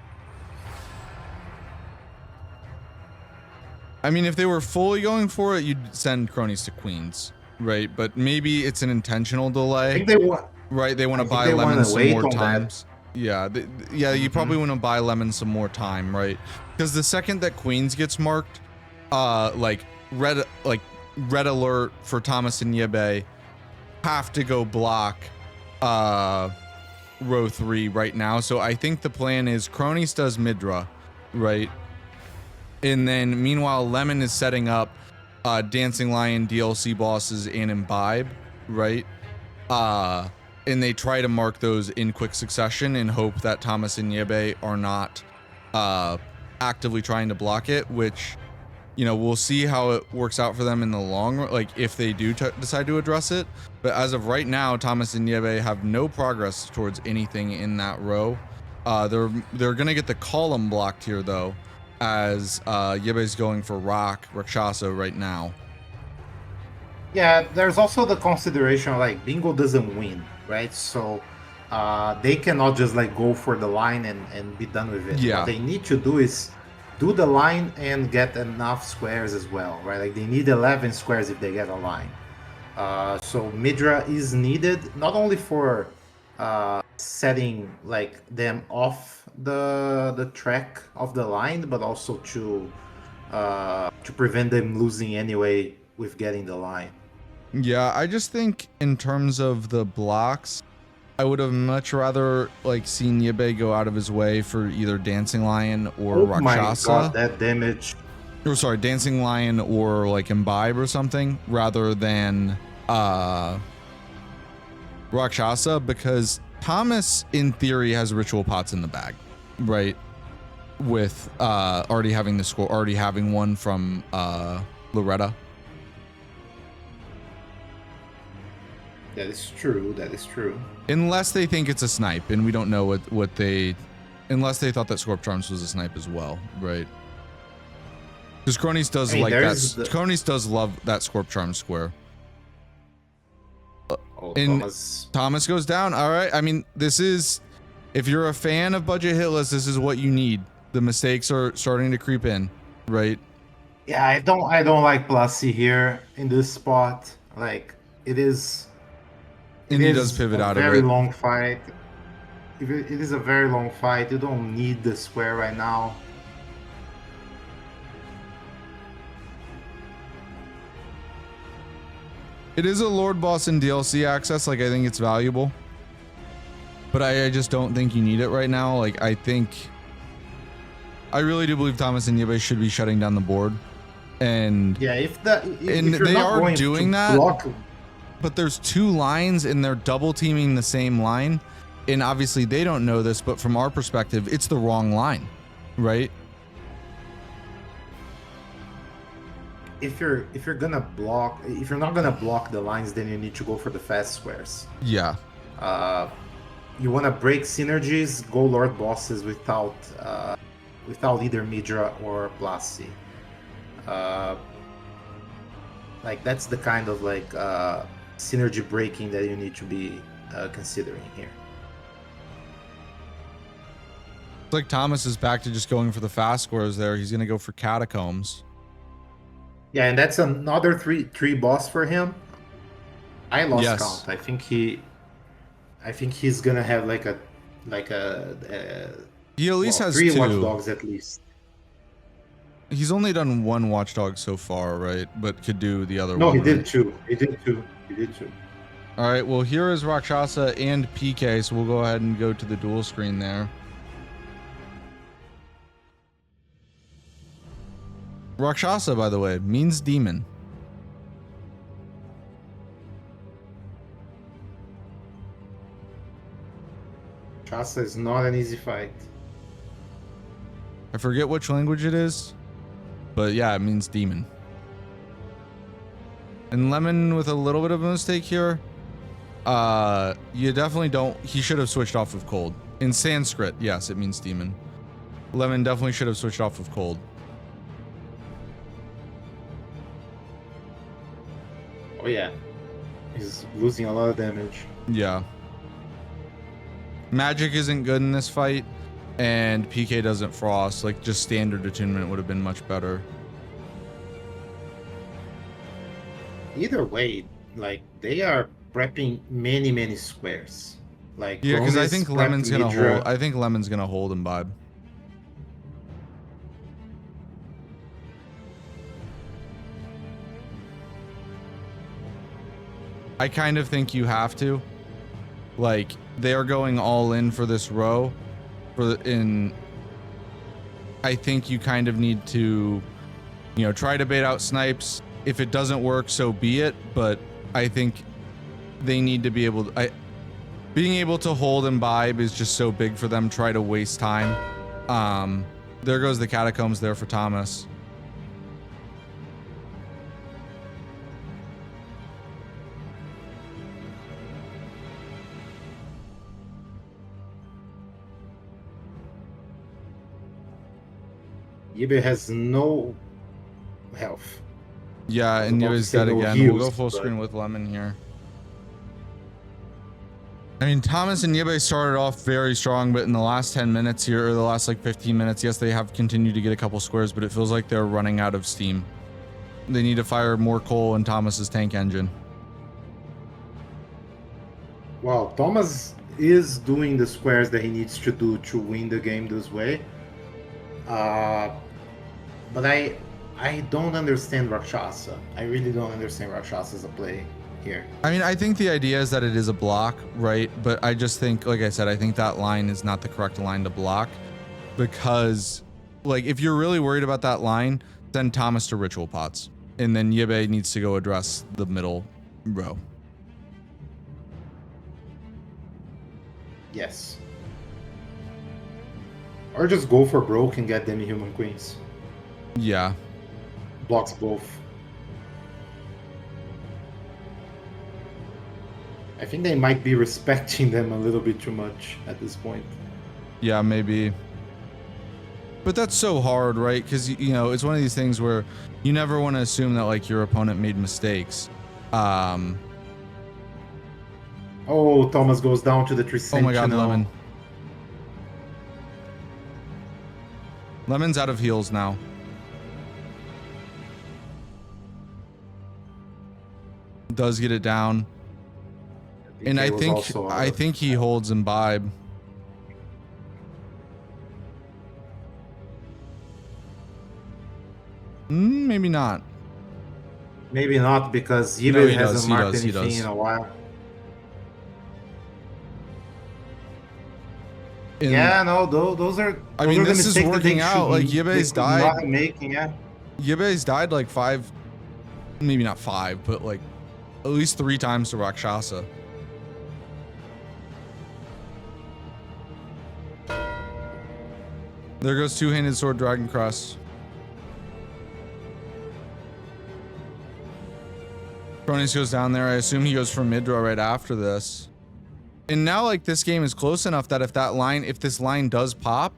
mean, if they were fully going for it, you'd send Cronies to Queens, right? But maybe it's an intentional I delay, think they want. right? They want to I think buy they Lemon wanna some wait more on that. times. Yeah, you probably want to buy Lemon some more time, right? Because the second that Queens gets marked, like red alert for Thomas and Yibe have to go block row 3 right now. So I think the plan is Cronies does Midra, right? And then meanwhile, Lemon is setting up Dancing Lion DLC bosses and Imbibe, right? And they try to mark those in quick succession and hope that Thomas and Yibe are not actively trying to block it, which, you know, we'll see how it works out for them in the long run, like if they do decide to address it. But as of right now, Thomas and Yibe have no progress towards anything in that row. They're gonna get the column blocked here though, as Yibe's going for Rakshasa right now. Yeah, there's also the consideration like Bingo doesn't win, right? So they cannot just like go for the line and be done with it. Yeah. What they need to do is do the line and get enough squares as well, right? Like they need 11 squares if they get a line. So Midra is needed not only for setting like them off the track of the line, but also to prevent them losing anyway with getting the line. Yeah, I just think in terms of the blocks, I would have much rather like seen Yibe go out of his way for either Dancing Lion or Oh my Rakshasa. god, that damage. Or sorry, Dancing Lion or like Imbibe or something, rather than Rakshasa, because Thomas in theory has ritual pots in the bag, right? with already having the score, already having one from Loretta. That is true. That is true. Unless they think it's a snipe, and we don't know what they, unless they thought that Scorp Charms was a snipe as well, right? Because Cronies does like that. Cronies does love that Scorp Charm square. Oh, And Thomas goes down. All right. I mean, this is, if you're a fan of budget hitless, this is what you need. The mistakes are starting to creep in, right? Yeah, I don't like Plassi here in this spot. Like it is. And he does pivot out of it. Very long fight. It is a very long fight. You don't need the square right now. It is a Lord Boss in DLC access. Like, I think it's valuable. But I just don't think you need it right now. Like, I really do believe Thomas and Yabe should be shutting down the board. And yeah, if they are doing that. But there's two lines and they're double teaming the same line. And obviously they don't know this, but from our perspective, it's the wrong line, right? If you're gonna block, if you're not gonna block the lines, then you need to go for the fast squares. Yeah. You wanna break synergies, go Lord Bosses without either Midra or Plassi. Like that's the kind of like synergy breaking that you need to be considering here. It's like Thomas is back to just going for the fast squares there. He's gonna go for Catacombs. Yeah, and that's another three boss for him. I lost count. I think he's gonna have he at least has 3 two. watchdogs at least. He's only done 1 watchdog so far, right? But could do the other one. No, he right? did 2. He did 2. All right, well, here is Rakshasa and PK, so we'll go ahead and go to the dual screen there. Rakshasa, by the way, means demon. Rakshasa is not an easy fight. I forget which language it is, but yeah, it means demon. And Lemon with a little bit of a mistake here. You definitely don't, he should have switched off of cold. In Sanskrit, yes, it means demon. Lemon definitely should have switched off of cold. Oh yeah, he's losing a lot of damage. Yeah. Magic isn't good in this fight, and PK doesn't frost. Like, just standard attunement would have been much better. Either way, like, they are prepping many squares. Like, yeah, because I think Lemon's gonna Midra. hold. I think Lemon's gonna hold Imbibe. I kind of think you have to. Like, they are going all in for this row. I think you kind of need to, try to bait out snipes. If it doesn't work, so be it. But I think they need to be able to, being able to hold Imbibe is just so big for them. Try to waste time. There goes the Catacombs there for Thomas. Yibe has no health. Yeah, and about to Yui's say dead no again. heals, We'll go full but- screen with Lemon here. I mean, Thomas and Yibe started off very strong, but in the last 10 minutes here, or the last like 15 minutes, yes, they have continued to get a couple squares, but it feels like they're running out of steam. They need to fire more coal in Thomas's tank engine. Well, Thomas is doing the squares that he needs to do to win the game this way. But I don't understand Rakshasa. I really don't understand Rakshasa as a play here. I mean, I think the idea is that it is a block, right? But I just think, like I said, I think that line is not the correct line to block, because, like, if you're really worried about that line, send Thomas to ritual pots, and then Yibe needs to go address the middle row. Yes. Or just go for broke and get demi-human queens. Yeah. Blocks both. I think they might be respecting them a little bit too much at this point. Yeah, maybe. But that's so hard, right? Because, you know, it's one of these things where you never want to assume that, like, your opponent made mistakes. Oh, Thomas goes down to the tree. Oh my god, Lemon. Lemon's out of heals now. Does get it down. And I think he holds Imbibe. Maybe not. Maybe not, because Yibe No, he hasn't does, he marked does, he anything does. in a while. And Yeah, no, those are. I mean, those are the this is mistakes that working they out. Like, should- Yibe's they should not died. be making, yeah. Yibe's died like 5, maybe not 5, but like at least 3 times to Rakshasa. There goes two-handed sword Dragon Crest. Cronus goes down there. I assume he goes for mid-draw right after this. And now, like, this game is close enough that if this line does pop,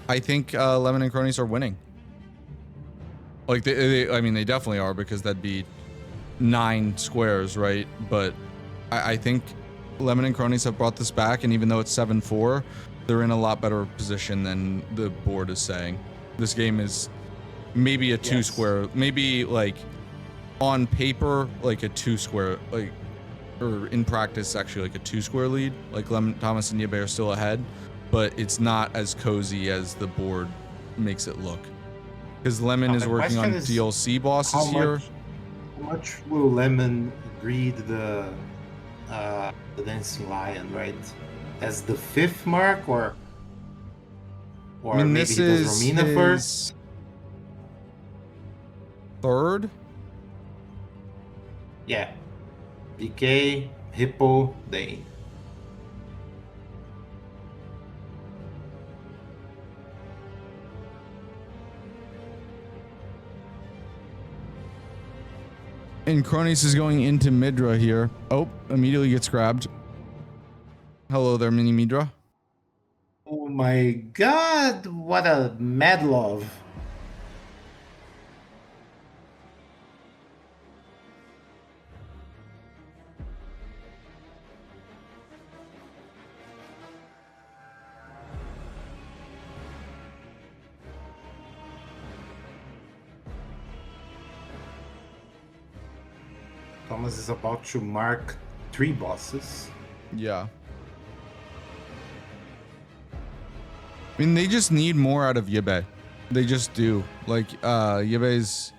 I think Lemon and Cronus are winning. Like, I mean, they definitely are, because that'd be 9 squares, right? But I think Lemon and Cronus have brought this back, and even though it's 7-4, they're in a lot better position than the board is saying. This game is maybe a 2 square, maybe like on paper, like a 2 square, like, or in practice, actually like a 2 square lead. Like Thomas and Yibe are still ahead, but it's not as cozy as the board makes it look. Because Lemon is working on DLC bosses here. How much will Lemon greed the Dancing Lion, right? As the 5th mark, or I mean, maybe this he does is Romina his first? 3rd? Yeah. PK, Hippo, Dane. And Cronus is going into Midra here. Oh, immediately gets grabbed. Hello there, Mini Midra. Oh my god, what a mad love. Thomas is about to mark 3 bosses. Yeah. I mean, they just need more out of Yibe. They just do. Like, Yibe's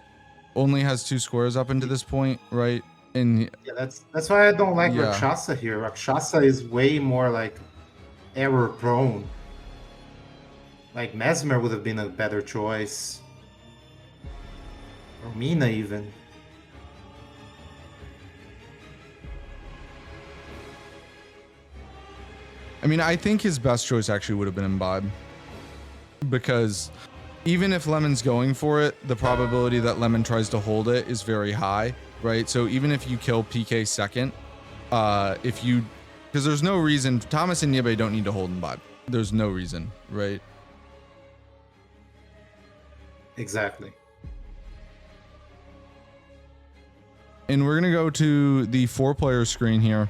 only has 2 squares up into this point, right? And yeah, that's why I don't like Yeah. Rakshasa here. Rakshasa is way more like error prone. Like Mesmer would have been a better choice. Romina even. I mean, I think his best choice actually would have been Imbibe. Because even if Lemon's going for it, the probability that Lemon tries to hold it is very high, right? So even if you kill PK second, because there's no reason, Thomas and Yibe don't need to hold Imbibe. There's no reason, right? Exactly. And we're going to go to the 4-player screen here.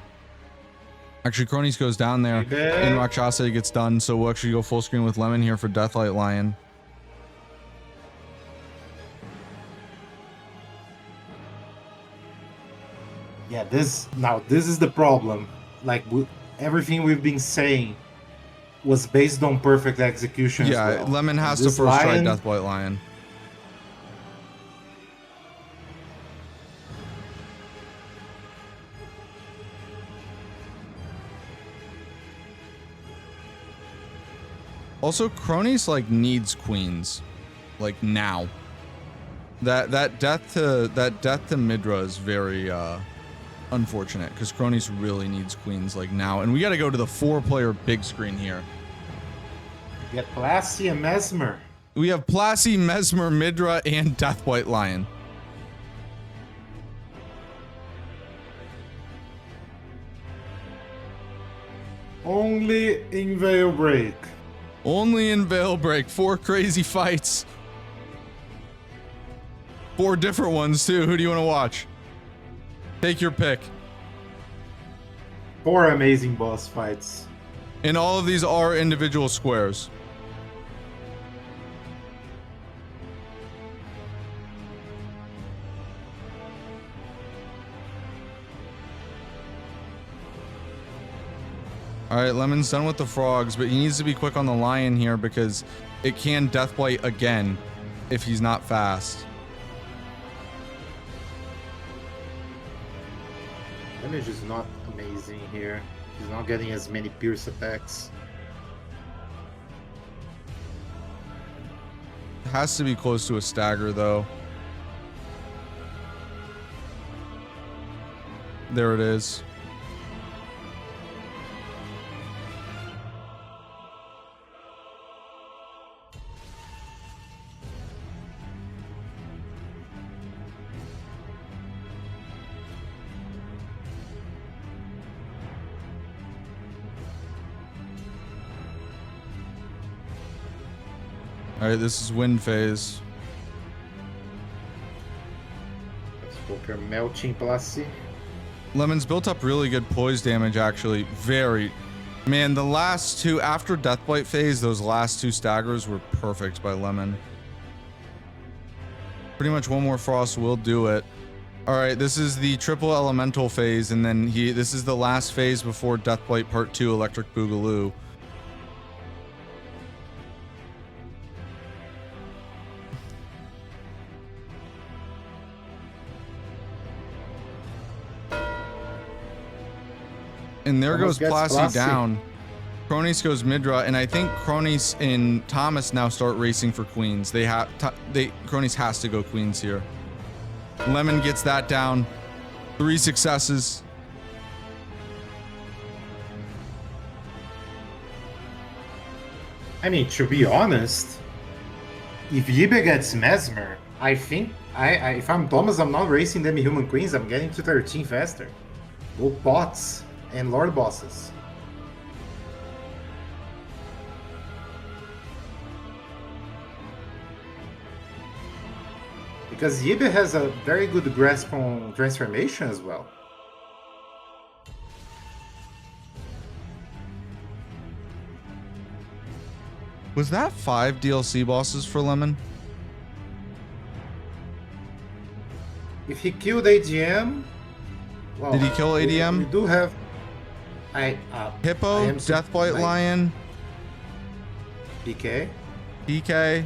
Actually, Cronus goes down there, and Rakshasa gets done, so we'll actually go full screen with Lemon here for Deathlight Lion. Yeah, this is the problem. Like everything we've been saying was based on perfect execution. Yeah, as well. Lemon has to This first try lion- Deathlight Lion. Also, Cronus like needs queens, like now. That death to Midra is very unfortunate because Cronus really needs queens like now, and we got to go to the 4-player big screen here. Get Classy and Mesmer. We have Plassie, Mesmer, Midra, and Deathblight Lion. Only in Veil Break. Only in Veil Break. 4 crazy fights. 4 different ones, too. Who do you want to watch? Take your pick. 4 amazing boss fights. And all of these are individual squares. Alright, Lemon's done with the frogs, but he needs to be quick on the lion here because it can Deathblight again if he's not fast. Damage is not amazing here. He's not getting as many pierce attacks. Has to be close to a stagger though. There it is. Alright, this is wind phase. Let's hope you're melting, Plassi. Lemon's built up really good poise damage, actually. Very. Man, the last 2, after Deathblight phase, those last 2 staggers were perfect by Lemon. Pretty much one more frost will do it. Alright, this is the triple elemental phase, and then this is the last phase before Deathblight Part 2 Electric Boogaloo. And there Almost goes gets Plassie Plassie. down. Cronies goes Midra, and I think Cronies and Thomas now start racing for queens. Cronies has to go queens here. Lemon gets that down. 3 successes. I mean, to be honest, if Yibe gets Mesmer, I think if I'm Thomas, I'm not racing Demi-Human Queens. I'm getting to 13 faster. Go pots and Lord bosses. Because Yibe has a very good grasp on transformation as well. Was that 5 DLC bosses for Lemon? If he killed ADM, well, Did he kill ADM? We do have. Hippo, Deathblight Lion, PK, PK,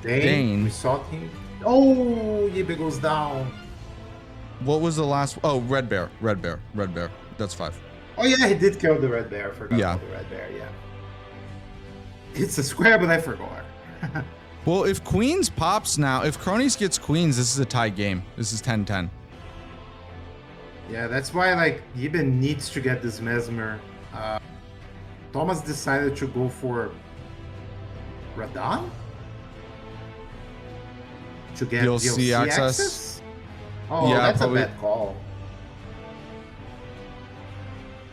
Dane. Dane. We saw him. Oh, Yibe goes down. What was the last? Oh, Red Bear. That's 5. Oh yeah, he did kill the red bear. I forgot Yeah. about the red bear. Yeah. It's a square, but I forgot. Well, if Queens pops now, if Cronies gets Queens, this is a tie game. This is 10-10. Yeah, that's why like Yibe needs to get this Mesmer. Thomas decided to go for Radon to get DLC access? Oh, Yeah, that's probably. a bad call.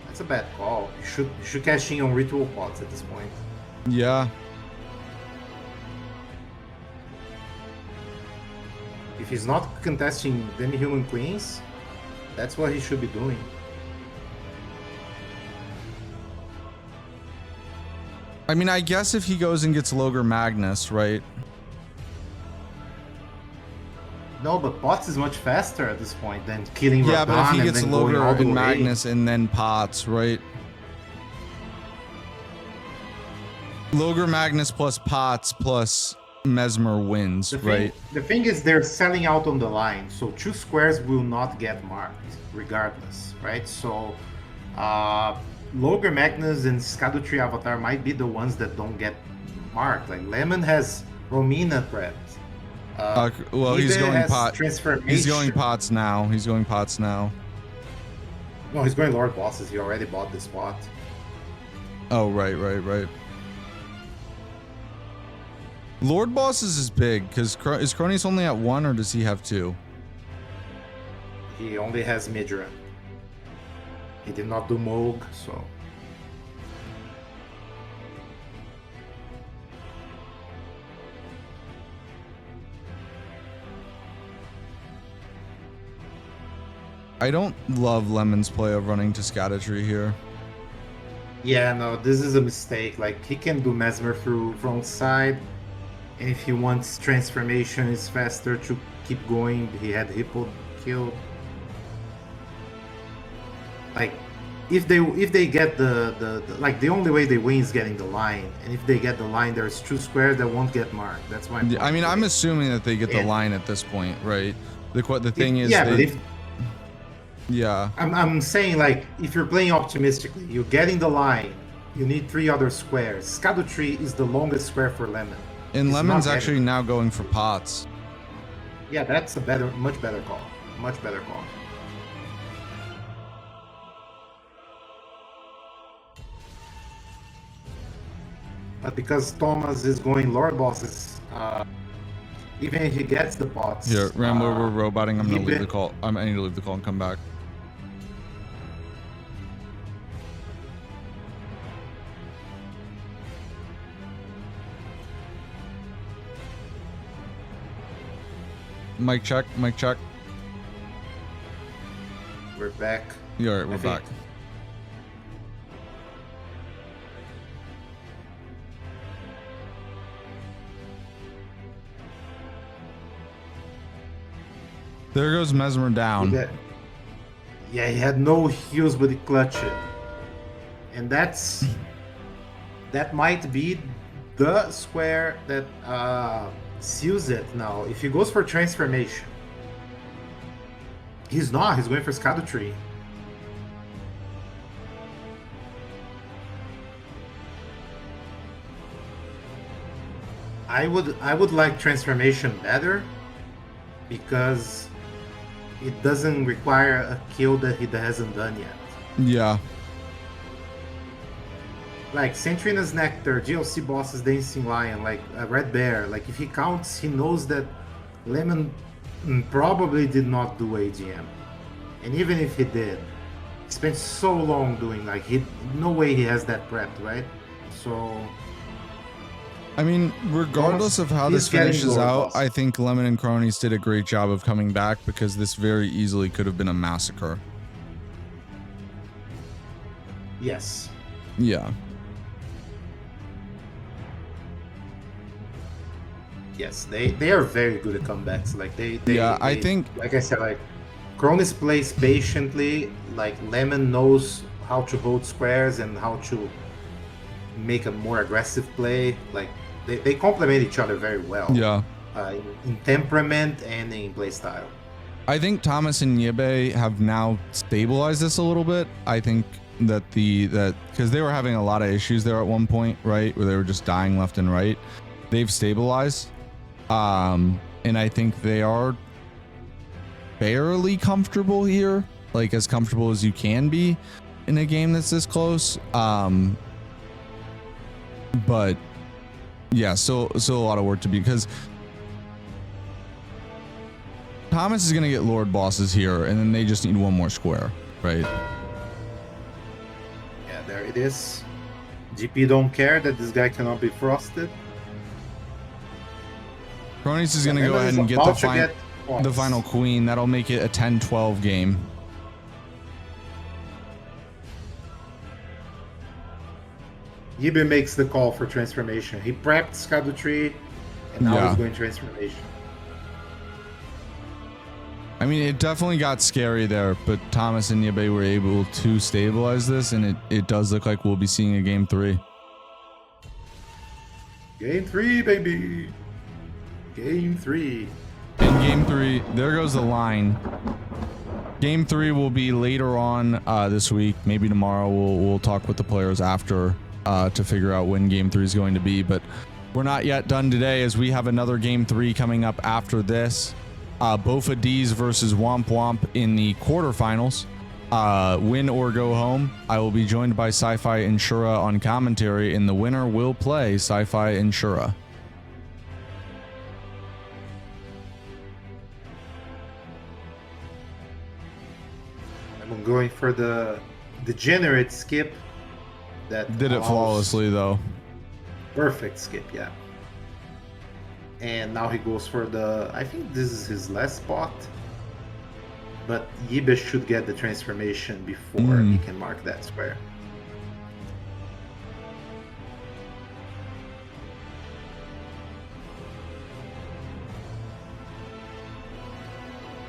That's a bad call. You should cash in on ritual pots at this point. Yeah. If he's not contesting Demi-Human Queens, that's what he should be doing. I mean, I guess if he goes and gets Logre Magnus, right? No, but Pots is much faster at this point than killing Yeah, but if Radon he and gets then going all Logre the and way. Magnus and then Pots, right? Logre Magnus plus Pots plus Mesmer wins, right? The thing is, they're selling out on the line, so 2 squares will not get marked, regardless, right? So, Logre Magnus and Scadutree Avatar might be the ones that don't get marked. Like Lemon has Romina prepped. Well, he's Yibe going has pot. Transformation. He's going Pots now. He's going Pots now. No, he's going Lord Bosses. He already bought the spot. Oh, right. Lord Bosses is big because is Cronius only at 1 or does he have 2? He only has Midra. He did not do Moog, so. I don't love Lemon's play of running to Scatatry here. Yeah, no, this is a mistake. Like, he can do Mesmer through front side, and if he wants transformation, it's faster to keep going. He had Hippo killed. Like, if they get the only way they win is getting the line, and if they get the line, there's 2 squares that won't get marked. That's why. I mean, I'm assuming that they get the line at this point, right? The thing is, yeah, but if yeah. I'm saying, like, if you're playing optimistically, you're getting the line, you need 3 other squares. Scadutree is the longest square for Lemon. And He's Lemon's not actually getting- now going for pots. Yeah, that's a much better call. Much better call. But because Thomas is going Lord Bosses, even if he gets the pots. Here, Rambo, we're roboting. I'm gonna he leave the been- call. I need to leave the call and come back. Mic check. Mic check. We're back. Yeah, all right, we're I think- back. There goes Mesmer down. Yeah, he had no heals, but he clutched it. And that might be the square that seals it now. If he goes for transformation, he's not. He's going for Scadutree. I would like transformation better because it doesn't require a kill that he hasn't done yet. Yeah. Like Centrina's Nectar, GLC bosses, Dancing Lion, like a Red Bear. Like if he counts, he knows that Lemon probably did not do AGM, and even if he did, he spent so long doing no way he has that prepped, right? So I mean, regardless of how this He's getting finishes Lord out, Boss. I think Lemon and Cronies did a great job of coming back because this very easily could have been a massacre. yes, Yeah. yes, they are very good at comebacks. Like I think- like I said, like Cronus plays patiently. Like Lemon knows how to hold squares and how to make a more aggressive play. Like they complement each other very well. Yeah. In temperament and in play style. I think Thomas and Yebe have now stabilized this a little bit. I think that because they were having a lot of issues there at one point, right, where they were just dying left and right. They've stabilized, and I think they are fairly comfortable here, like as comfortable as you can be in a game that's this close. But yeah, still a lot of work to be, because Thomas is gonna get Lord Bosses here, and then they just need one more square, right? Yeah, there it is. GP don't care that this guy cannot be frosted. Cronies is gonna go Lemon ahead is and get the about to get points. final queen. That'll make it a 10-12 game. Yibe makes the call for transformation. He prepped Scadutree, and now Yeah. he's going transformation. I mean, it definitely got scary there, but Thomas and Yebe were able to stabilize this, and it does look like we'll be seeing a game 3. Game 3, baby. Game 3. In game 3, there goes the line. Game 3 will be later on this week. Maybe tomorrow we'll talk with the players after to figure out when game 3 is going to be. But we're not yet done today, as we have another game 3 coming up after this. Bofa D's versus Womp Womp in the quarterfinals. Win or go home. I will be joined by Sci-Fi Insura on commentary, and the winner will play Sci-Fi Insura. going for the degenerate skip. That Did it allows- flawlessly though. Perfect skip, yeah. And now he goes for the... I think this is his last spot. But Yibe should get the transformation before he can mark that square.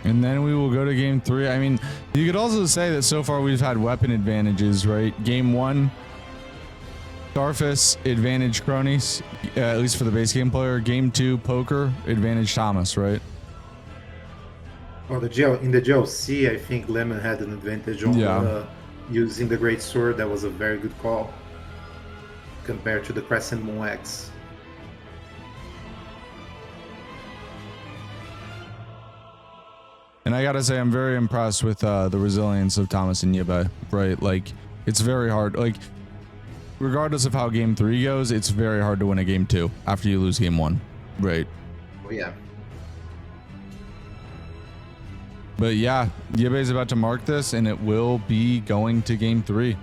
And then we will go to game 3. I mean, you could also say that so far we've had weapon advantages, right? Game 1, Starfist, advantage Cronies, at least for the base game player. Game 2, Poker, advantage Thomas, right? Well, in the GLC, I think Lemon had an advantage on using the Great Sword. That was a very good call compared to the Crescent Moon X. And I gotta say, I'm very impressed with the resilience of Thomas and Yibe, right? Like, it's very hard. Like, regardless of how game 3 goes, it's very hard to win a game 2 after you lose game 1, right? Oh, yeah. But yeah, Yibe is about to mark this, and it will be going to game 3.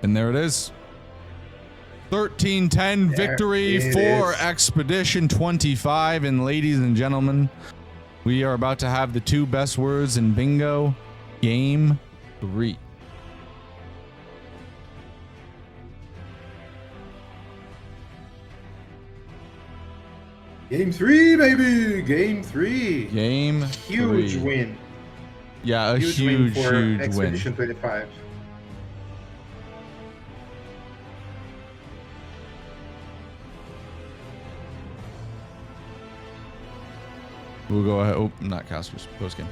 And there it is. 13-10 victory for Expedition 25. And ladies and gentlemen, we are about to have the 2 best words in bingo. Game 3. Game 3, baby! Game 3! Game Huge 3. win. Yeah, a huge win for win. Expedition 25. We'll go ahead. Oh, not casters. Post game.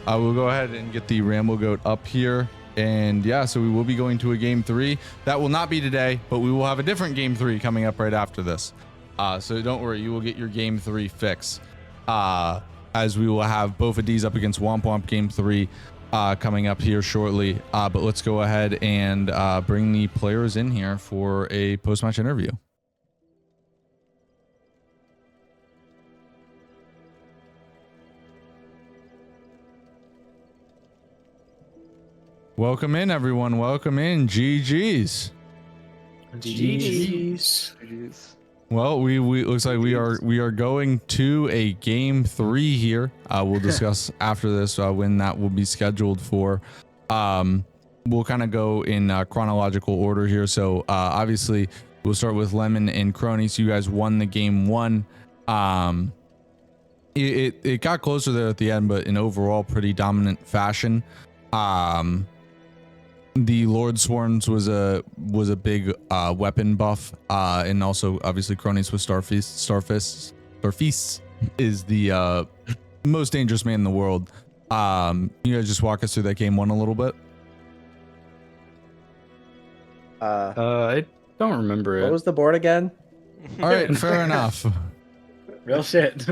We'll go ahead and get the Ramble Goat up here. And yeah, so we will be going to a game 3. That will not be today, but we will have a different game 3 coming up right after this. So don't worry, you will get your game 3 fix. As we will have both of these up against Womp Womp game 3 coming up here shortly. But let's go ahead and bring the players in here for a post-match interview. Welcome in, everyone. Welcome in. GG's. GG's. Well, we looks like we are going to a game 3 here. We'll discuss after this when that will be scheduled for. We'll kind of go in chronological order here. So obviously we'll start with Lemon and Crony. So you guys won the game 1. It got closer there at the end, but in overall pretty dominant fashion. The Lord Swarms was a big weapon buff, and also obviously Cronies with Starfist is the most dangerous man in the world. You guys just walk us through that game 1 a little bit. I don't remember it. What was the board again? All right, fair enough. Real shit.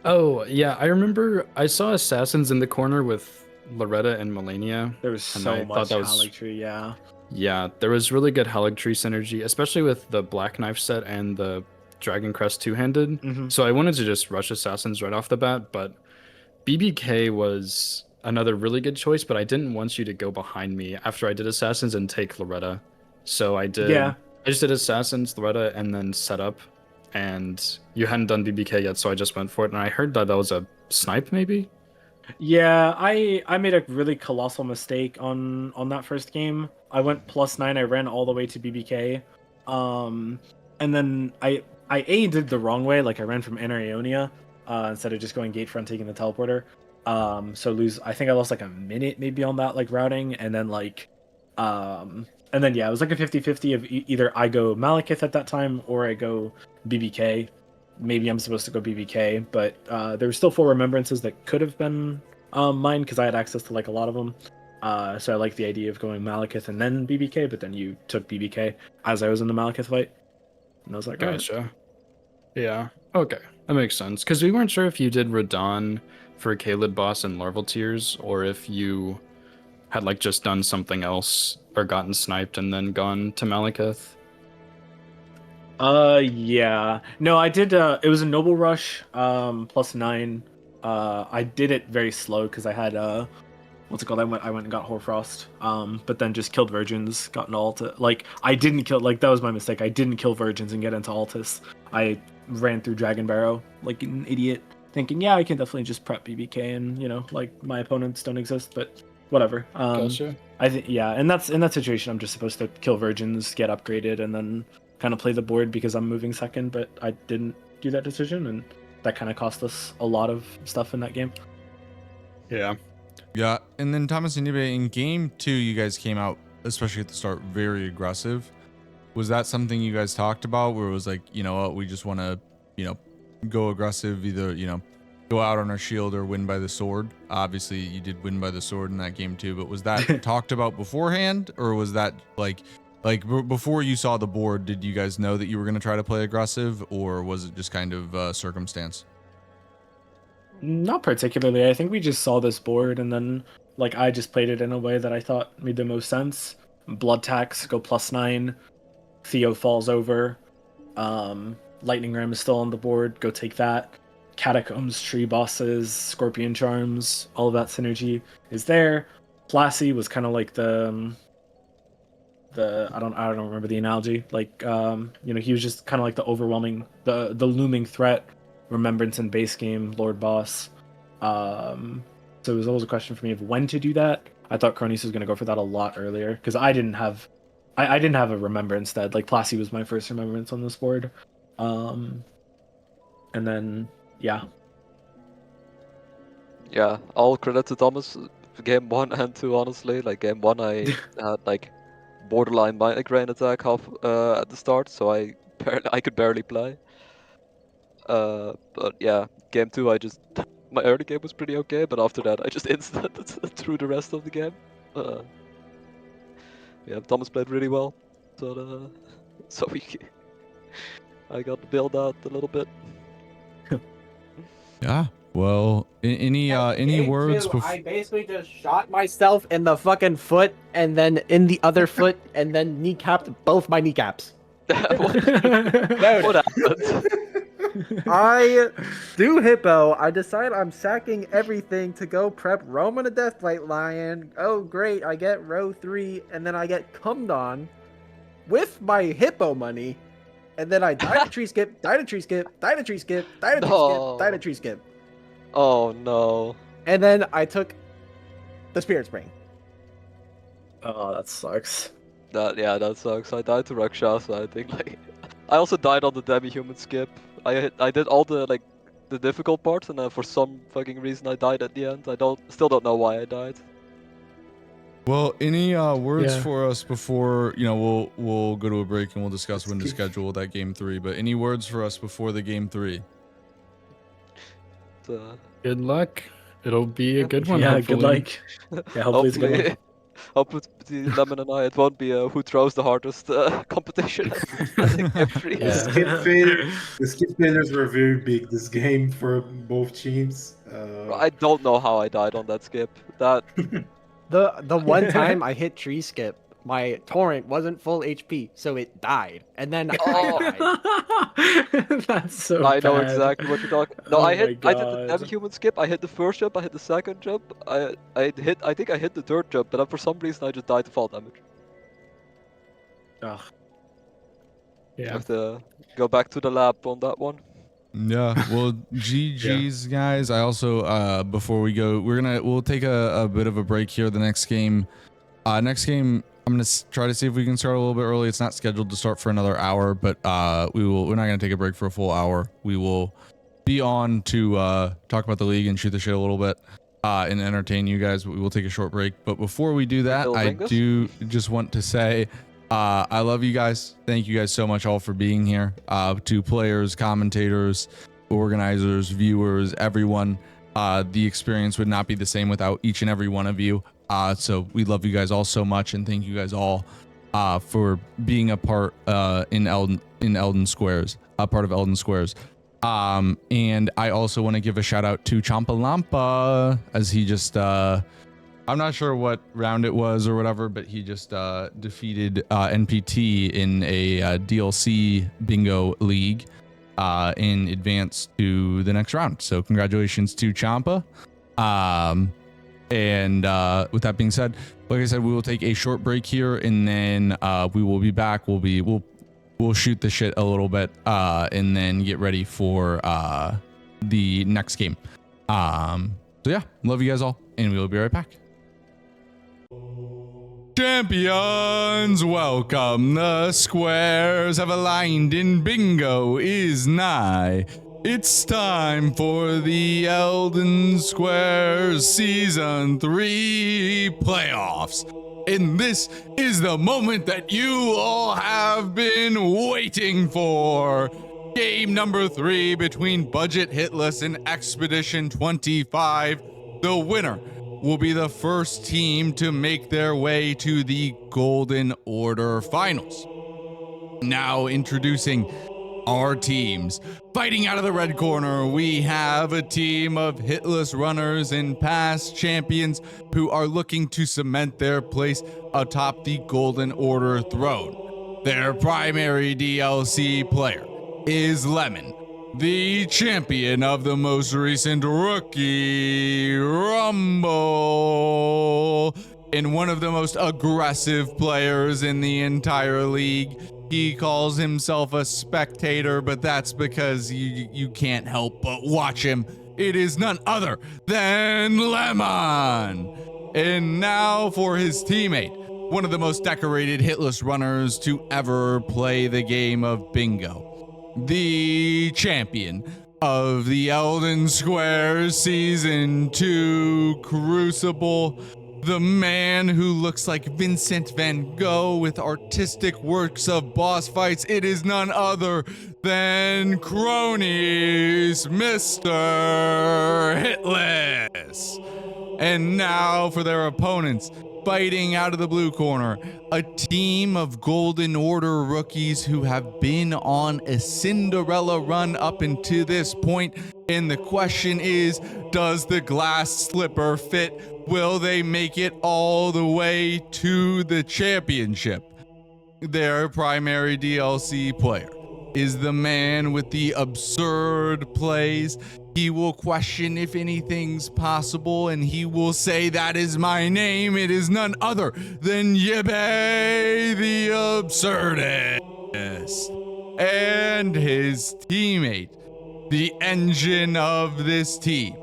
Oh yeah, I remember I saw assassins in the corner with Loretta and Melania. There was and so I much thought that was- Haligtree, yeah. Yeah, there was really good Haligtree synergy, especially with the Black Knife set and the Dragon Crest two-handed. Mhm. So I wanted to just rush assassins right off the bat, but BBK was another really good choice, but I didn't want you to go behind me after I did assassins and take Loretta. So I did. Yeah. I just did assassins, Loretta, and then set up. And you hadn't done BBK yet, so I just went for it. And I heard that was a snipe, maybe. Yeah, I made a really colossal mistake on that first game. I went +9, I ran all the way to BBK. And then I did the wrong way, like I ran from Anaionia instead of just going gate front taking the teleporter. So I think I lost like a minute maybe on that like routing, and then yeah, it was like a 50-50 of either I go Malekith at that time or I go BBK. Maybe I'm supposed to go BBK, but there were still 4 remembrances that could have been mine because I had access to like a lot of them. So I like the idea of going Malekith and then BBK, but then you took BBK as I was in the Malekith fight, and I was like, Gotcha. Yeah. Okay, that makes sense. Because we weren't sure if you did Radon for Kaled boss and Larval Tears, or if you had like just done something else or gotten sniped and then gone to Malekith. Yeah. No, I did. It was a Noble Rush, +9. I did it very slow because I had what's it called? I went and got Hoarfrost. But then just killed Virgins, got into Altus. Like I didn't kill. Like that was my mistake. I didn't kill Virgins and get into Altus. I ran through Dragon Barrow like an idiot, thinking, yeah, I can definitely just prep BBK and like my opponents don't exist, but whatever. Gotcha. I think yeah, and that's in that situation. I'm just supposed to kill Virgins, get upgraded, and then kind of play the board because I'm moving second. But I didn't do that decision, and that kind of cost us a lot of stuff in that game. Yeah. Yeah, and then Thomas and Nibe, in game 2, you guys came out, especially at the start, very aggressive. Was that something you guys talked about, where it was like, you know what, we just want to, go aggressive, either, go out on our shield or win by the sword? Obviously, you did win by the sword in that game too, but was that talked about beforehand, or was that before you saw the board, did you guys know that you were going to try to play aggressive, or was it just kind of circumstance? Not particularly. I think we just saw this board, and then I just played it in a way that I thought made the most sense. Blood tax, go +9. Theo falls over. Lightning Ram is still on the board. Go take that. Catacombs, tree bosses, Scorpion Charms, all of that synergy is there. Plassie was kind of like the I don't remember the analogy. He was just kind of like the overwhelming, the looming threat. Remembrance in base game, Lord Boss. So it was always a question for me of when to do that. I thought Cronus was going to go for that a lot earlier because I didn't have a Remembrance that Plassie was my first Remembrance on this board. And then yeah, all credit to Thomas. Game 1 and 2, honestly. Game 1 I had borderline migraine attack half at the start, so I could barely play. But yeah, game 2 my early game was pretty okay, but after that I just instanted through the rest of the game. Yeah, Thomas played really well, so I got to build out a little bit. Yeah. Well, any words before? I basically just shot myself in the fucking foot, and then in the other foot, and then kneecapped both my kneecaps. What happened? I do Hippo. I decide I'm sacking everything to go prep Roman a Deathlight Lion. Oh great, I get row 3, and then I get cummed on with my Hippo money, and then I die to tree skip, die to tree skip, die to tree skip, die to tree skip, die to tree skip. Oh no. And then I took the Spirit Spring. oh, that sucks. That sucks. I died to Rakshasa, I think. I also died on the demi-human skip. I did all the the difficult parts, and for some fucking reason I died at the end. Still don't know why I died. Well, any words for us before we'll go to a break and we'll discuss when to schedule that game 3. But any words for us before the game 3? Good luck. It'll be a good one. Yeah, hopefully. good luck. Yeah, hopefully it's a good one. Hopefully, Lemon and I, it won't be who throws the hardest competition. I think every The skip failures were very big this game for both teams. I don't know how I died on that skip. That The one time I hit tree skip, my torrent wasn't full HP, so it died, and then I died. That's so I know bad. exactly what you're talking. No, Oh I my did the God. demi-human skip. I hit the first jump. I hit the second jump. I think I hit the third jump, but then for some reason I just died to fall damage. Ugh. I Yeah. have to go back to the lab on that one. Yeah. Well, GG's guys. I also before we go, we'll take a bit of a break here. The next game, I'm gonna try to see if we can start a little bit early. It's not scheduled to start for another hour, but we're not gonna take a break for a full hour. We will be on to talk about the league and shoot the shit a little bit and entertain you guys. We will take a short break, but before we do that, I do just want to say I love you guys. Thank you guys so much all for being here. To players, commentators, organizers, viewers, everyone. The experience would not be the same without each and every one of you. So we love you guys all so much, and thank you guys all for being a part in Elden Squares, a part of Elden Squares. And I also want to give a shout out to Champa Lampa, as he just I'm not sure what round it was or whatever, but he just defeated NPT in a DLC bingo league in advance to the next round. So congratulations to Champa. And with that being said, like I said, we will take a short break here, and then we will be back. We'll shoot the shit a little bit, and then get ready for the next game. So yeah, love you guys all, and we will be right back. Champions, welcome. The squares have aligned and bingo is nigh. It's time for the Elden Squares Season 3 playoffs. And this is the moment that you all have been waiting for. Game number 3 between Budget Hitless and Expedition 25. The winner will be the first team to make their way to the Golden Order Finals. Now introducing our teams. Fighting out of the red corner, we have a team of hitless runners and past champions who are looking to cement their place atop the Golden Order throne. Their primary DLC player is Lemon, the champion of the most recent Rookie Rumble, and one of the most aggressive players in the entire league. He calls himself a spectator, but that's because you can't help but watch him. It is none other than Lemon. And now for his teammate, one of the most decorated hitless runners to ever play the game of bingo, the champion of the Elden Squares Season 2 Crucible, the man who looks like Vincent van Gogh with artistic works of boss fights. It is none other than Cronies, Mr. Hitless. And now for their opponents, fighting out of the blue corner, a team of Golden Order rookies who have been on a Cinderella run up until this point. And the question is, does the glass slipper fit? Will they make it all the way to the championship? Their primary DLC player is the man with the absurd plays. He will question if anything's possible, and he will say, "That is my name." It is none other than Yebe the Absurdist. And his teammate, the engine of this team.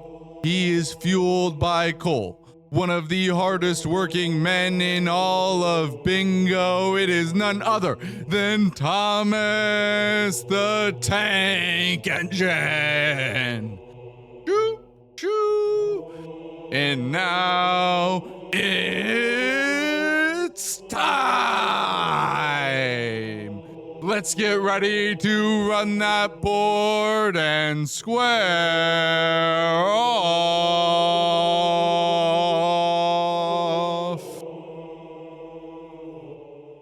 He is fueled by coal, one of the hardest working men in all of bingo. It is none other than Thomas the Tank Engine. Choo, choo. And now it's time. Let's get ready to run that board and square off.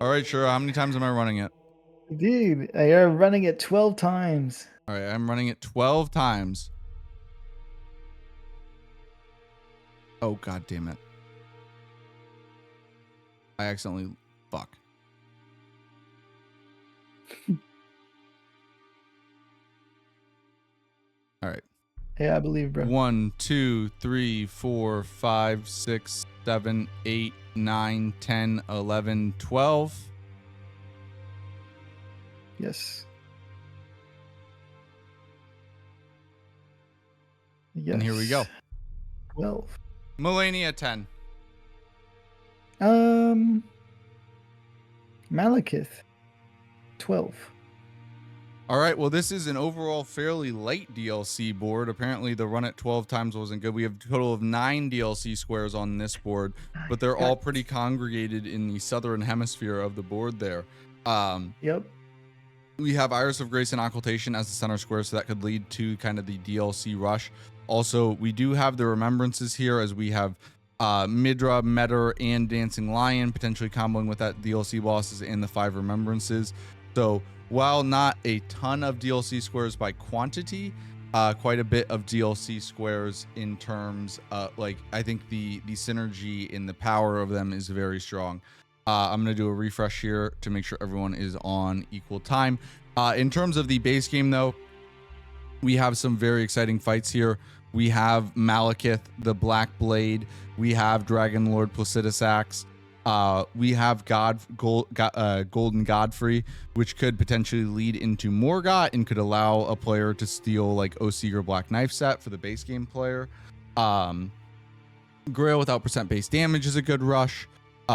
All right, sure. How many times am I running it? Dude, you're running it 12 times. All right, I'm running it 12 times. Oh, God damn it. I accidentally... Fuck. All right. Yeah, I believe, bro. 1, 2, 3, 4, 5, 6, 7, 8, 9, 10, 11, 12. Yes. Yes. And here we go. 12. Melania 10. Malekith 12. All right, well, this is an overall fairly light DLC board. Apparently, the run at 12 times wasn't good. We have a total of 9 DLC squares on this board, but they're all pretty congregated in the southern hemisphere of the board there. Yep. We have Iris of Grace and Occultation as the center square, so that could lead to kind of the DLC rush. Also, we do have the Remembrances here, as we have Midra, Metter, and Dancing Lion, potentially comboing with that DLC bosses and the 5 Remembrances. So while not a ton of DLC squares by quantity, quite a bit of DLC squares in terms like I think the synergy in the power of them is very strong. I'm gonna do a refresh here to make sure everyone is on equal time. In terms of the base game though, we have some very exciting fights here. We have Malekith, the Black Blade. We have Dragon Lord Placidus Axe. We have Golden Godfrey, which could potentially lead into Morgott and could allow a player to steal like Oseer Black Knife set for the base game player. Grail without percent base damage is a good rush.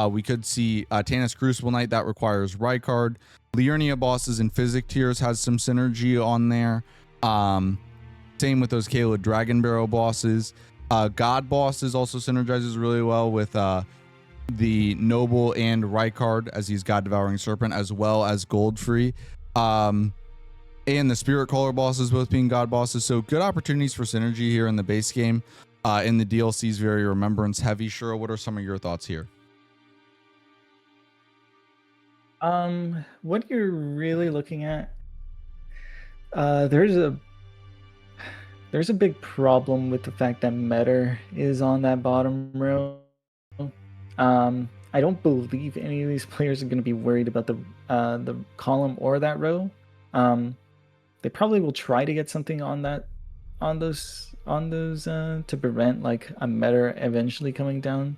We could see Tannis Crucible Knight that requires Rykard. Liurnia bosses and Physic tiers has some synergy on there. Same with those Kayla Dragon Barrel bosses. God bosses also synergizes really well with the Noble and Rykard, as he's God Devouring Serpent, as well as Goldfree. And the Spirit Caller bosses both being God bosses. So good opportunities for synergy here in the base game. In the DLC is very remembrance heavy. Shura, what are some of your thoughts here? What you're really looking at, there's a big problem with the fact that Metter is on that bottom row. I don't believe any of these players are going to be worried about the column or that row. They probably will try to get something on those to prevent like a Metter eventually coming down.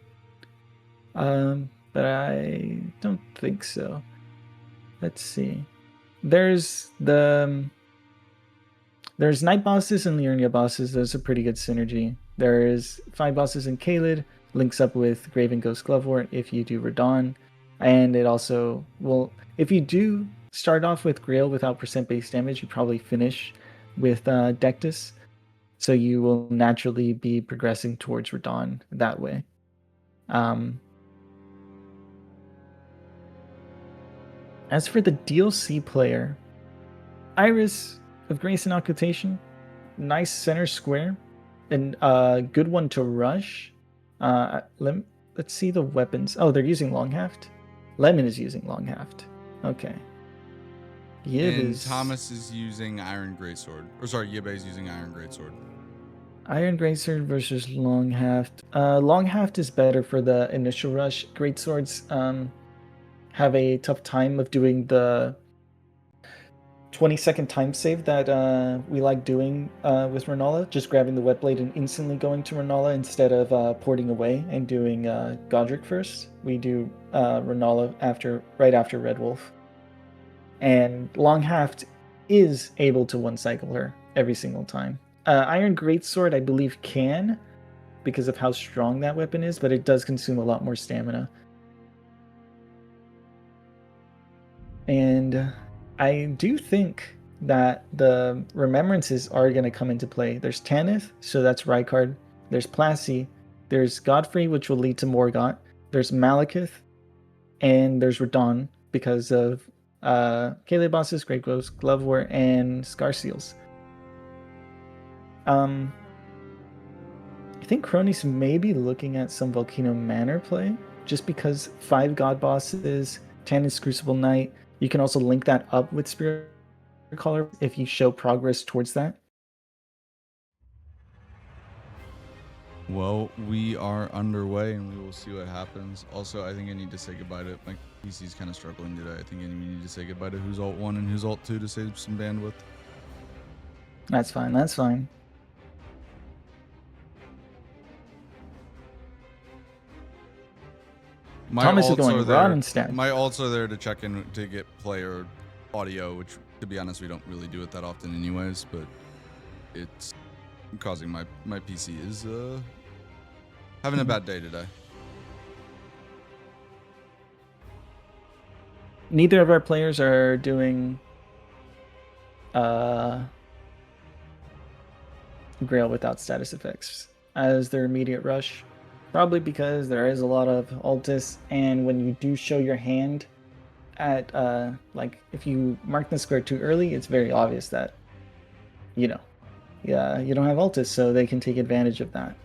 But I don't think so. Let's see. There's night bosses and Liurnia bosses. Those are pretty good synergy. There's 5 bosses in Kaled, links up with Graven Ghost Glovewort if you do Radon. And it also will, if you do start off with Grail without percent base damage, you probably finish with Dectus. So you will naturally be progressing towards Radon that way. As for the DLC player, Iris of Grace and Occultation, nice center square, and a good one to rush. Let's see the weapons. Oh, they're using Longhaft. Lemon is using Longhaft. Okay. Thomas is using Iron Greatsword. Or sorry, Yibe is using Iron Greatsword. Iron Greatsword versus Longhaft. Longhaft is better for the initial rush. Greatswords have a tough time of doing the 20-second time save that we like doing with Renala, just grabbing the wet blade and instantly going to Renala instead of porting away and doing Godric first. We do Renala right after Red Wolf. And Longhaft is able to one-cycle her every single time. Iron Greatsword, I believe, can, because of how strong that weapon is, but it does consume a lot more stamina. And I do think that the remembrances are going to come into play. There's Tanith, so that's Rykard. There's Plassey. There's Godfrey, which will lead to Morgott. There's Malekith. And there's Radon, because of Kaled bosses, Great Ghost, Glovewort, and Scar Seals. I think Cronies may be looking at some Volcano Manor play, just because 5 God bosses, Tannis Crucible Knight. You can also link that up with Spirit Caller if you show progress towards that. Well, we are underway and we will see what happens. Also, I think I need to say goodbye to my PC's kind of struggling today. I think I need to say goodbye to who's Alt 1 and who's Alt 2 to save some bandwidth. That's fine, that's fine. Thomas is going Rod instead. My alts are there to check in to get player audio, which, to be honest, we don't really do it that often anyways, but it's causing my PC is having a bad day today. Neither of our players are doing Grail without status effects as their immediate rush. Probably because there is a lot of Altis, and when you do show your hand at, like, if you mark the square too early, it's very obvious that, you know, yeah, you don't have Altis, so they can take advantage of that.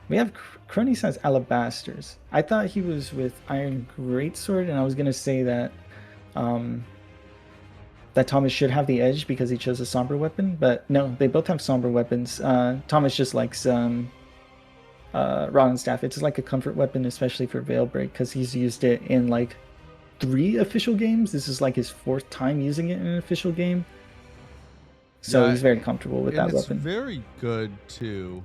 We have Cronies has Alabasters. I thought he was with Iron Greatsword, and I was going to say that that Thomas should have the edge because he chose a somber weapon, but no, they both have somber weapons. Thomas just likes Rotten Staff. It's like a comfort weapon, especially for Veil Break, because he's used it in like 3 official games. This is like his 4th time using it in an official game. So Yeah, he's very comfortable with that it's weapon. Very good too.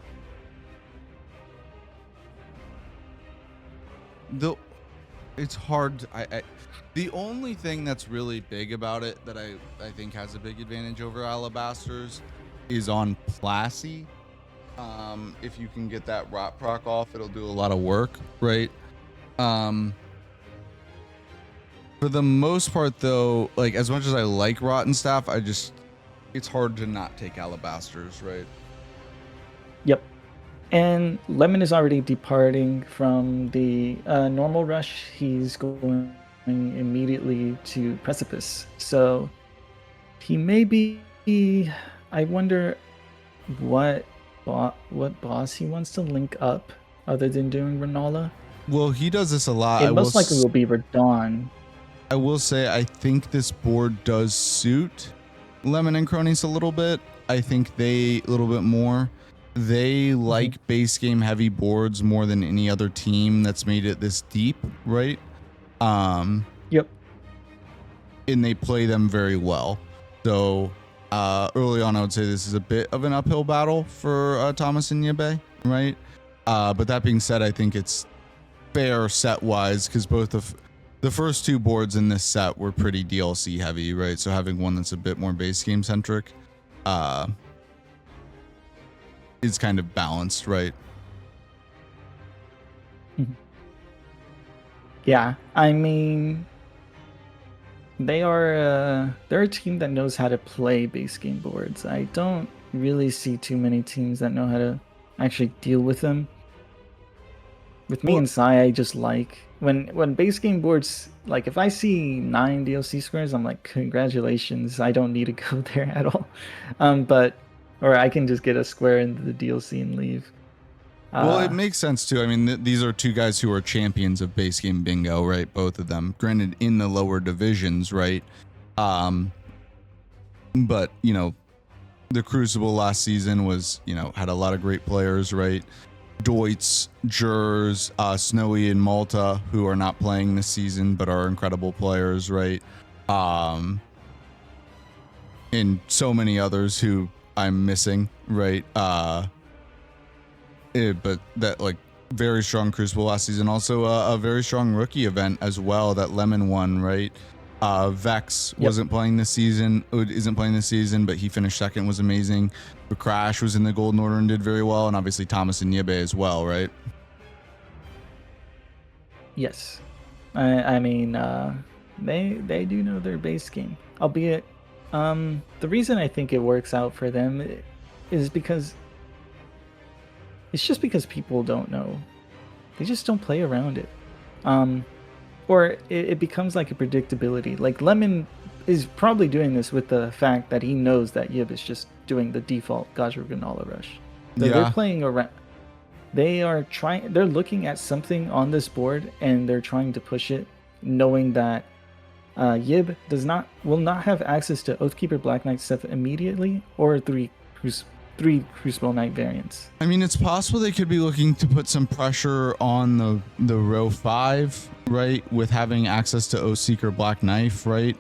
It's hard. The only thing that's really big about it that I think has a big advantage over Alabasters is on Plassey. If you can get that rot proc off, it'll do a lot of work, right? For the most part, though, like as much as I like Rotten Staff, it's hard to not take Alabasters, right? Yep. And Lemon is already departing from the normal rush. He's going immediately to Precipice. So he may be. I wonder what boss he wants to link up other than doing Renala. Well, he does this a lot. It most likely will be Radon. I will say I think this board does suit Lemon and Cronies a little bit. I think they a little bit more. They like base game heavy boards more than any other team that's made it this deep, right? Yep. And they play them very well. So early on, I would say this is a bit of an uphill battle for Thomas and Yabe, right? But that being said, I think it's fair set wise because both of the first 2 boards in this set were pretty DLC heavy, right? So having one that's a bit more base game centric is kind of balanced, right? Yeah, I mean, they're a team that knows how to play base game boards. I don't really see too many teams that know how to actually deal with them. With me and Sai, I just like when base game boards, like if I see 9 DLC squares, I'm like, congratulations, I don't need to go there at all. Or I can just get a square into the DLC and leave. Well, it makes sense too. I mean, these are 2 guys who are champions of base game bingo, right? Both of them, granted in the lower divisions, right? But you know, the Crucible last season was, had a lot of great players, right? Deutz, Jers, Snowy and Malta, who are not playing this season but are incredible players, right? And so many others who I'm missing, right? But that like very strong Crucible last season. Also a very strong rookie event as well that Lemon won, right? Vex isn't playing this season, but he finished second, was amazing. The Crash was in the Golden Order and did very well, and obviously Thomas and Yabe as well, right? Yes. I mean, they do know their base game. Albeit, the reason I think it works out for them is because it's just because people don't know. They just don't play around it. Or it becomes like a predictability. Like Lemon is probably doing this with the fact that he knows that Yib is just doing the default Gajra Granala rush. So they're playing around. They're looking at something on this board and they're trying to push it, knowing that Yib will not have access to Oathkeeper Black Knight stuff immediately, or three Crucible Knight variants. I mean, it's possible they could be looking to put some pressure on the row 5, right, with having access to Oathseeker Black Knife, right?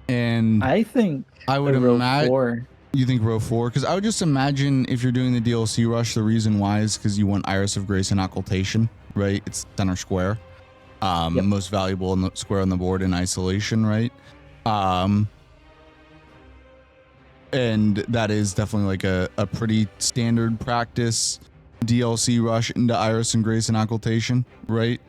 And I think I would row imagine 4. You think row 4? Because I would just imagine if you're doing the DLC rush, the reason why is because you want Iris of Grace and Occultation, right? It's center square, most valuable in the square on the board in isolation, right? And that is definitely like a pretty standard practice DLC rush into Iris and Grace and Occultation, right?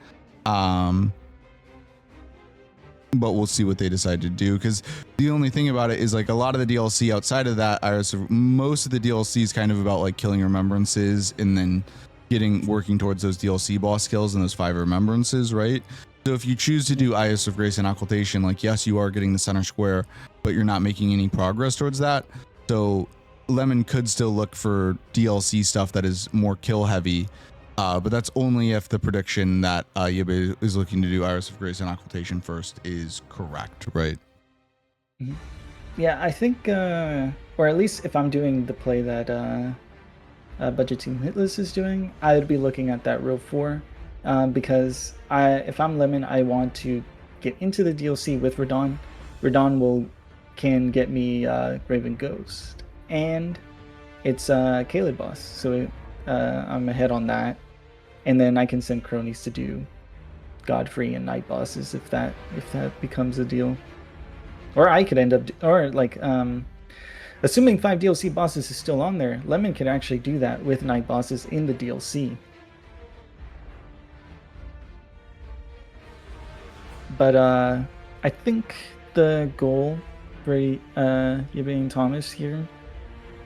But we'll see what they decide to do, because the only thing about it is like a lot of the DLC outside of that, most of the DLC is kind of about like killing remembrances and then working towards those DLC boss kills and those 5 remembrances, right? So if you choose to do Iris of Grace and Occultation, like yes, you are getting the center square, but you're not making any progress towards that. So Lemon could still look for DLC stuff that is more kill heavy, but that's only if the prediction that Yabe is looking to do Iris of Grace and Occultation first is correct, right? Yeah, I think, or at least if I'm doing the play that Budget Team Hitless is doing, I would be looking at that row 4, because if I'm Lemon, I want to get into the DLC with Radon. Radon can get me Graven Ghost, and it's Kaled boss, so I'm ahead on that, and then I can send cronies to do Godfrey and Night bosses if that becomes a deal. Or I could end up, or like, assuming 5 DLC bosses is still on there, Lemon could actually do that with Night bosses in the DLC. But I think the goal for Yibi and Thomas here,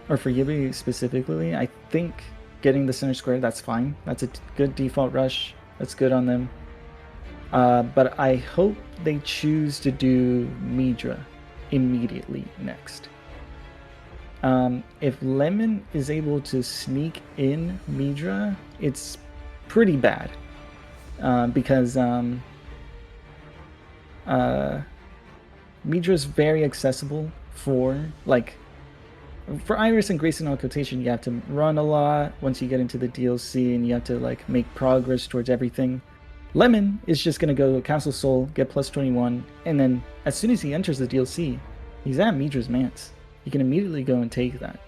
or for Yibi specifically, I think getting the center square, that's fine. That's a good default rush. That's good on them. But I hope they choose to do Midra immediately next. If Lemon is able to sneak in Midra, it's pretty bad. Because Midra is very accessible for Iris and Grace and Occultation. You have to run a lot once you get into the DLC, and you have to like make progress towards everything. Lemon is just gonna go Castle Soul, get plus 21, and then as soon as he enters the DLC, he's at Midra's Manse. He can immediately go and take that.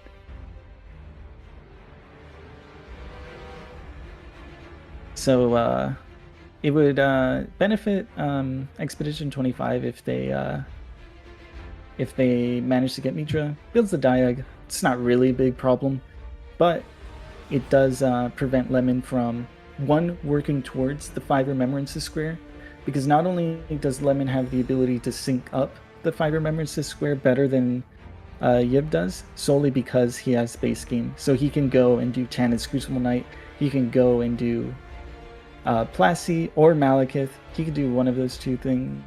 So it would benefit Expedition 25 if they manage to get Mitra. Builds the Diag. It's not really a big problem, but it does prevent Lemon from working towards the 5 Remembrances square, because not only does Lemon have the ability to sync up the 5 Remembrances square better than Yib does, solely because he has base game. So he can go and do Tanith's Crucible Knight, he can go and do Plassey or Malekith. He could do one of those 2 things,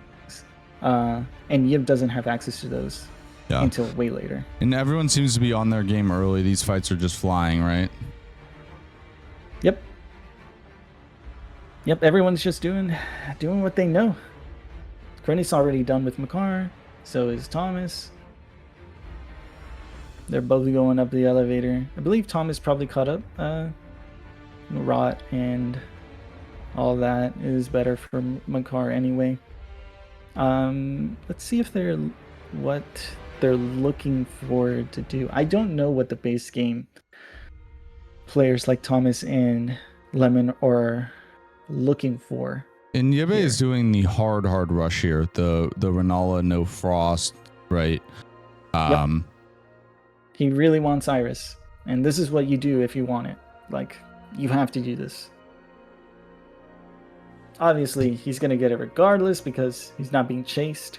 and Yib doesn't have access to those until way later. And everyone seems to be on their game early. These fights are just flying, right? Yep, everyone's just doing what they know. Krennic's already done with Makar, so is Thomas. They're both going up the elevator. I believe Thomas probably caught up. Rot and all that is better for Makar anyway. Let's see if what they're looking for to do. I don't know what the base game players like Thomas and Lemon are looking for. And Yebe is doing the hard rush here. The Renala no frost, right? Yep. He really wants Iris, and this is what you do if you want it. Like, you have to do this. Obviously, he's gonna get it regardless because he's not being chased.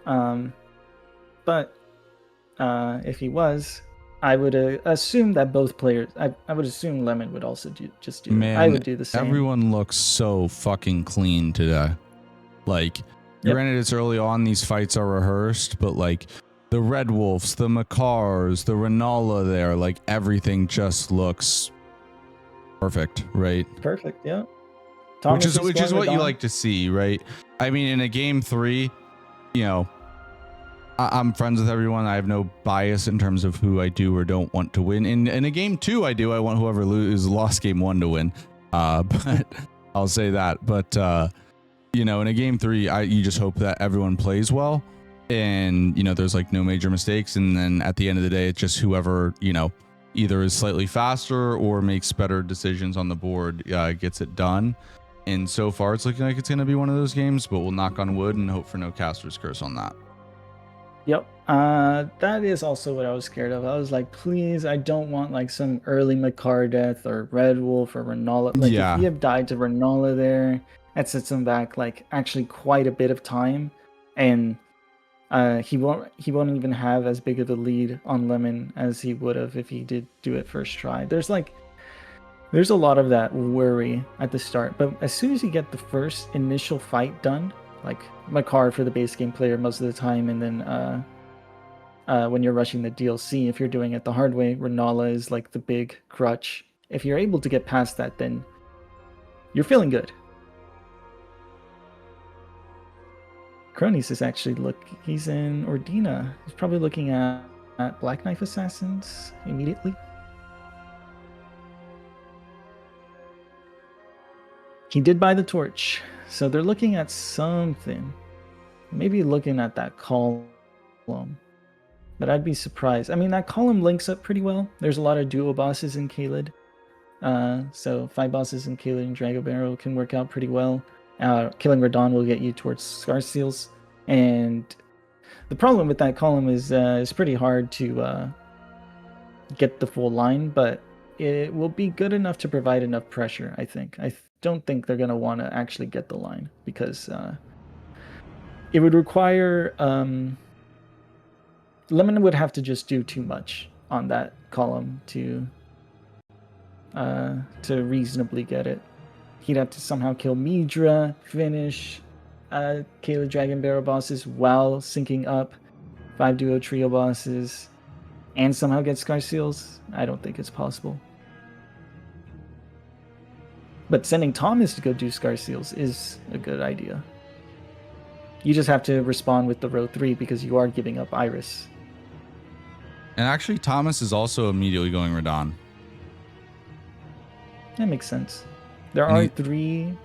But if he was, I would assume that both players. I would assume Lemon would also do it. I would do the same. Everyone looks so fucking clean today. Like, granted, it's early on; these fights are rehearsed, but like the Red Wolves, the Makars, the Renala, there, like everything just looks perfect, right? Perfect, yeah. Which is what you like to see, right? I mean, in a game 3, you know, I'm friends with everyone. I have no bias in terms of who I do or don't want to win. In a game 2, I do. I want whoever lost game 1 to win. But I'll say that. But you know, in a game 3, you just hope that everyone plays well, and you know, there's like no major mistakes. And then at the end of the day, it's just whoever, you know, either is slightly faster or makes better decisions on the board gets it done. And so far, it's looking like it's going to be one of those games, but we'll knock on wood and hope for no caster's curse on that. Yep. That is also what I was scared of. I was like, please, I don't want like some early Makar death or Red Wolf or Renala. Like, if he had died to Renala there, that sets him back like actually quite a bit of time. And he won't even have as big of a lead on Lemon as he would have if he did do it first try. There's a lot of that worry at the start, but as soon as you get the first initial fight done, like Makar for the base game player most of the time, and then when you're rushing the DLC, if you're doing it the hard way, Renala is like the big crutch. If you're able to get past that, then you're feeling good. Cronus is actually he's in Ordina. He's probably looking at Black Knife Assassins immediately. He did buy the torch, so they're looking at something. Maybe looking at that column. But I'd be surprised. I mean, that column links up pretty well. There's a lot of duo bosses in Caelid. So 5 bosses in Caelid and Drago Barrow can work out pretty well. Killing Radon will get you towards Scar Seals. And the problem with that column is it's pretty hard to get the full line, but it will be good enough to provide enough pressure, I think. I don't think they're going to want to actually get the line, because it would require... Lemon would have to just do too much on that column to reasonably get it. He'd have to somehow kill Midra, finish Caelid Dragon Barrow bosses while syncing up 5 duo trio bosses, and somehow get Scar Seals. I don't think it's possible. But sending Thomas to go do Scar Seals is a good idea. You just have to respond with the row 3 because you are giving up Iris. And actually, Thomas is also immediately going Radon. That makes sense. There are 3...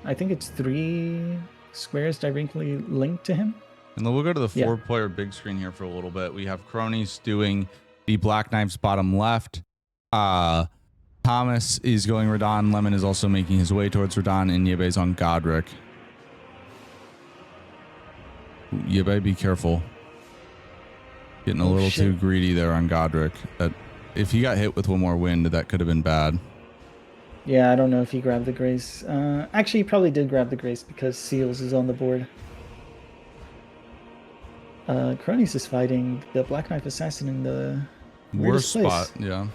I think it's 3 squares directly linked to him. And then we'll go to the 4-player big screen here for a little bit. We have Cronus doing the Black Knife's bottom left. Thomas is going Radon. Lemon is also making his way towards Radon. And Yebe's on Godric. Yebe, be careful. Getting a little too greedy there on Godric. That if he got hit with one more wind, that could have been bad. Yeah, I don't know if he grabbed the Grace. Actually, he probably did grab the Grace because Seals is on the board. Cronus is fighting the Black Knife Assassin in the worst spot. Yeah.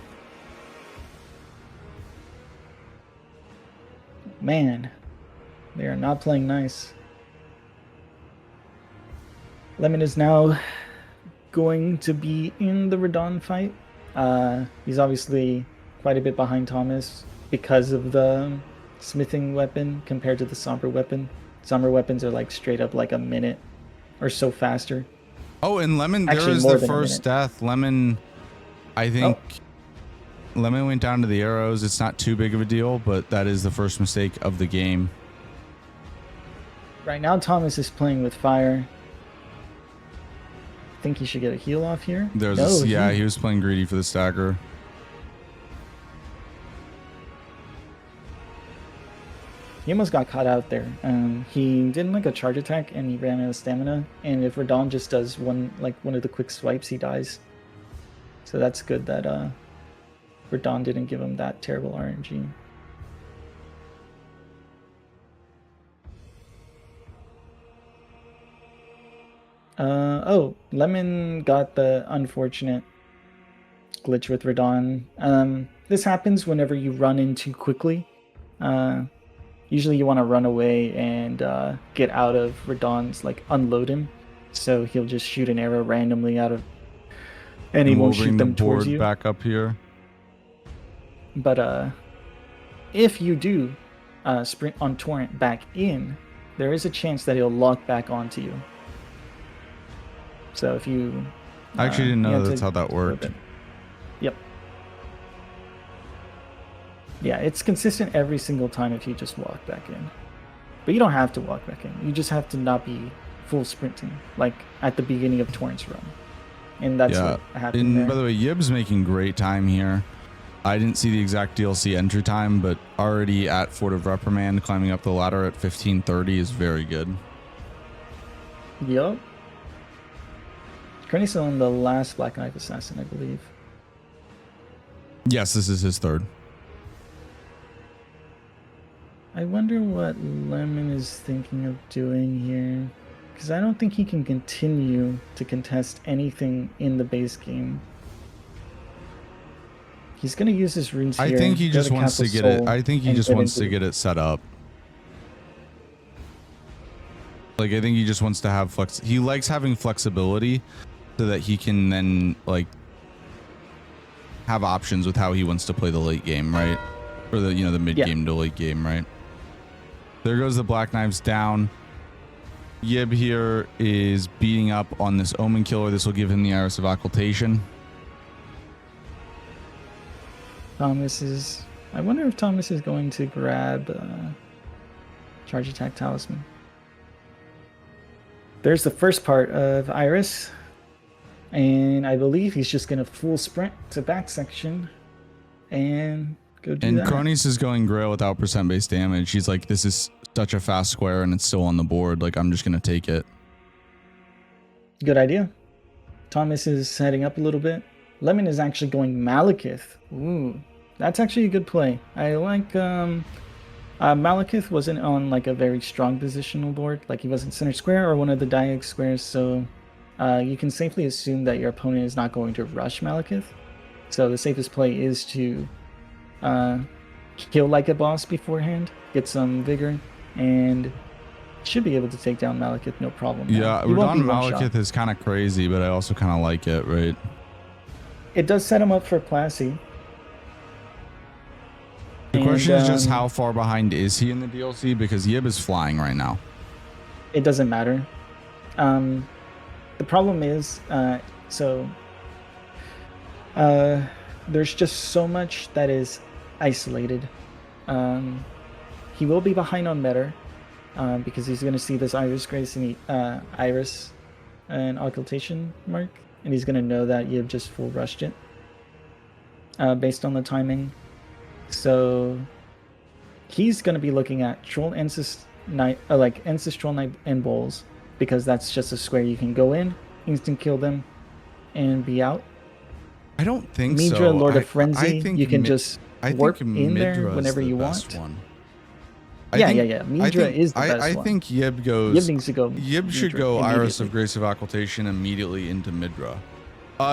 Man, they are not playing nice. Lemon is now going to be in the Radon fight. He's obviously quite a bit behind Thomas because of the smithing weapon compared to the somber weapon. Somber weapons are like straight up like a minute or so faster. Oh, and Lemon, Actually, there is more the than a first minute. death. Lemon, I think Lemon went down to the arrows. It's not too big of a deal, but that is the first mistake of the game. Right now, Thomas is playing with fire. I think he should get a heal off here. He was playing greedy for the stagger. He almost got caught out there. He did like a charge attack and he ran out of stamina. And if Radon just does one of the quick swipes, he dies. So that's good that Radon didn't give him that terrible RNG. Lemon got the unfortunate glitch with Radon. This happens whenever you run in too quickly. Usually you want to run away and get out of Radon's, unload him. So he'll just shoot an arrow randomly out of... And he won't shoot them towards you. Back up here. But if you do sprint on Torrent back in, there is a chance that he'll lock back onto you. So if you... I actually didn't know that's how that worked. Yep. Yeah, it's consistent every single time if you just walk back in. But you don't have to walk back in. You just have to not be full sprinting, like at the beginning of Torrent's run. And that's what happened there. By the way, Yib's making great time here. I didn't see the exact DLC entry time, but already at Fort of Reprimand, climbing up the ladder at 15:30 is very good. Yup. Cronus on the last Black Knife Assassin, I believe. Yes, this is his third. I wonder what Lemon is thinking of doing here. Because I don't think he can continue to contest anything in the base game. He's going to use his runes here. I think he just wants to get it. I think he just wants to get it set up. I think he just wants to have flex. He likes having flexibility so that he can then have options with how he wants to play the late game, right? Or the mid game to late game, right? There goes the Black Knives down. Yib here is beating up on this Omen Killer. This will give him the Iris of Occultation. Thomas is... I wonder if Thomas is going to grab Charge Attack Talisman. There's the first part of Iris. And I believe he's just going to full sprint to back section and go do that. And Cronies is going Grail without percent-based damage. He's like, this is such a fast square and it's still on the board. Like, I'm just going to take it. Good idea. Thomas is heading up a little bit. Lemon is actually going Malekith. Ooh, that's actually a good play. I like... Malekith wasn't on like a very strong positional board. Like he wasn't center square or one of the diag squares, so... you can safely assume that your opponent is not going to rush Malekith. So the safest play is to kill like a boss beforehand, get some vigor, and should be able to take down Malekith no problem. Yeah, Radon Malekith is kind of crazy, but I also kind of like it, right? It does set him up for Plassey. The question is just how far behind is he in the DLC? Because Yib is flying right now. It doesn't matter. The problem is, there's just so much that is isolated. He will be behind on Metter, because he's going to see this Iris Grace and Iris and Occultation mark, and he's going to know that you've just full rushed it based on the timing. So he's going to be looking at Troll Ancestral Knight and Bowls, because that's just a square you can go in, instant kill them, and be out. I don't think Midra, so. Lord of Frenzy, you can just warp in Midra there whenever you want. Yeah. Midra is the best one. I think Yib goes. Yib needs to go. Yib should go Iris of Grace of Occultation immediately into Midra.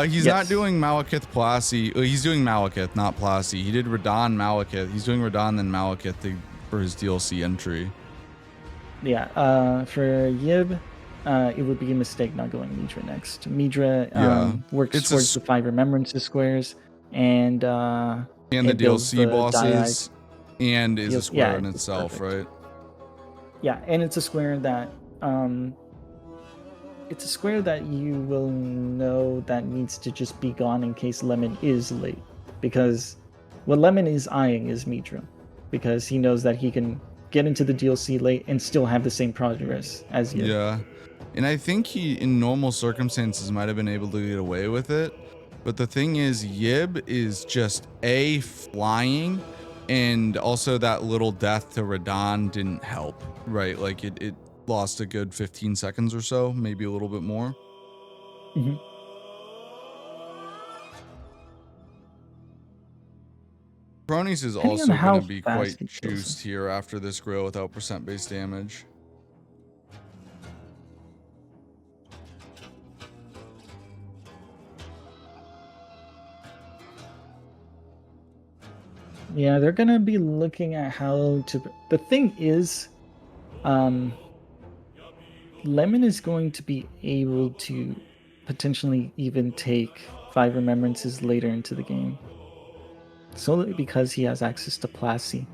He's not doing Malekith Plassey. He's doing Malekith, not Plassey. He did Radon Malekith. He's doing Radon then Malekith for his DLC entry. Yeah. For Yib, it would be a mistake not going Midra next. Midra works towards the 5 Remembrances squares and the DLC bosses, and is a square in itself, right? Yeah, and it's a square that you will know that needs to just be gone in case Lemon is late, because what Lemon is eyeing is Midra, because he knows that he can get into the DLC late and still have the same progress as you. Yeah. And I think he, in normal circumstances, might have been able to get away with it. But the thing is, Yib is just flying, and also that little death to Radon didn't help, right? Like it lost a good 15 seconds or so, maybe a little bit more. Mm-hmm. Cronies is also going to be quite juiced here after this grill without percent-based damage. Yeah, they're gonna be looking at how to... The thing is, Lemon is going to be able to potentially even take 5 Remembrances later into the game, solely because he has access to Plassey.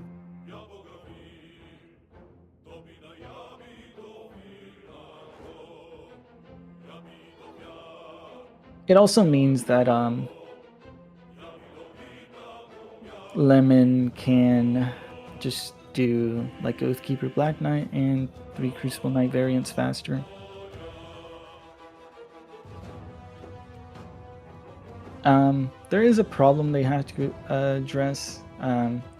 It also means that Lemon can just do like Oathkeeper Black Knight and 3 Crucible Knight variants faster. There is a problem they have to address,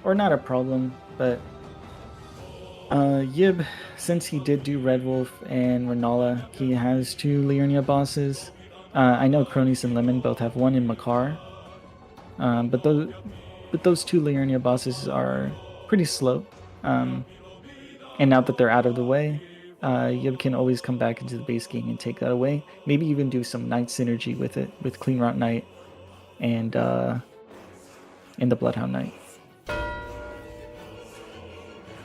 or not a problem, but Yib, since he did do Red Wolf and Renala, he has 2 Liurnia bosses. I know Cronies and Lemon both have 1 in Makar, but those 2 Liurnia bosses are pretty slow. And now that they're out of the way, Yib can always come back into the base game and take that away. Maybe even do some Knight synergy with it, with Clean Route Knight and the Bloodhound Knight.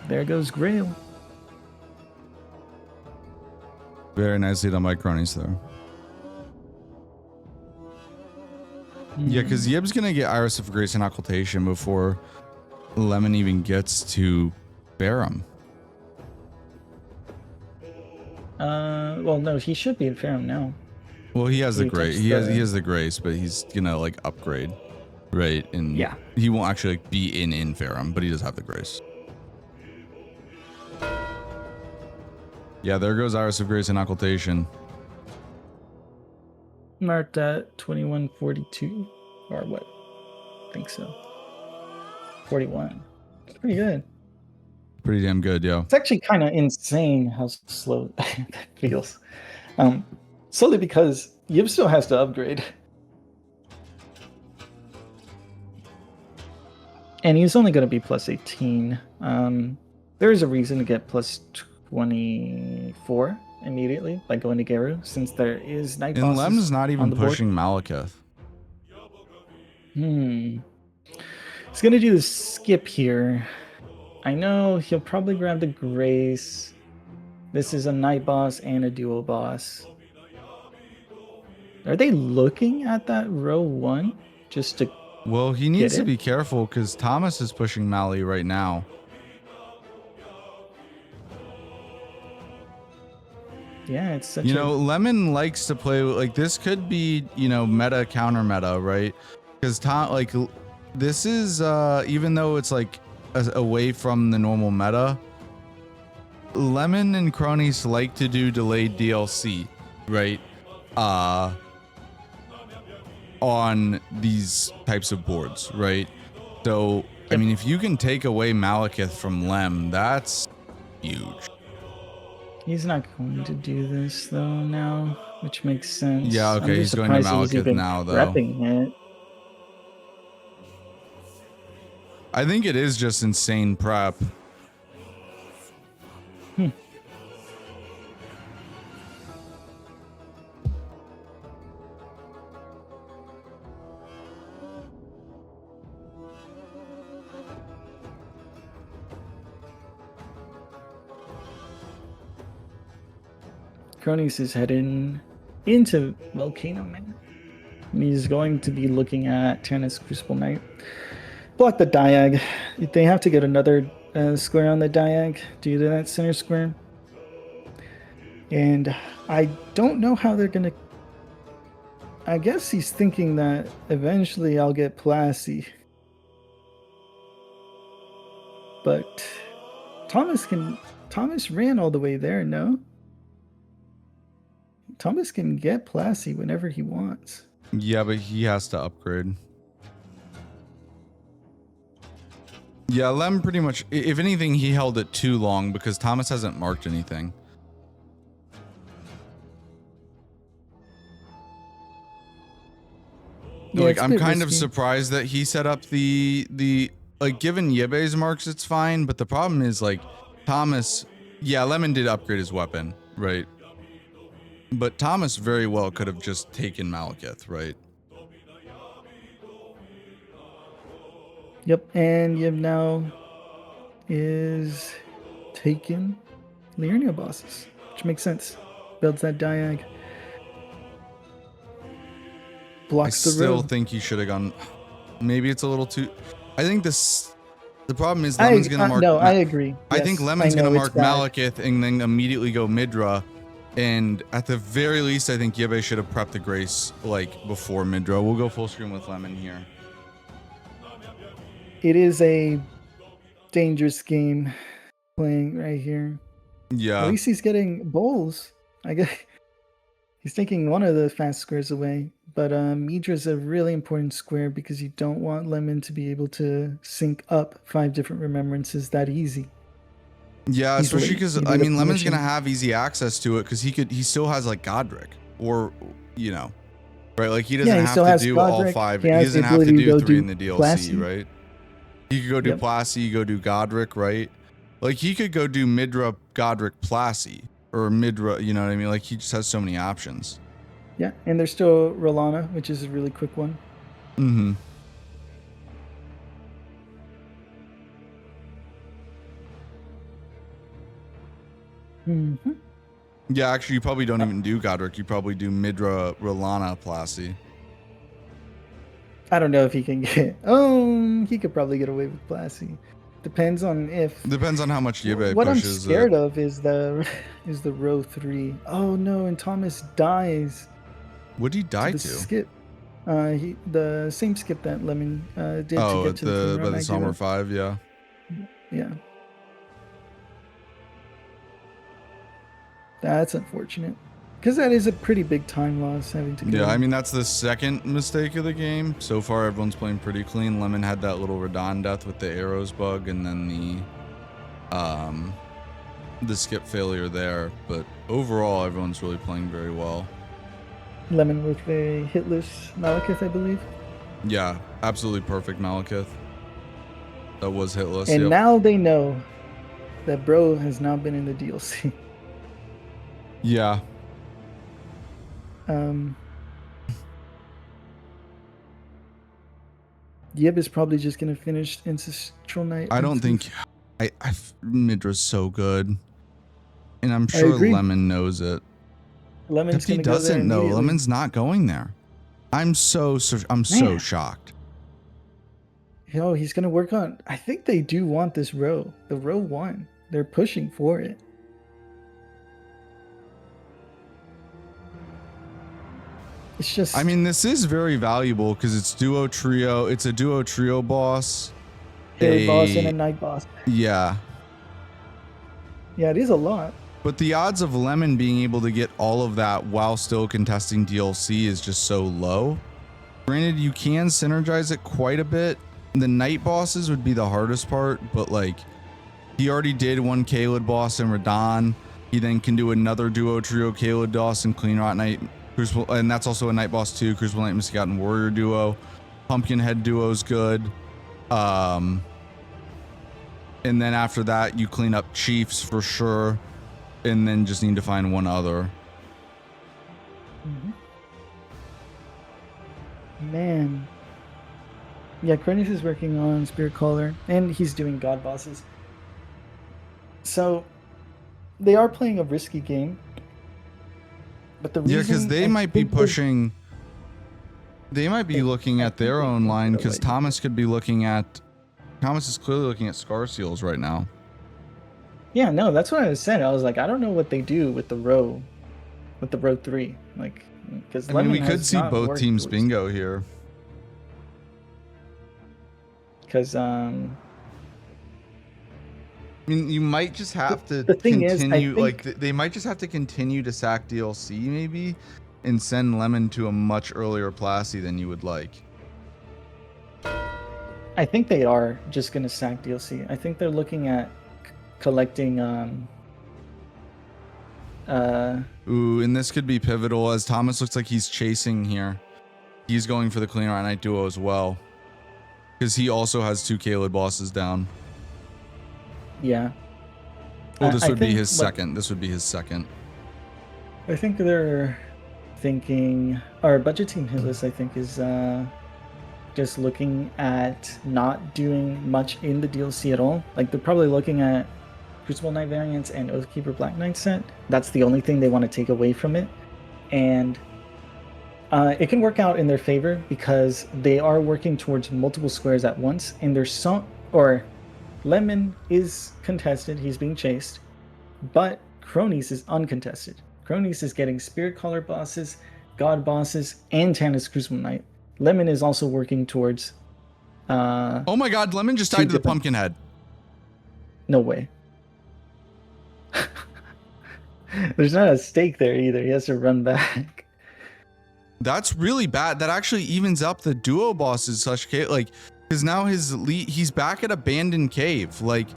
There goes Grail. Very nicely done by Cronies there. Yeah, because Yib's going to get Iris of Grace and Occultation before Lemon even gets to Barum. Well, no, he should be in Ferrum now. Well, he has the He grace. touched He the- has the grace, but he's gonna like upgrade, right? And Yeah. he won't actually like, be in Ferrum, but he does have the grace. Yeah, there goes Iris of Grace and Occultation. Marked at 2142 or what? I think so. 41. It's pretty good. Pretty damn good, yo. It's actually kind of insane how slow that feels. Solely because Yib still has to upgrade. And he's only going to be plus 18. There is a reason to get plus 24 immediately by going to Geru, since there is night And bosses Lem's not on even the board. pushing Malekith. He's going to do the skip here. I know he'll probably grab the Grace. This is a night boss and a dual boss. Are they looking at that row 1 just to... Well, he needs Get to it? be careful because Thomas is pushing Mali right now. Yeah, it's such You a... know, Lemon likes to play like this. Could be, you know, meta counter meta, right? Because this is even though it's like away from the normal meta, Lemon and Cronies like to do delayed DLC, right? On these types of boards, right? So I mean, if you can take away Malekith from Lem, that's huge. He's not going to do this though now, which makes sense. Yeah, I'm okay, just he's going to surprised he's Malekith even now, though. prepping it. I think it is just insane prep. Cronus is heading into Volcano Man. And he's going to be looking at Tannis Crucible Knight. Block the diag. They have to get another square on the diag due to that center square. And I don't know how they're going to... I guess he's thinking that eventually I'll get Plassey. But Thomas ran all the way there, no? Thomas can get Plassey whenever he wants. Yeah, but he has to upgrade. Yeah, Lem pretty much, if anything, he held it too long because Thomas hasn't marked anything. Yeah, like, it's a I'm bit kind of risky. surprised that he set up the like, given Yebe's marks, it's fine, but the problem is, like, Thomas, yeah, Lemon did upgrade his weapon, right? But Thomas very well could have just taken Malekith, right? Yep, and Yib now is taking Liurnia bosses, which makes sense. Builds that diag. I Blocks the still road. think he should have gone. Maybe it's a little too. I think the problem is Lemon's gonna mark. No, I agree. I think Yes, Lemon's know gonna it's mark bad. Malekith and then immediately go Midra. And at the very least, I think Yebe should have prepped the Grace like before Midra. We'll go full screen with Lemon here. It is a dangerous game playing right here. At Yeah. least he's getting bowls. I guess he's taking one of the fast squares away. But Midra's a really important square because you don't want Lemon to be able to sync up 5 different remembrances that easy. Yeah, Easily. especially because You I need a mean Lemon's permission. gonna have easy access to it because he still has like Godric or you know, right? Like he doesn't he have still to has do all Godric. 5. He He has doesn't the have to ability to do go 3 do in the DLC, Plassey. right? He could go do Yep. Plassey, go do Godric, right? Like he could go do Midra, Godric, Plassey, or Midra. You know what I mean? Like he just has so many options. Yeah, and there's still Rolana, which is a really quick one. Mm-hmm. Mm-hmm. Yeah, actually, you probably don't even do Godric. You probably do Midra, Rolana, Plassey. I don't know if he can get... Oh, he could probably get away with Plassey. Depends on if. Depends on how much Yibe What I'm pushes scared it. of is the row 3. Oh no! And Thomas dies What'd he die the to? skip. The same skip that Lemon did to Oh, get at to the by the Summer Duo. 5, yeah. Yeah. That's unfortunate. Because that is a pretty big time loss having to go. Yeah, I mean, that's the second mistake of the game. So far, everyone's playing pretty clean. Lemon had that little Radon death with the arrows bug and then the skip failure there. But overall, everyone's really playing very well. Lemon with a hitless Malekith, I believe. Yeah, absolutely perfect Malekith. That was hitless. And yep. now they know that Bro has now been in the DLC. Yeah. Yib is probably just gonna finish Ancestral Knight. I don't think Midra's so good. And I'm sure agree. Lemon knows it. Lemon's If he gonna go there doesn't know, immediately. Lemon's not going there. I'm so Man. shocked. Yo, he's gonna work on. I think they do want this row. The row 1. They're pushing for it. It's just. I mean, this is very valuable because it's duo trio. It's a duo trio boss. Day boss and a night boss. Yeah. Yeah, it is a lot. But the odds of Lemon being able to get all of that while still contesting DLC is just so low. Granted, you can synergize it quite a bit. The night bosses would be the hardest part, but like he already did one Kaled boss in Radon. He then can do another duo trio Kaled boss and Clean Rot Knight, Crucible, and that's also a night boss too. Crucible Knight Miscot and Warrior duo. Pumpkinhead duo is good. And then after that, you clean up Chiefs for sure. And then just need to find one other. Man. Yeah, Cronus is working on Spirit Caller, and he's doing God bosses. So, they are playing a risky game. But the reason Yeah, because they might be pushing. They might be looking at their own line because Thomas could be looking at. Thomas is clearly looking at Scar Seals right now. Yeah, no, that's what I said. I was like, I don't know what they do with the row 3. Like, because I mean, we could see both teams bingo here. Because I mean, you might just have to the thing continue. is, I think, they might just have to continue to sack DLC maybe, and send Lemon to a much earlier Plasty than you would like. I think they are just gonna sack DLC. I think they're looking at collecting Ooh, and this could be pivotal as Thomas looks like he's chasing here. He's going for the Clean Rot Knight duo as well. Because he also has 2 Kaled bosses down. Yeah. Oh, this would be his second. This would be his second. I think they're thinking, our budget team Hitless, I think, is just looking at not doing much in the DLC at all. Like, they're probably looking at Crucible Knight variants and Oathkeeper Black Knight set. That's the only thing they want to take away from it. And it can work out in their favor because they are working towards multiple squares at once, and there's some, or Lemon is contested, he's being chased, but Cronies is uncontested. Cronies is getting Spirit Caller bosses, God bosses, and Tannis Crucible Knight. Lemon is also working towards oh my god, Lemon just died to the Pumpkinhead. No way. There's not a stake there either. He has to run back. That's really bad. That actually evens up the duo bosses such case, like, because now he's back at Abandoned Cave. Like,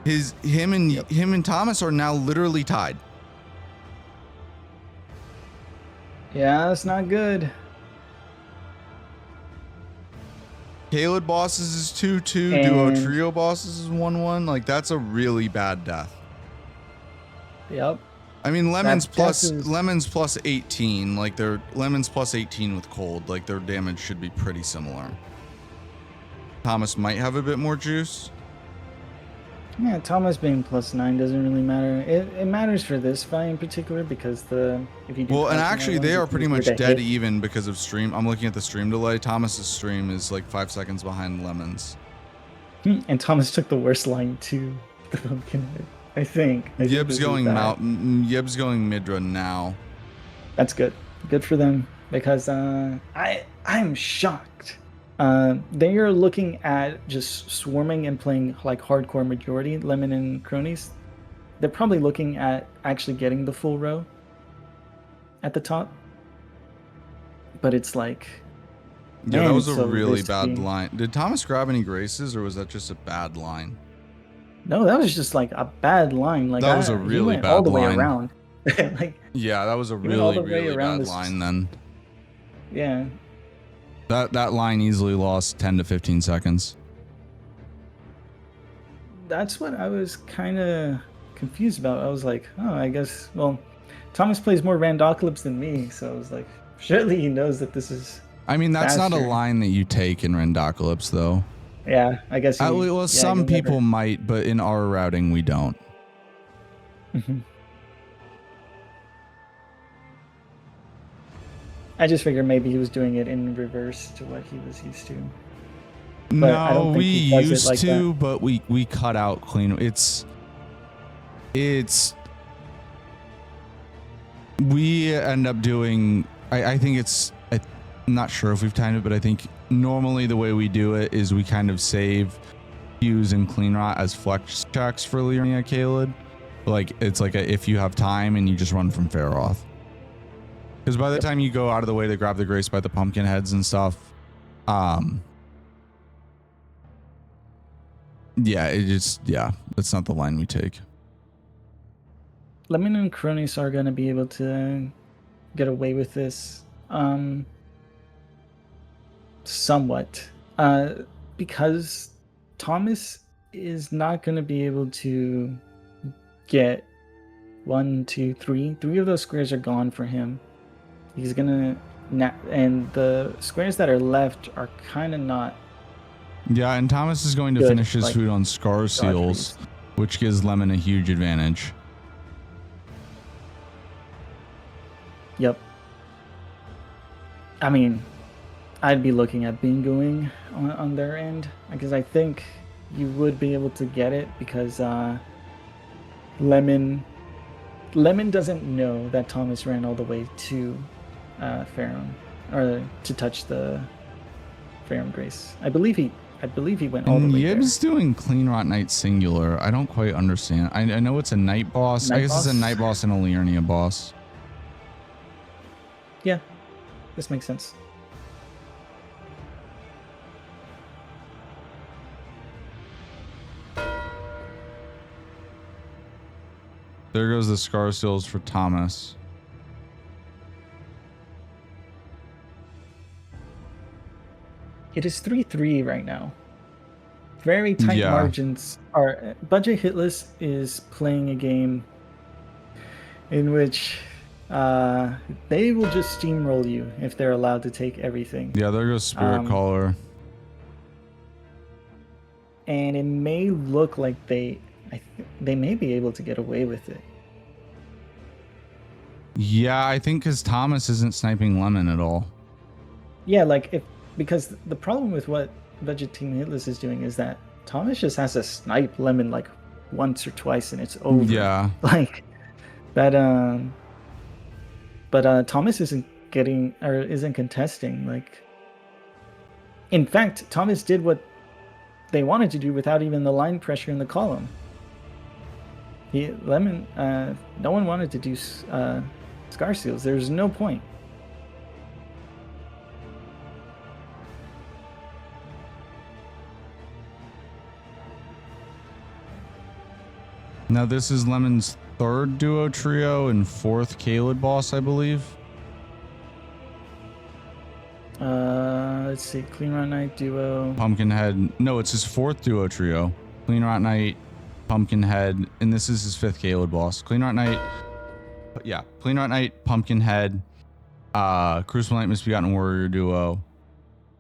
him and Thomas are now literally tied. Yeah, that's not good. Kaled bosses is 2-2, duo trio bosses is 1-1. Like, that's a really bad death. Yep. I mean, Lemon's plus 18. Like, Lemon's plus 18 with cold. Like, their damage should be pretty similar. Thomas might have a bit more juice. Yeah, Thomas being +9 doesn't really matter. It matters for this fight in particular because if you do well, and actually they are pretty much dead hit. even because of stream. I'm looking at the stream delay. Thomas's stream is like 5 seconds behind Lemon's. And Thomas took the worst line to the Pumpkinhead. I think this Yib's is going bad. Yib's going Midra now. That's good. Good for them because I'm shocked. They are looking at just swarming and playing like hardcore majority, Lemon and cronies. They're probably looking at actually getting the full row at the top. But it's like, Yeah, man, that was it's a so really risky. bad line. Did Thomas grab any graces, or was that just a bad line? No, that was just like a bad line. Like That was a he really went all bad the way line. around. Like Yeah, that was a went all really, the way really around bad this- line then. yeah, That line easily lost 10 to 15 seconds. that's what I was kind of confused about. I was like, oh, I guess. Well, Thomas plays more Randocalypse than me, so I was like, surely he knows that this is. I mean, that's not a faster. line that you take in Randocalypse, though. Yeah, I guess. Well, some people might, but in our routing, we don't. Mhm. I just figured maybe he was doing it in reverse to what he was used to. But I don't No, think we he does it used like to, but we cut out clean. We end up doing. I think I'm not sure if we've timed it, but I think normally the way we do it is we kind of save Fuse and Clean Rot as flex checks for Liurnia Kaled. Like it's like if you have time and you just run from Feroth. Because by the time you go out of the way to grab the grace by the pumpkin heads and stuff, that's not the line we take. Lemon and Cronies are going to be able to get away with this somewhat because Thomas is not going to be able to get 1, 2, 3. 3 of those squares are gone for him. He's going to and the squares that are left are kind of not. Yeah, and Thomas is going to Good, finish his like, food on Scar Seals, which gives Lemon a huge advantage. Yep. I mean, I'd be looking at bingoing on their end because I think you would be able to get it because Lemon doesn't know that Thomas ran all the way to Farum or to touch the Farum Grace. I believe he went all the way there. Yib's doing Clean Rot Knight singular. I don't quite understand. I know it's a night boss. I guess it's a night boss and a Liurnia boss. Yeah, this makes sense. There goes the Scar Seals for Thomas. It is 3-3 right now. Very tight margins. Are Budget Hitless is playing a game in which they will just steamroll you if they're allowed to take everything. Yeah, there goes Spirit Caller. And it may look like they may be able to get away with it. Yeah, I think because Thomas isn't sniping Lemon at all. Yeah, like because the problem with what Budget Team Hitless is doing is that Thomas just has to snipe Lemon like once or twice and it's over. Yeah. Like that but Thomas isn't contesting. Like in fact, Thomas did what they wanted to do without even the line pressure in the column. No one wanted to do Scar Seals. There's no point. Now this is Lemon's third duo trio and fourth Kaled boss, I believe. Let's see. Clean Rot Knight duo. Pumpkinhead. No, it's his fourth duo trio. Clean Rot Knight, Pumpkinhead, and this is his fifth Kaled boss. Clean Rot Knight. Yeah, Clean Rot Knight, Pumpkinhead, Crucible Knight Misbegotten Warrior duo,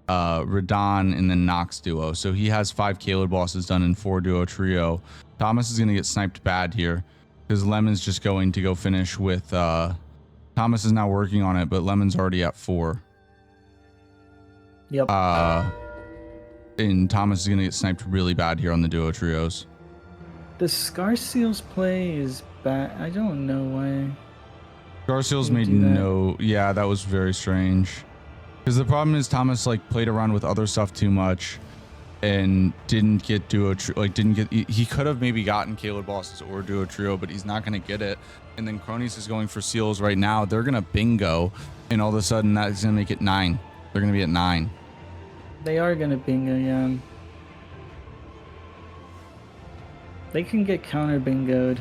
Radon, and then Nox duo. So he has 5 Kaled bosses done in 4 duo trio. Thomas is going to get sniped bad here because Lemon's just going to go finish with Thomas is now working on it, but Lemon's already at 4. Yep. and Thomas is gonna get sniped really bad here on the duo trios. The Scar Seals play is bad. I don't know why. Garciel's They made do that. no, yeah, that was very strange. Because the problem is Thomas like played around with other stuff too much, and didn't get he could have maybe gotten Caleb bosses or duo trio, but he's not gonna get it. And then Cronies is going for seals right now. They're gonna bingo, and all of a sudden that's gonna make it 9. They're gonna be at 9. They are gonna bingo, yeah. They can get counter bingoed,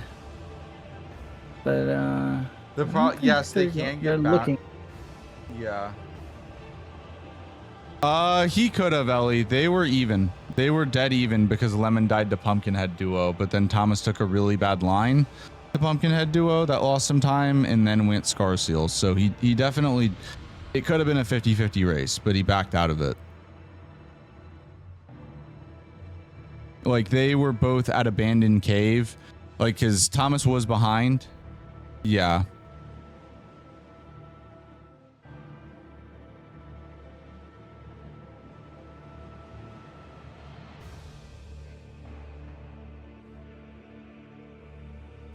but Yes, they they're- can they're get back. looking. Yeah. He could have, Ellie. They were even. They were dead even because Lemon died to Pumpkinhead duo, but then Thomas took a really bad line to Pumpkinhead duo that lost some time and then went Scar Seals. So he definitely, it could have been a 50-50 race, but he backed out of it. Like they were both at Abandoned Cave, like cause Thomas was behind. Yeah.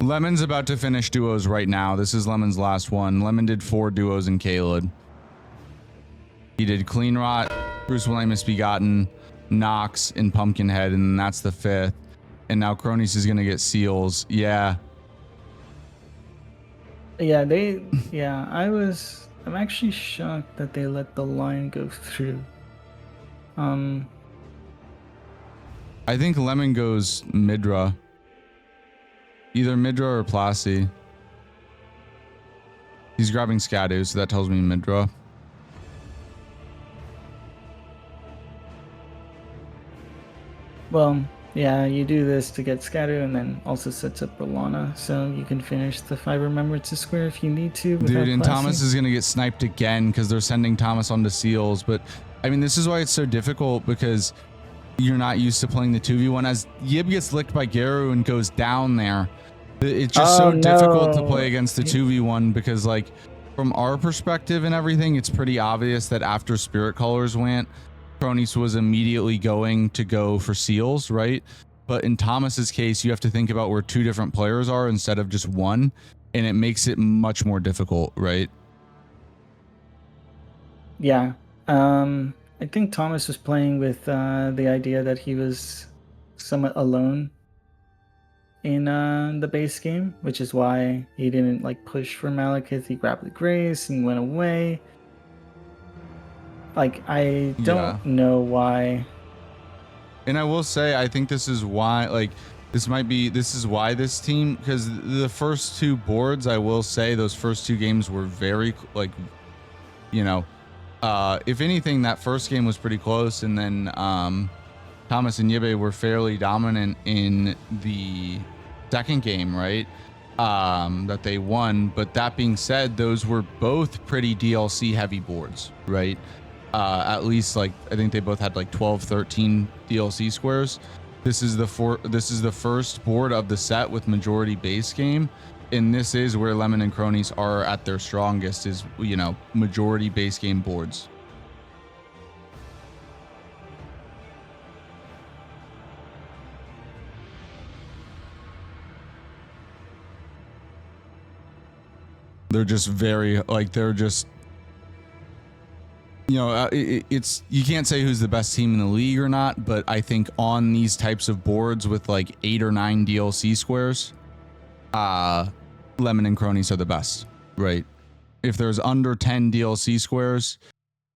Lemon's about to finish duos right now. This is Lemon's last one. Lemon did 4 duos in Caled. He did Clean Rot, Bruce William Misbegotten, Nox, and Pumpkinhead, and that's the 5th. And now Cronies is gonna get seals. Yeah. Yeah, I'm actually shocked that they let the line go through. I think Lemon goes Midra. Either Midra or Plasty. He's grabbing Scadu, so that tells me Midra. Well, yeah, you do this to get Scadu and then also sets up Rolana, so you can finish the 5 Remembrances square if you need to. Dude, and Thomas is going to get sniped again because they're sending Thomas onto seals. But, I mean, this is why it's so difficult because you're not used to playing the 2v1. As Yib gets licked by Garu and goes down there, it's just so difficult to play against the 2v1 because, like, from our perspective and everything, it's pretty obvious that after Spirit Colors went, Cronies was immediately going to go for seals, right? But in Thomas's case, you have to think about where 2 different players are instead of just one, and it makes it much more difficult, right? Yeah. I think Thomas was playing with the idea that he was somewhat alone in the base game, which is why he didn't like push for Malekith. He grabbed the Grace and went away. Like, I don't know why. And I will say, I think this is why, like, this is why this team, because the first 2 boards, I will say, those first 2 games were very, like, you know, if anything, that first game was pretty close, and then Thomas and Yibe were fairly dominant in the second game, right? That they won. But that being said, those were both pretty DLC heavy boards, right? At least, like, I think they both had like 12, 13 DLC squares. This is the first board of the set with majority base game, and this is where Lemon and Cronies are at their strongest, is, you know, majority base game boards. They're just very, like, they're just, you know, it's, you can't say who's the best team in the league or not, but I think on these types of boards with like 8 or 9 DLC squares, Lemon and Cronies are the best, right? If there's under 10 DLC squares,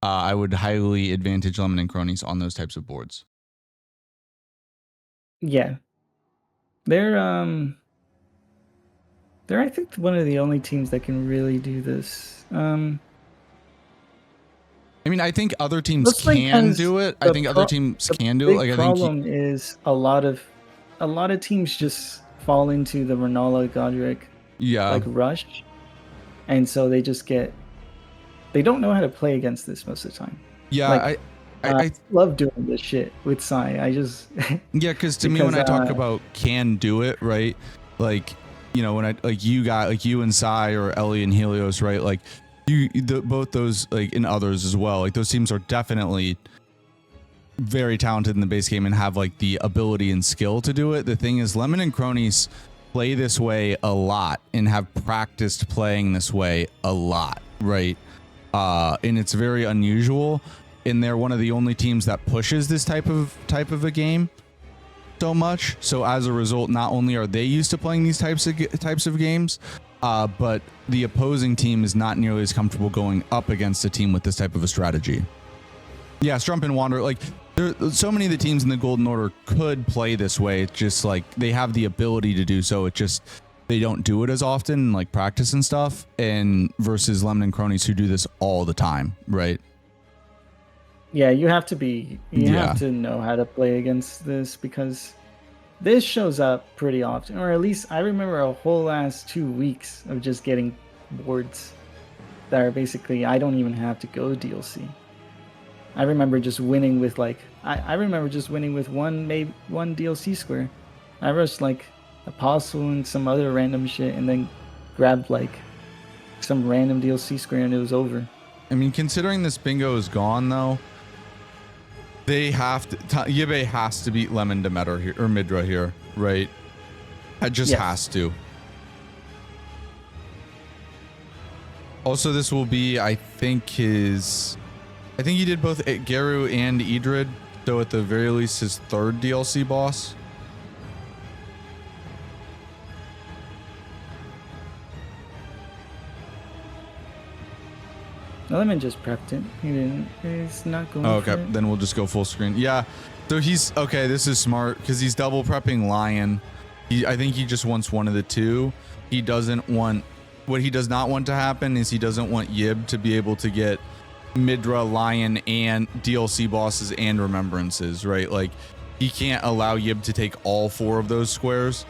I would highly advantage Lemon and Cronies on those types of boards. Yeah. They're I think one of the only teams that can really do this. I mean, I think other teams can do it. I think other teams can do it. Like, the problem is a lot of teams just fall into the Renala Godric like rush, and so they just they don't know how to play against this most of the time. Yeah, like, I love doing this shit with Sai. I just yeah, because to me, when I talk about can do it, right? Like, you know, when I like you and Sai or Ellie and Helios, right? Like, both those, like, and others as well, like, those teams are definitely very talented in the base game and have like the ability and skill to do it. The thing is, Lemon and Cronies play this way a lot and have practiced playing this way a lot, right? And it's very unusual. And they're one of the only teams that pushes this type of a game so much. So as a result, not only are they used to playing these types of games, but the opposing team is not nearly as comfortable going up against a team with this type of a strategy. Yeah, Strump and Wander, like so many of the teams in the Golden Order could play this way. It's just like they have the ability to do so. It just they don't do it as often, like practice and stuff. And versus Lemon and Cronies who do this all the time, right? Yeah, you have to know how to play against this because this shows up pretty often, or at least I remember a whole last 2 weeks of just getting boards that are basically I don't even have to go DLC. I remember just winning with like I remember just winning with one DLC square. I rushed like Apostle and some other random shit, and then grabbed like some random DLC square, and it was over. I mean, considering this bingo is gone though, they have to. Yibe has to beat Lemon Demeter here or Midra here, right? It just has to. Also, this will be, I think he did both Geru and Idrid, so at the very least his third DLC boss. Lemon just prepped it. He didn't. He's not going. Oh, okay, for it. then we'll just go full screen. Yeah, so he's okay. This is smart because he's double prepping Lion. I think he just wants one of the two. He doesn't want. What he does not want to happen is he doesn't want Yib to be able to get Midra, Lion, and DLC bosses and remembrances, right? Like he can't allow Yib to take all 4 of those squares.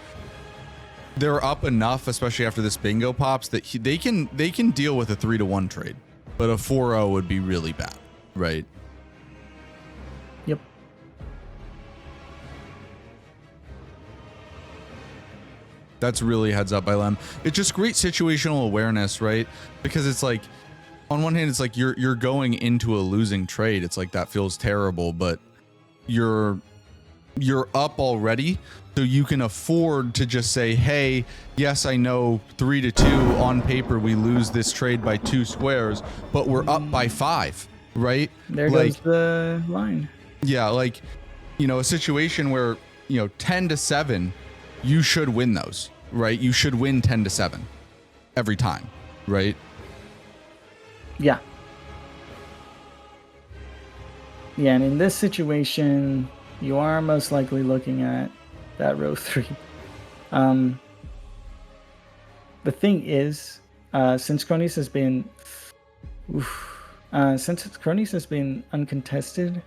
They're up enough, especially after this bingo pops, that they can deal with a 3-to-1 trade, but a 4-0 would be really bad, right? Yep. That's really heads up by Lem. It's just great situational awareness, right? Because it's like, on one hand, it's like you're going into a losing trade. It's like that feels terrible, but you're up already, so you can afford to just say, hey, yes, I know 3-2 on paper we lose this trade by 2 squares, but we're up by 5, right? There goes the line. Yeah, like, a situation where 10-7, you should win those, right? You should win 10-7 every time, right? Yeah. Yeah, and in this situation, you are most likely looking at that row 3. The thing is, since Cronies has been uncontested,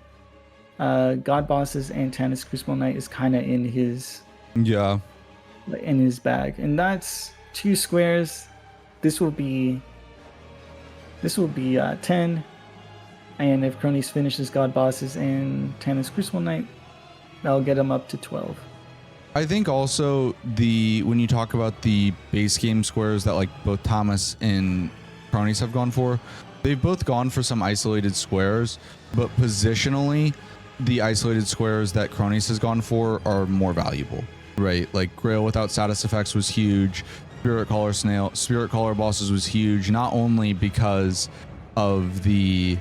God Bosses and Tannis Crucible Knight is kind of in his bag, and that's 2 squares. This will be 10, and if Cronies finishes God Bosses and Tannis Crucible Knight, that'll get him up to 12. I think also when you talk about the base game squares that like both Thomas and Cronies have gone for, they've both gone for some isolated squares, but positionally, the isolated squares that Cronies has gone for are more valuable, right? Like Grail without status effects was huge. Spirit Caller bosses was huge, not only because of the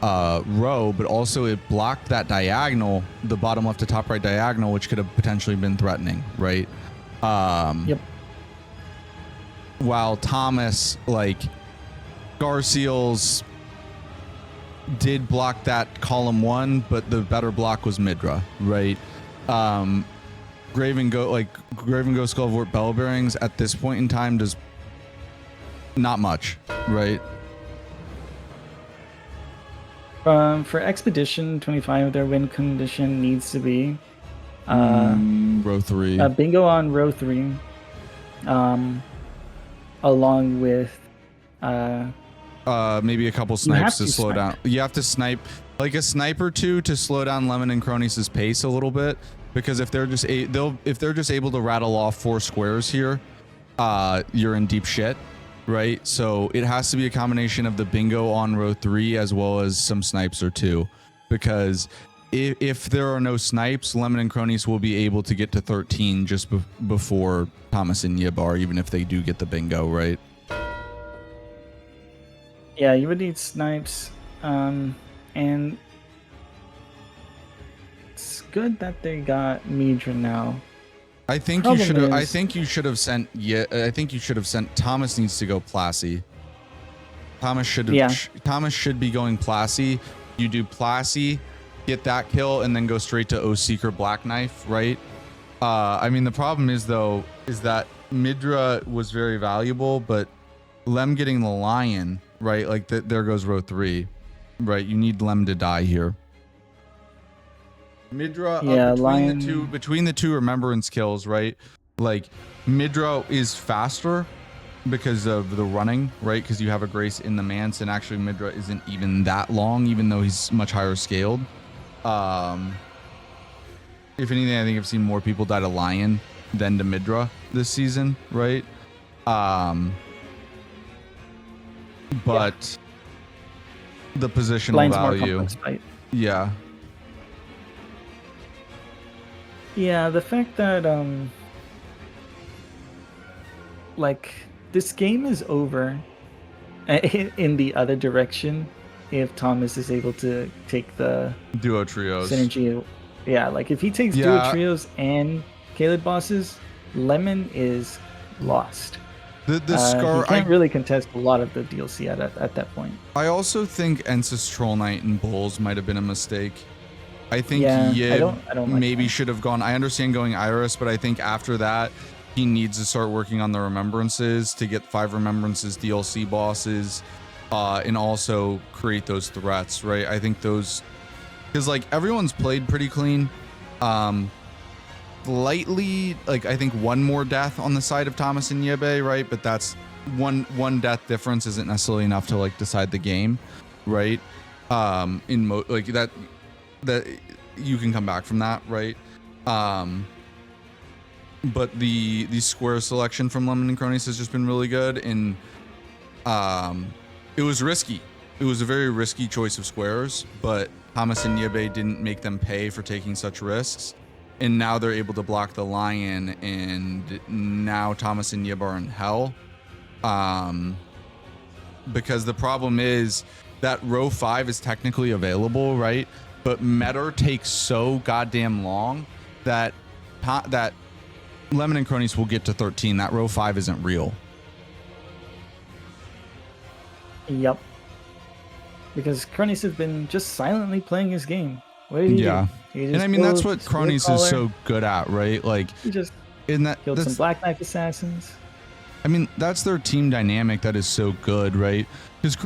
row, but also it blocked that diagonal, the bottom left to top right diagonal, which could have potentially been threatening, right? Yep. While Thomas, like, Garciel's did block that column 1, but the better block was Midra, right? Graven Ghost Skullvort Bell Bearings at this point in time does not much, right? For Expedition 25, their win condition needs to be row 3. Bingo on row 3, along with maybe a couple snipes to slow down. You have to snipe like a snipe or 2 to slow down Lemon and Cronies' pace a little bit, because if they're just able to rattle off 4 squares here, you're in deep shit. Right, so it has to be a combination of the bingo on row 3 as well as some snipes or 2, because if there are no snipes, Lemon and Cronies will be able to get to 13 just before Thomas and Yib are, even if they do get the bingo, right? Yeah, you would need snipes, and it's good that they got Midra now. I think you should have. I think you should have sent. Yeah, I think you should have sent. Thomas needs to go Plassy. Thomas should have. Yeah. Thomas should be going Plassy. You do Plassy, get that kill, and then go straight to O-Seeker Black Knife, right? I mean, the problem is though, is that Midra was very valuable, but Lem getting the Lion, right? Like there goes row 3, right? You need Lem to die here. Midra, between the two remembrance kills, right? Like Midra is faster because of the running, right? Because you have a Grace in the Manse, and actually Midra isn't even that long, even though he's much higher scaled. If anything, I think I've seen more people die to Lion than to Midra this season, right? But the positional Lion's value, more complex fight. yeah. Yeah, the fact that like this game is over in the other direction if Thomas is able to take the Duo trios. synergy. Yeah, like if he takes duo trios and Caleb bosses, Lemon is lost. The scar. He can't really contest a lot of the DLC at that point. I also think Ensis Troll Knight and Bulls might have been a mistake. I think I don't like maybe that. should have gone. I understand going Iris, but I think after that, he needs to start working on the remembrances to get 5 remembrances DLC bosses, and also create those threats, right? I think those, because like everyone's played pretty clean. Lightly, like I think one more death on the side of Thomas and Yebe, right? But that's one death difference isn't necessarily enough to like decide the game, right? Like that you can come back from that, right? But the square selection from Lemon and Cronies has just been really good, and it was risky. It was a very risky choice of squares, but Thomas and Yebe didn't make them pay for taking such risks, and now they're able to block the Lion, and now Thomas and Yebe are in hell. Because the problem is that row 5 is technically available, right? But Metter takes so goddamn long that Lemon and Cronies will get to 13. That row 5 isn't real. Yep. Because Cronies has been just silently playing his game. What did he do? And I mean, that's what Cronies is so good at, right? Like, he just killed some Black Knife assassins. I mean, that's their team dynamic that is so good, right? Because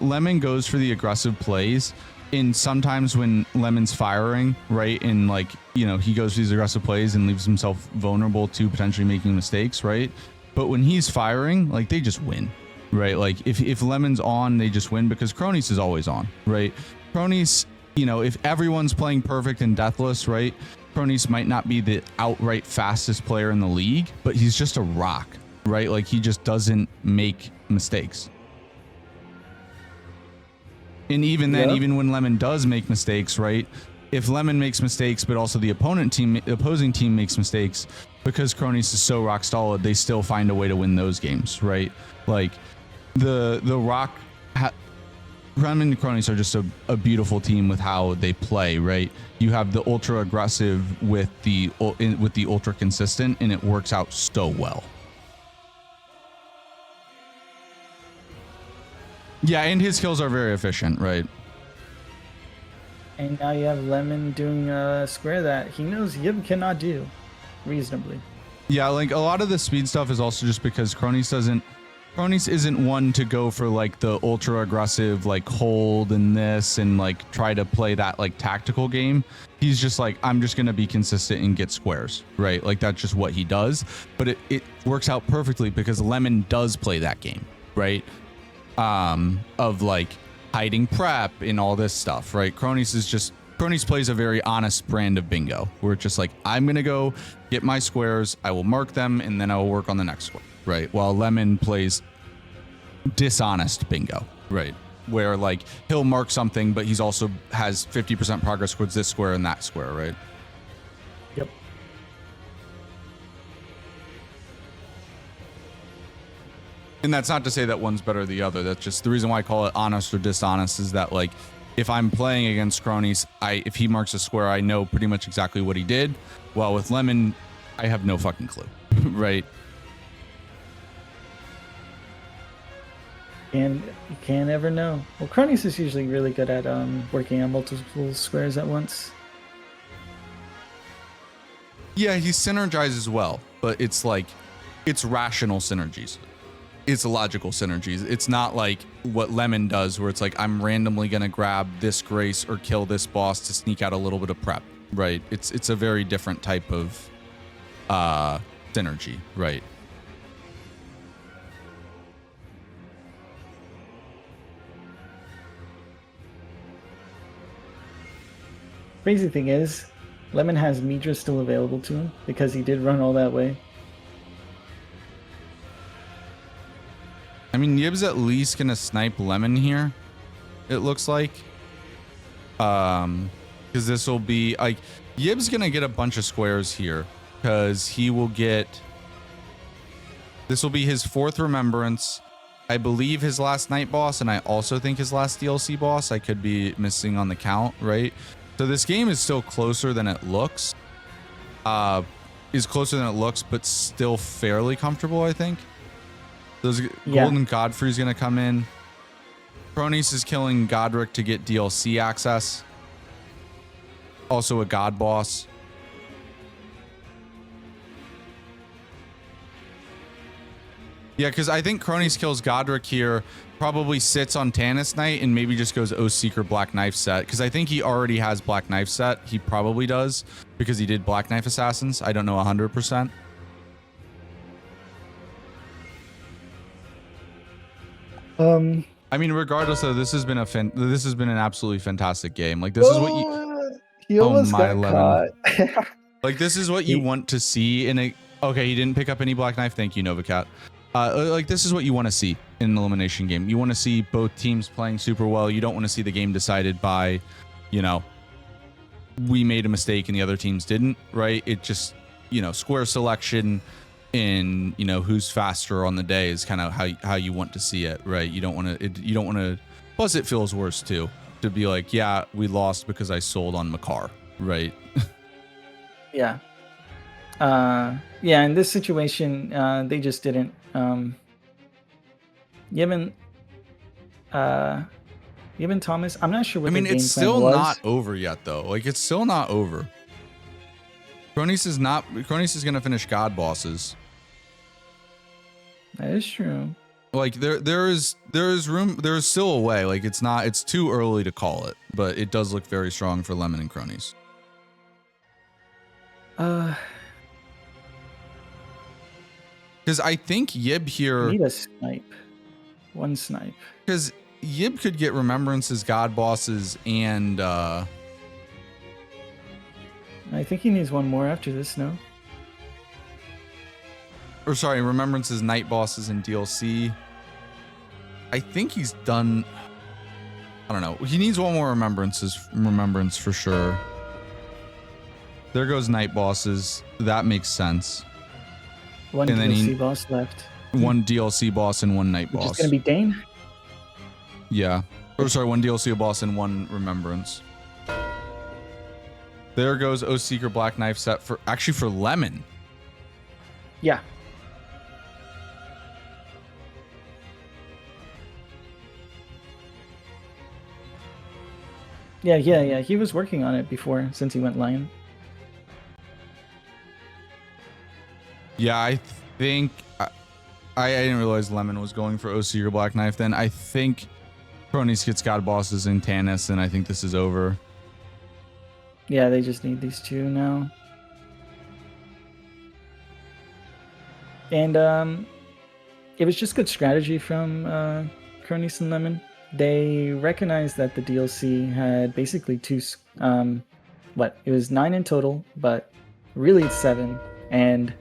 Lemon goes for the aggressive plays, and sometimes when Lemon's firing, right, and like, you know, he goes for these aggressive plays and leaves himself vulnerable to potentially making mistakes, right? But when he's firing, like, they just win, right? Like, if Lemon's on, they just win because Cronies is always on, right? Cronies, you know, if everyone's playing perfect and deathless, right, Cronies might not be the outright fastest player in the league, but he's just a rock, right? Like, he just doesn't make mistakes. And even then, even when Lemon does make mistakes, right? If Lemon makes mistakes, but also the opposing team makes mistakes, because Cronies is so rock solid, they still find a way to win those games, right? Like the rock, Lemon and Cronies are just a beautiful team with how they play, right? You have the ultra aggressive with the ultra consistent, and it works out so well. Yeah, and his kills are very efficient, right? And now you have Lemon doing a square that he knows Yib cannot do reasonably. Yeah, like a lot of the speed stuff is also just because Cronies isn't one to go for like the ultra aggressive like hold and this and like try to play that like tactical game. He's just like, I'm just gonna be consistent and get squares, right? Like that's just what he does. But it works out perfectly because Lemon does play that game, right? Of like hiding prep and all this stuff, right? Cronies plays a very honest brand of bingo where it's just like, I'm gonna go get my squares, I will mark them, and then I will work on the next square, right? While Lemon plays dishonest bingo, right? where like he'll mark something, but he's also has 50% progress towards this square and that square, right? Yep. And that's not to say that one's better than the other. That's just the reason why I call it honest or dishonest is that like if I'm playing against Cronies, if he marks a square, I know pretty much exactly what he did. While with Lemon, I have no fucking clue, right? And you can't ever know. Well, Cronies is usually really good at working on multiple squares at once. Yeah, he synergizes well, but it's like, it's rational synergies. It's logical synergies. It's not like what Lemon does where it's like, I'm randomly going to grab this Grace or kill this boss to sneak out a little bit of prep, right? It's a very different type of synergy, right? Crazy thing is, Lemon has Midra still available to him because he did run all that way. I mean, Yib's at least gonna snipe Lemon here, it looks like. Because this will be like, Yib's gonna get a bunch of squares here because he will get, this will be his 4th remembrance. I believe his last night boss, and I also think his last DLC boss. I could be missing on the count, right? So this game is still closer than it looks. Is closer than it looks, but still fairly comfortable, I think. Golden Godfrey's gonna come in. Cronies is killing Godric to get DLC access. Also a god boss. Yeah, because I think Cronies kills Godric here, probably sits on Tannis Knight, and maybe just goes Oathseeker Black Knife set. Because I think he already has Black Knife set. He probably does, because he did Black Knife Assassins. I don't know 100%. I mean, regardless though, this has been an absolutely fantastic game. Like this is what you. He almost got Lemon. caught. Like this is what you want to see in a. Okay, he didn't pick up any Black Knife. Thank you, Novacat. Like this is what you want to see in an elimination game. You want to see both teams playing super well. You don't want to see the game decided by, you know, we made a mistake and the other teams didn't, right? It just, you know, square selection in, you know, who's faster on the day is kind of how you want to see it, right? You don't want to. Plus, it feels worse too to be like, yeah, we lost because I sold on Makar, right? Yeah. Yeah, in this situation, they just didn't. Yevon Thomas, I'm not sure what. I mean, their it's game plan still was. not over yet, though. Like, it's still not over. Cronies is gonna finish God bosses. That is true. Like, there is room. There is still a way. Like, it's too early to call it, but it does look very strong for Lemon and Cronies. Because I think Yib here. Need a snipe. One snipe. Because Yib could get Remembrances, God bosses, and I think he needs one more after this, no? Or sorry, Remembrances, Night bosses, and DLC. I think he's done. I don't know. He needs one more remembrance for sure. There goes Night bosses. That makes sense. One and DLC boss left. One DLC boss and one Night boss. Which is gonna be Dane? Yeah. Or sorry, one DLC boss and one remembrance. There goes Oathseeker Black Knife set for Lemon. Yeah. Yeah. He was working on it before since he went Lion. Yeah, I think I didn't realize Lemon was going for Oathseeker Black Knife. Then I think Cronies gets God bosses in Tannis, and I think this is over. Yeah, they just need these two now. And it was just good strategy from Cronies and Lemon. They recognized that the DLC had basically it was 9 in total, but really it's 7. And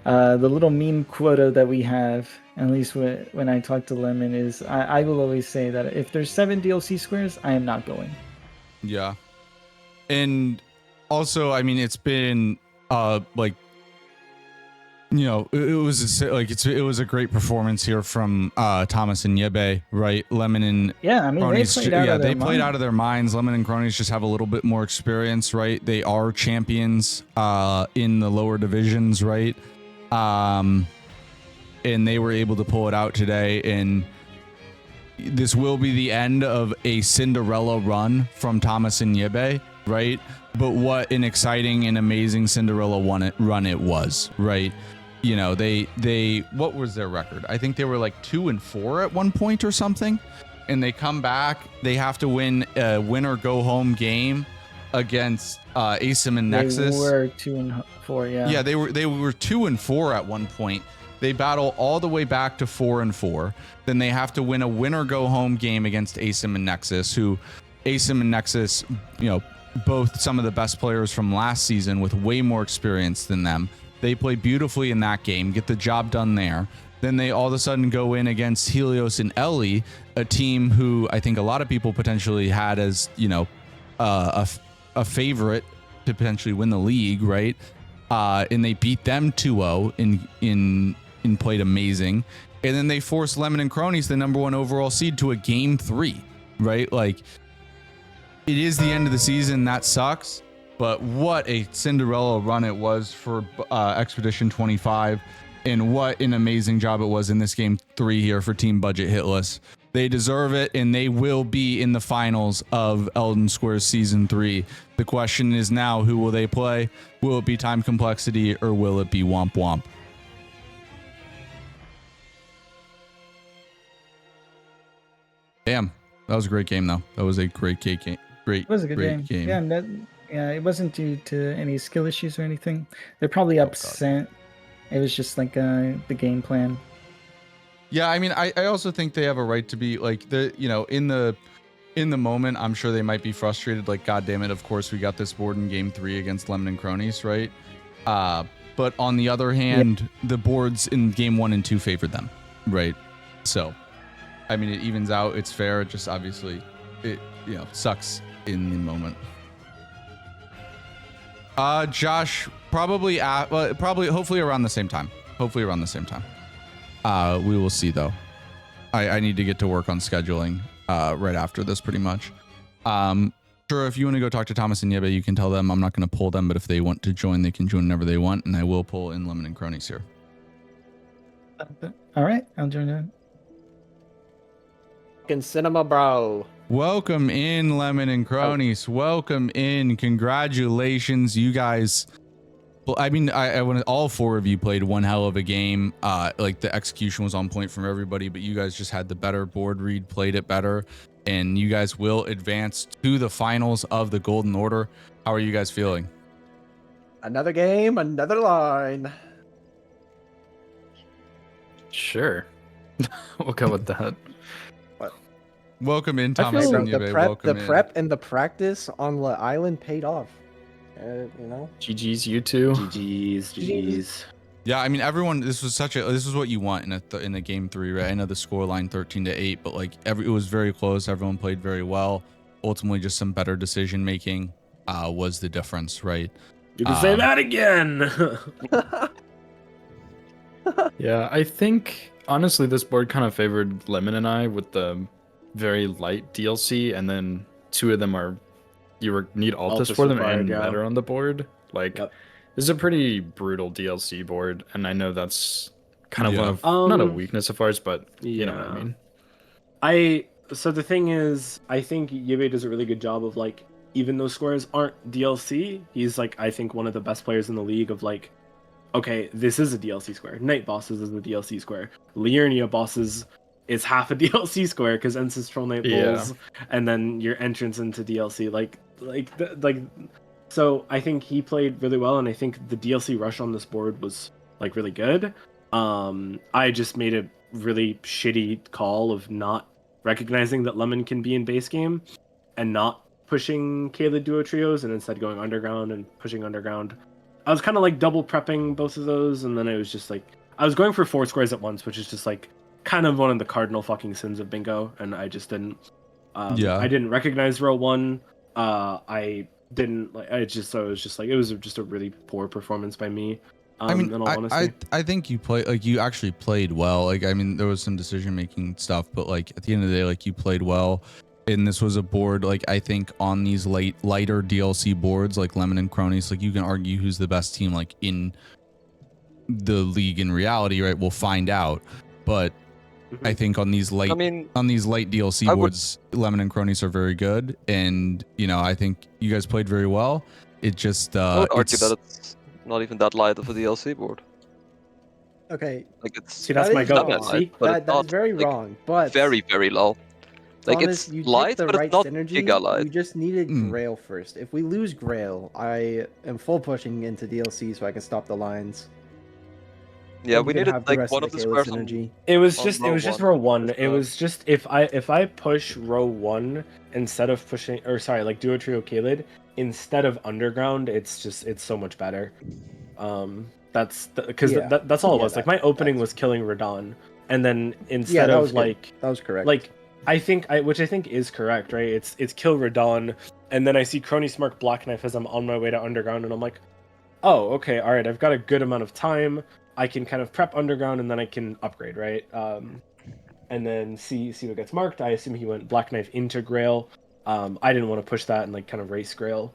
The little meme quota that we have, at least when I talk to Lemon, is I will always say that if there's 7 DLC squares, I am not going. Yeah. And also, I mean, it's been like, you know, it was a great performance here from Thomas and Yebe, right? Lemon and Yeah, I mean, they Cronies, played out of their they played out of their minds. Lemon and Cronies just have a little bit more experience, right? They are champions in the lower divisions, right? And they were able to pull it out today, and this will be the end of a Cinderella run from Thomas and Yebe, right? But what an exciting and amazing Cinderella run it was, right? You know, they what was their record? I think they were like 2-4 at one point or something, and they come back. They have to win a win or go home game against Asim and Nexus. They were 2-4, yeah. Yeah, they were 2-4 at one point. They battle all the way back to 4-4. Then they have to win a win or go home game against Asim and Nexus, who Asim and Nexus, you know, both some of the best players from last season with way more experience than them. They play beautifully in that game, get the job done there. Then they all of a sudden go in against Helios and Ellie, a team who I think a lot of people potentially had as, you know, a favorite to potentially win the league, right? And they beat them 2-0 and played amazing. And then they forced Lemon and Cronies, the number 1 overall seed, to a game 3, right? Like, it is the end of the season. That sucks. But what a Cinderella run it was for Expedition 25. And what an amazing job it was in this game 3 here for Team Budget Hitless. They deserve it, and they will be in the finals of Elden Squares Season 3. The question is now, who will they play? Will it be Time Complexity, or will it be Womp Womp? Damn, that was a great game, though. That was a great game. It was a good game. Yeah, it wasn't due to any skill issues or anything. They're probably upset. It was just like the game plan. Yeah, I mean, I also think they have a right to be like in the moment. I'm sure they might be frustrated. Like, God damn it! Of course, we got this board in game 3 against Lemon and Cronies, right? But on the other hand, the boards in game 1 and 2 favored them, right? So, I mean, it evens out. It's fair. It just obviously, it sucks in the moment. Josh, probably hopefully around the same time. We will see, though. I need to get to work on scheduling right after this, pretty much. Sure, if you want to go talk to Thomas and Yebe, you can tell them I'm not going to pull them, but if they want to join, they can join whenever they want, and I will pull in Lemon and Cronies here. All right, I'll join in. Fucking cinema, bro. Welcome in, Lemon and Cronies. Welcome in. Congratulations, you guys. Well, I mean, I when all 4 of you played one hell of a game. Like, the execution was on point from everybody, but you guys just had the better board read, played it better, and you guys will advance to the finals of the Golden Order. How are you guys feeling? Another game, another line. Sure. We'll go with that. Welcome in, I Thomas feel and Yebe. The prep and the practice on the island paid off. You know. GG's, you two. GG's. Yeah, I mean, everyone. This was what you want in a game 3, right? I know the scoreline 13-8, but like it was very close. Everyone played very well. Ultimately, just some better decision making was the difference, right? You can say that again. Yeah, I think honestly this board kind of favored Lemon and I with the very light DLC, and then 2 of them are need Altus for them and better on the board. Like, this is a pretty brutal DLC board, and I know that's kind of one of not a weakness of ours, but you know what I mean. So the thing is, I think Yebe does a really good job of, like, even though squares aren't DLC, he's like, I think, one of the best players in the league of, like, okay, this is a DLC square. Night Bosses is a DLC square. Liurnia Bosses is half a DLC square because Ancestral Night Bulls, and then your entrance into DLC. So I think he played really well, and I think the DLC rush on this board was, like, really good. I just made a really shitty call of not recognizing that Lemon can be in base game and not pushing Kayla duo trios, and instead going underground and pushing underground. I was kind of like double prepping both of those, and then it was just like I was going for 4 squares at once, which is just like kind of one of the cardinal fucking sins of bingo, and I just didn't. I didn't recognize row 1. I didn't like. So it was just like it was just a really poor performance by me. I mean, in all honesty. I think you actually played well. Like, I mean, there was some decision making stuff, but like at the end of the day, like you played well. And this was a board, like I think on these lighter DLC boards, like Lemon and Cronies, like you can argue who's the best team, like in the league in reality, right? We'll find out. But I think on these light DLC boards, Lemon and Cronies are very good, and you know I think you guys played very well. It just I would argue that it's not even that light of a DLC board. Okay. Like it's See, that's my goal. See, that's very wrong, but very low. Like Thomas, it's you light, the but right it's not synergy. giga light. You just needed Grail first. If we lose Grail, I am full pushing into DLC so I can stop the lines. Yeah, we needed like one of the squares. It was just row 1. It was just if I push row 1 instead of pushing, or sorry, like duo trio Kaled instead of underground, it's so much better. That's because that's all it was. Like my opening was killing Radon, and then instead of like that was correct. Like which I think is correct, right? It's kill Radon, and then I see Crony Smark Black Knife as I'm on my way to underground, and I'm like, oh, okay, all right, I've got a good amount of time. I can kind of prep underground, and then I can upgrade, right? And then see what gets marked. I assume he went Black Knife into Grail. I didn't want to push that and like kind of race Grail,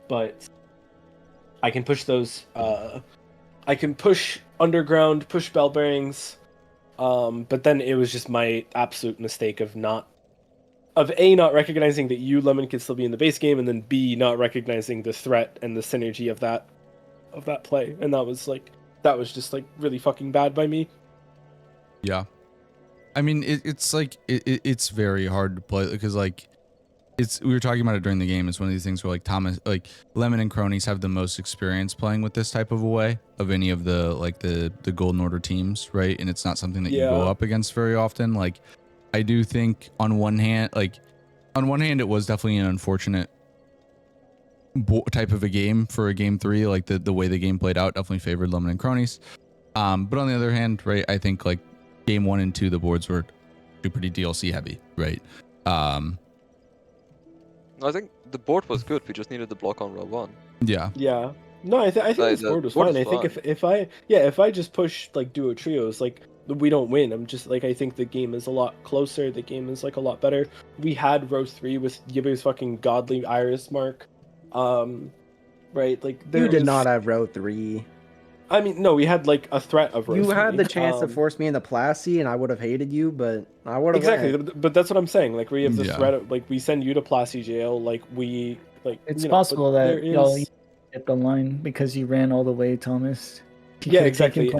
but I can push those. I can push underground, push bell bearings. But then it was just my absolute mistake of not recognizing that you, Lemon, could still be in the base game, and then B, not recognizing the threat and the synergy of that play, and that was just like really fucking bad by me. Yeah, I mean it's very hard to play because like we were talking about it during the game. It's one of these things where like Lemon and Cronies have the most experience playing with this type of a way of any of the Golden Order teams, right? And it's not something that you go up against very often. Like I do think on one hand it was definitely an unfortunate type of a game for a game 3. Like the way the game played out definitely favored Lemon and Cronies. But on the other hand, right, I think like game 1 and 2 the boards were pretty DLC heavy, right? I think the board was good. We just needed the block on row 1. Yeah. No, I think this board was fine. I think if I just push like duo trios, like we don't win. I'm just like I think the game is a lot closer. The game is like a lot better. We had row 3 with Yibu's fucking godly iris mark, right? Like you did not have row 3. I mean, no, we had like a threat of row 3. You had the chance to force me into Plasty, and I would have hated you, but I would have exactly. But that's what I'm saying. Like we have the threat of like we send you to Plasty jail. Like we like it's possible that y'all hit the line because you ran all the way, Thomas. Yeah, exactly.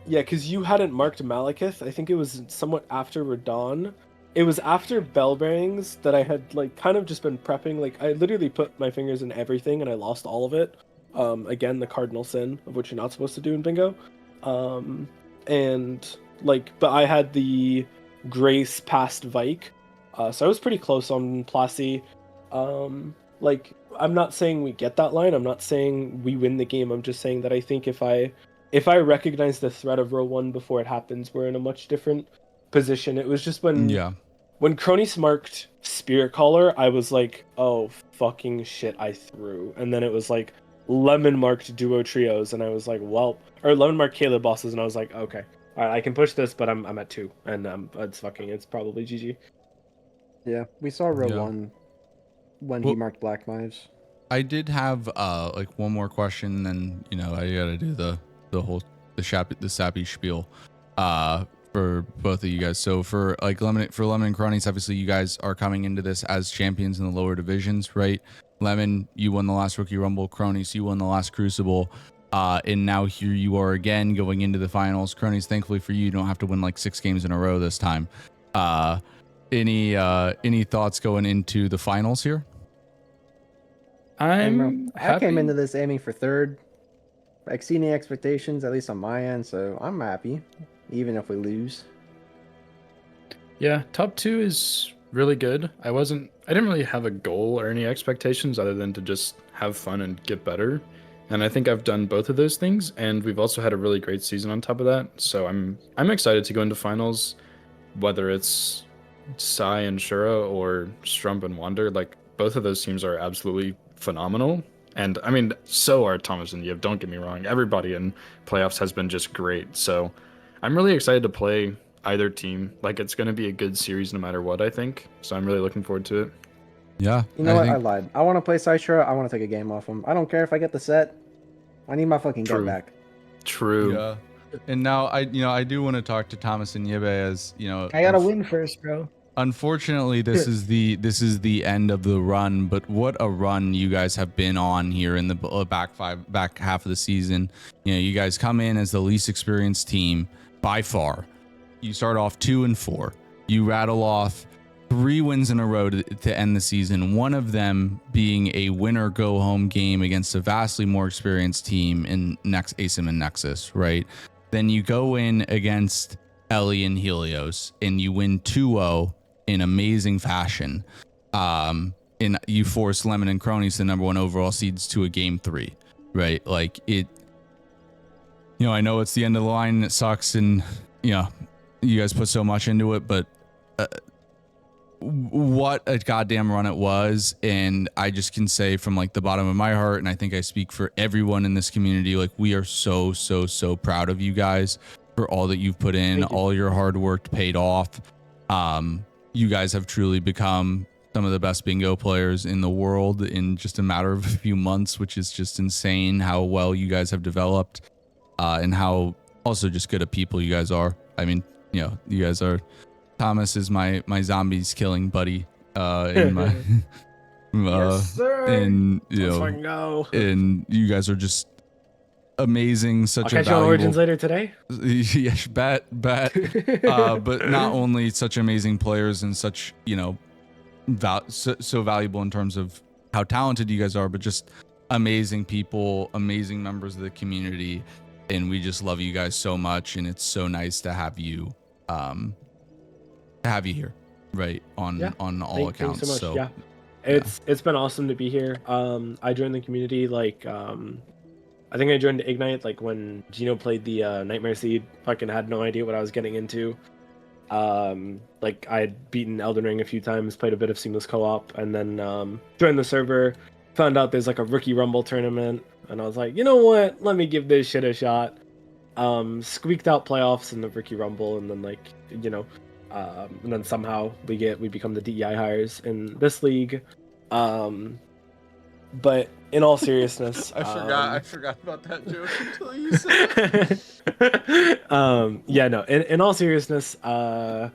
Because you hadn't marked Malekith. I think it was somewhat after Radon. It was after bell bearings that I had like kind of just been prepping. Like I literally put my fingers in everything and I lost all of it. Again, the cardinal sin of what you're not supposed to do in bingo. And like, but I had the grace past Vike, so I was pretty close on Plasty. Like, I'm not saying we get that line. I'm not saying we win the game. I'm just saying that I think if I recognize the threat of row 1 before it happens, we're in a much different position. It was just when Cronies marked Spirit Caller, I was like, oh fucking shit, I threw. And then it was like Lemon marked duo trios, and I was like, well, or Lemon marked Caleb bosses, and I was like, okay, all right, I can push this, but I'm at 2, and it's probably GG. Yeah, we saw row 1 when he marked Black Knives. I did have like one more question, then I gotta do the sappy spiel for both of you guys. So for Lemon and Cronies, obviously you guys are coming into this as champions in the lower divisions, right? Lemon, you won the last Rookie Rumble. Cronies, you won the last Crucible. And now here you are again going into the finals. Cronies, thankfully for you don't have to win like 6 games in a row this time. Any thoughts going into the finals here? I came into this aiming for 3rd, exceeding expectations, at least on my end, so I'm happy, even if we lose. Yeah, top 2 is really good. I didn't really have a goal or any expectations other than to just have fun and get better. And I think I've done both of those things, and we've also had a really great season on top of that. So I'm excited to go into finals, whether it's Sai and Shura or Strump and Wander. Like, both of those teams are absolutely phenomenal. And I mean, so are Thomas and Yib, don't get me wrong. Everybody in playoffs has been just great. So I'm really excited to play either team. Like, it's going to be a good series no matter what, I think. So I'm really looking forward to it. Yeah. You know what? I lied. I want to play Citra. I want to take a game off him. I don't care if I get the set. I need my fucking get back. True. Yeah. And now I do want to talk to Thomas and Yebe as, I gotta win first, bro. Unfortunately, this is the end of the run, but what a run you guys have been on here in the back half of the season. You guys come in as the least experienced team by far. You start off 2-4. You rattle off 3 wins in a row to end the season, one of them being a winner go home game against a vastly more experienced team in ASIM and Nexus, right? Then you go in against Ellie and Helios and you win 2-0 in amazing fashion. You force Lemon and Cronies, the number 1 overall seeds, to a game 3, right? Like, it, I know it's the end of the line, it sucks, and you guys put so much into it, but what a goddamn run it was. And I just can say from like the bottom of my heart, and I think I speak for everyone in this community, like, we are so proud of you guys for all that you've put in. All your hard work paid off. You guys have truly become some of the best bingo players in the world in just a matter of a few months, which is just insane how well you guys have developed, and how also just good at people you guys are. I mean, you guys are. Thomas is my zombies killing buddy, in my Yes, sir. and Let's fucking go. and you guys are just amazing. I'll Such catch a you on valuable. Origins later today. Yes, bet. But not only such amazing players and such so valuable in terms of how talented you guys are, but just amazing people, amazing members of the community, and we just love you guys so much. And it's so nice to have you. Have you here, right, on all accounts. Thanks so much. It's been awesome to be here. I joined the community like I think I joined Ignite like when Gino played the Nightmare Seed. Fucking had no idea what I was getting into. Like, I had beaten Elden Ring a few times, played a bit of seamless co-op, and then joined the server, found out there's like a rookie rumble tournament, and I was like, you know what, let me give this shit a shot. Squeaked out playoffs in the rookie rumble, and then and then somehow we become the DEI hires in this league. But in all seriousness, I forgot about that joke until you said it. In all seriousness, I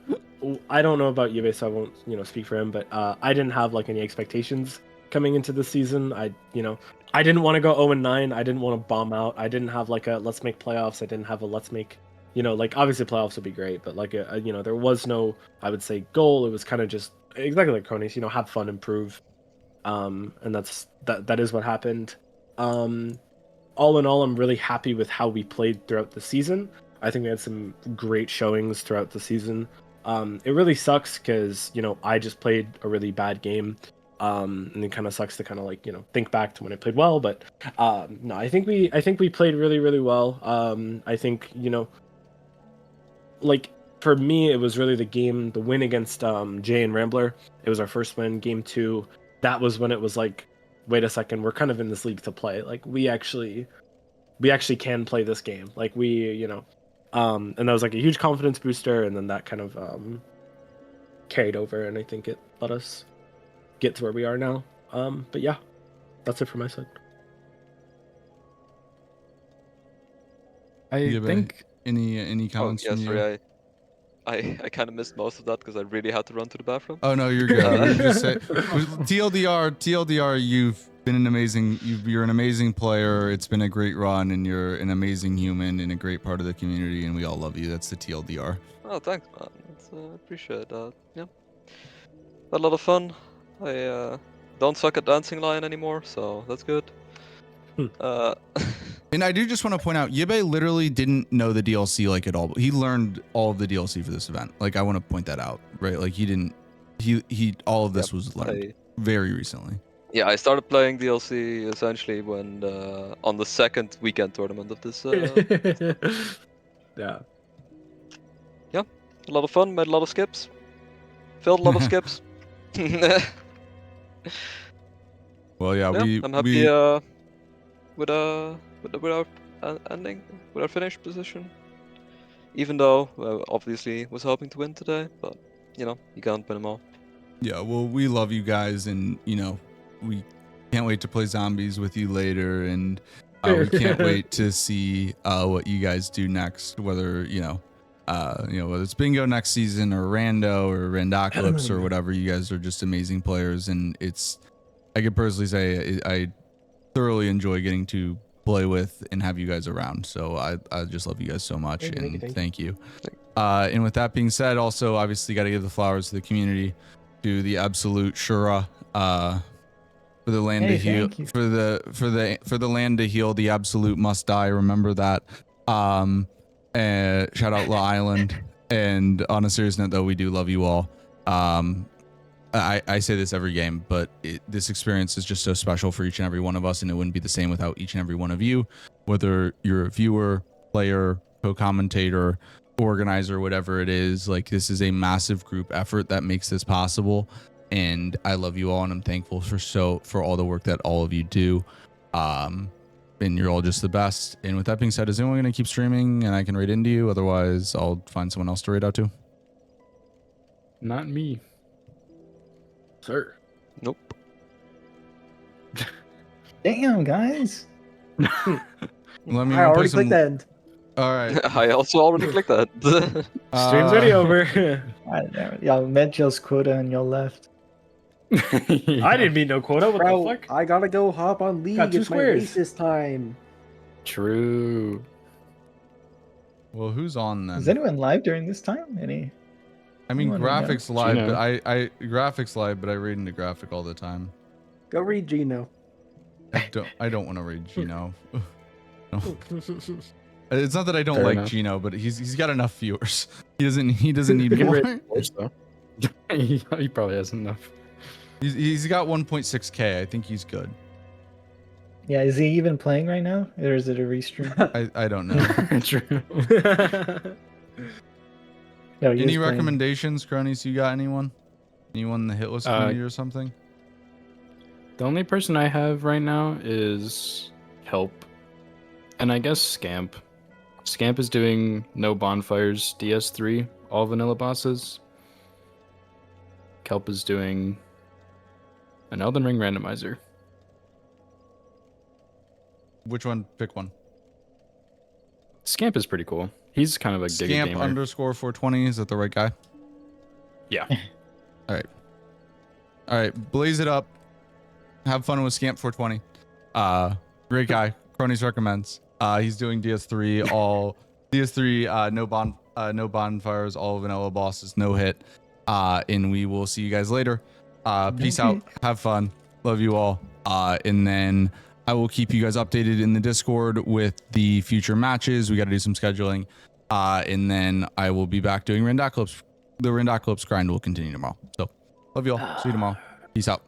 don't know about Yube, so I won't speak for him, but I didn't have like any expectations coming into the season. I didn't want to go 0-9. I didn't want to bomb out. I didn't have like a let's make playoffs. I didn't have a let's make like, obviously playoffs would be great, but like there was no, I would say, goal. It was kind of just exactly like Cronies, have fun, improve, and that is what happened. All in all, I'm really happy with how we played throughout the season. I think we had some great showings throughout the season. It really sucks because I just played a really bad game, and it kind of sucks to kind of like think back to when I played well. But no, I think we played really, really well. I think like, for me, it was really the win against Jay and Rambler. It was our first win. Game 2, that was when it was like, wait a second, we're kind of in this league to play. Like, we actually can play this game. Like, and that was like a huge confidence booster, and then that kind of carried over, and I think it let us get to where we are now. But yeah, that's it for my side. I think any comments from you? Sorry, I kind of missed most of that because I really had to run to the bathroom. Oh no, you're good. Just say, TLDR, you've been you're an amazing player. It's been a great run, and you're an amazing human and a great part of the community, and we all love you. That's the TLDR. Oh, thanks, man. I appreciate that. Yeah, had a lot of fun. I don't suck at dancing lion anymore, so that's good. And I do just want to point out, Yibe literally didn't know the DLC like at all, but he learned all of the DLC for this event. Like, I want to point that out, right? Like, he he all of this was learned very recently. Yeah, I started playing DLC essentially when on the second weekend tournament of this. Yeah. Yeah, a lot of fun, made a lot of skips, filled a lot of skips. Well, yeah, I'm happy with our ending, with our finish position. Even though obviously was hoping to win today, but you can't win them all. Yeah, well, we love you guys, and we can't wait to play zombies with you later, and we can't wait to see what you guys do next. Whether whether it's bingo next season or rando or randocalypse or whatever, you guys are just amazing players, and I could personally say I thoroughly enjoy getting to play with and have you guys around. So I just love you guys so much, and thank you. And with that being said, also obviously got to give the flowers to the community, to the absolute Shura, for the land to heal, for the land to heal. The absolute must die. Remember that. And shout out La Island. And on a serious note, though, we do love you all. I say this every game, but this experience is just so special for each and every one of us, and it wouldn't be the same without each and every one of you, whether you're a viewer, player, co-commentator, organizer, whatever it is. Like, this is a massive group effort that makes this possible, and I love you all, and I'm thankful for all the work that all of you do. And you're all just the best. And with that being said, is anyone going to keep streaming and I can raid into you? Otherwise, I'll find someone else to raid out to. Not me. Sir. Nope. Damn, guys. Let me I already clicked end. All right. I also already clicked that. Stream's already over. Y'all met y'all's quota and y'all left. I didn't meet no quota. What Bro, the fuck? I gotta go hop on League. Got 2 It's my squares. race this time. True. Well, who's on then? Is anyone live during this time? Any? I mean, anyone right now? graphics live, Gino. but I graphics live, but I raid into graphic all the time. Go read Gino. I don't want to raid Gino. No. It's not that I don't Fair like enough. Gino, but he's got enough viewers. He doesn't need You can more. raid voice, though. he probably has enough. He's got 1.6k. I think he's good. Yeah, is he even playing right now, or is it a restream? I don't know. True. No, he is Any playing. recommendations, cronies? You got anyone? Anyone in the Hitless community or something? The only person I have right now is Help, and I guess Scamp. Scamp is doing no bonfires, DS3, all vanilla bosses. Kelp is doing an Elden Ring randomizer. Which one? Pick one. Scamp is pretty cool. He's kind of a giga Scamp gamer. underscore 420. Is that the right guy? Yeah. All right. Blaze it up. Have fun with Scamp 420. Great guy. Cronies recommends. He's doing DS3 all DS3 no bonfires, all vanilla bosses, no hit. And we will see you guys later. Peace out. Have fun. Love you all. And then I will keep you guys updated in the Discord with the future matches. We got to do some scheduling. And then I will be back doing Randocalypse. The Randocalypse grind will continue tomorrow. So love you all. See you tomorrow. Peace out.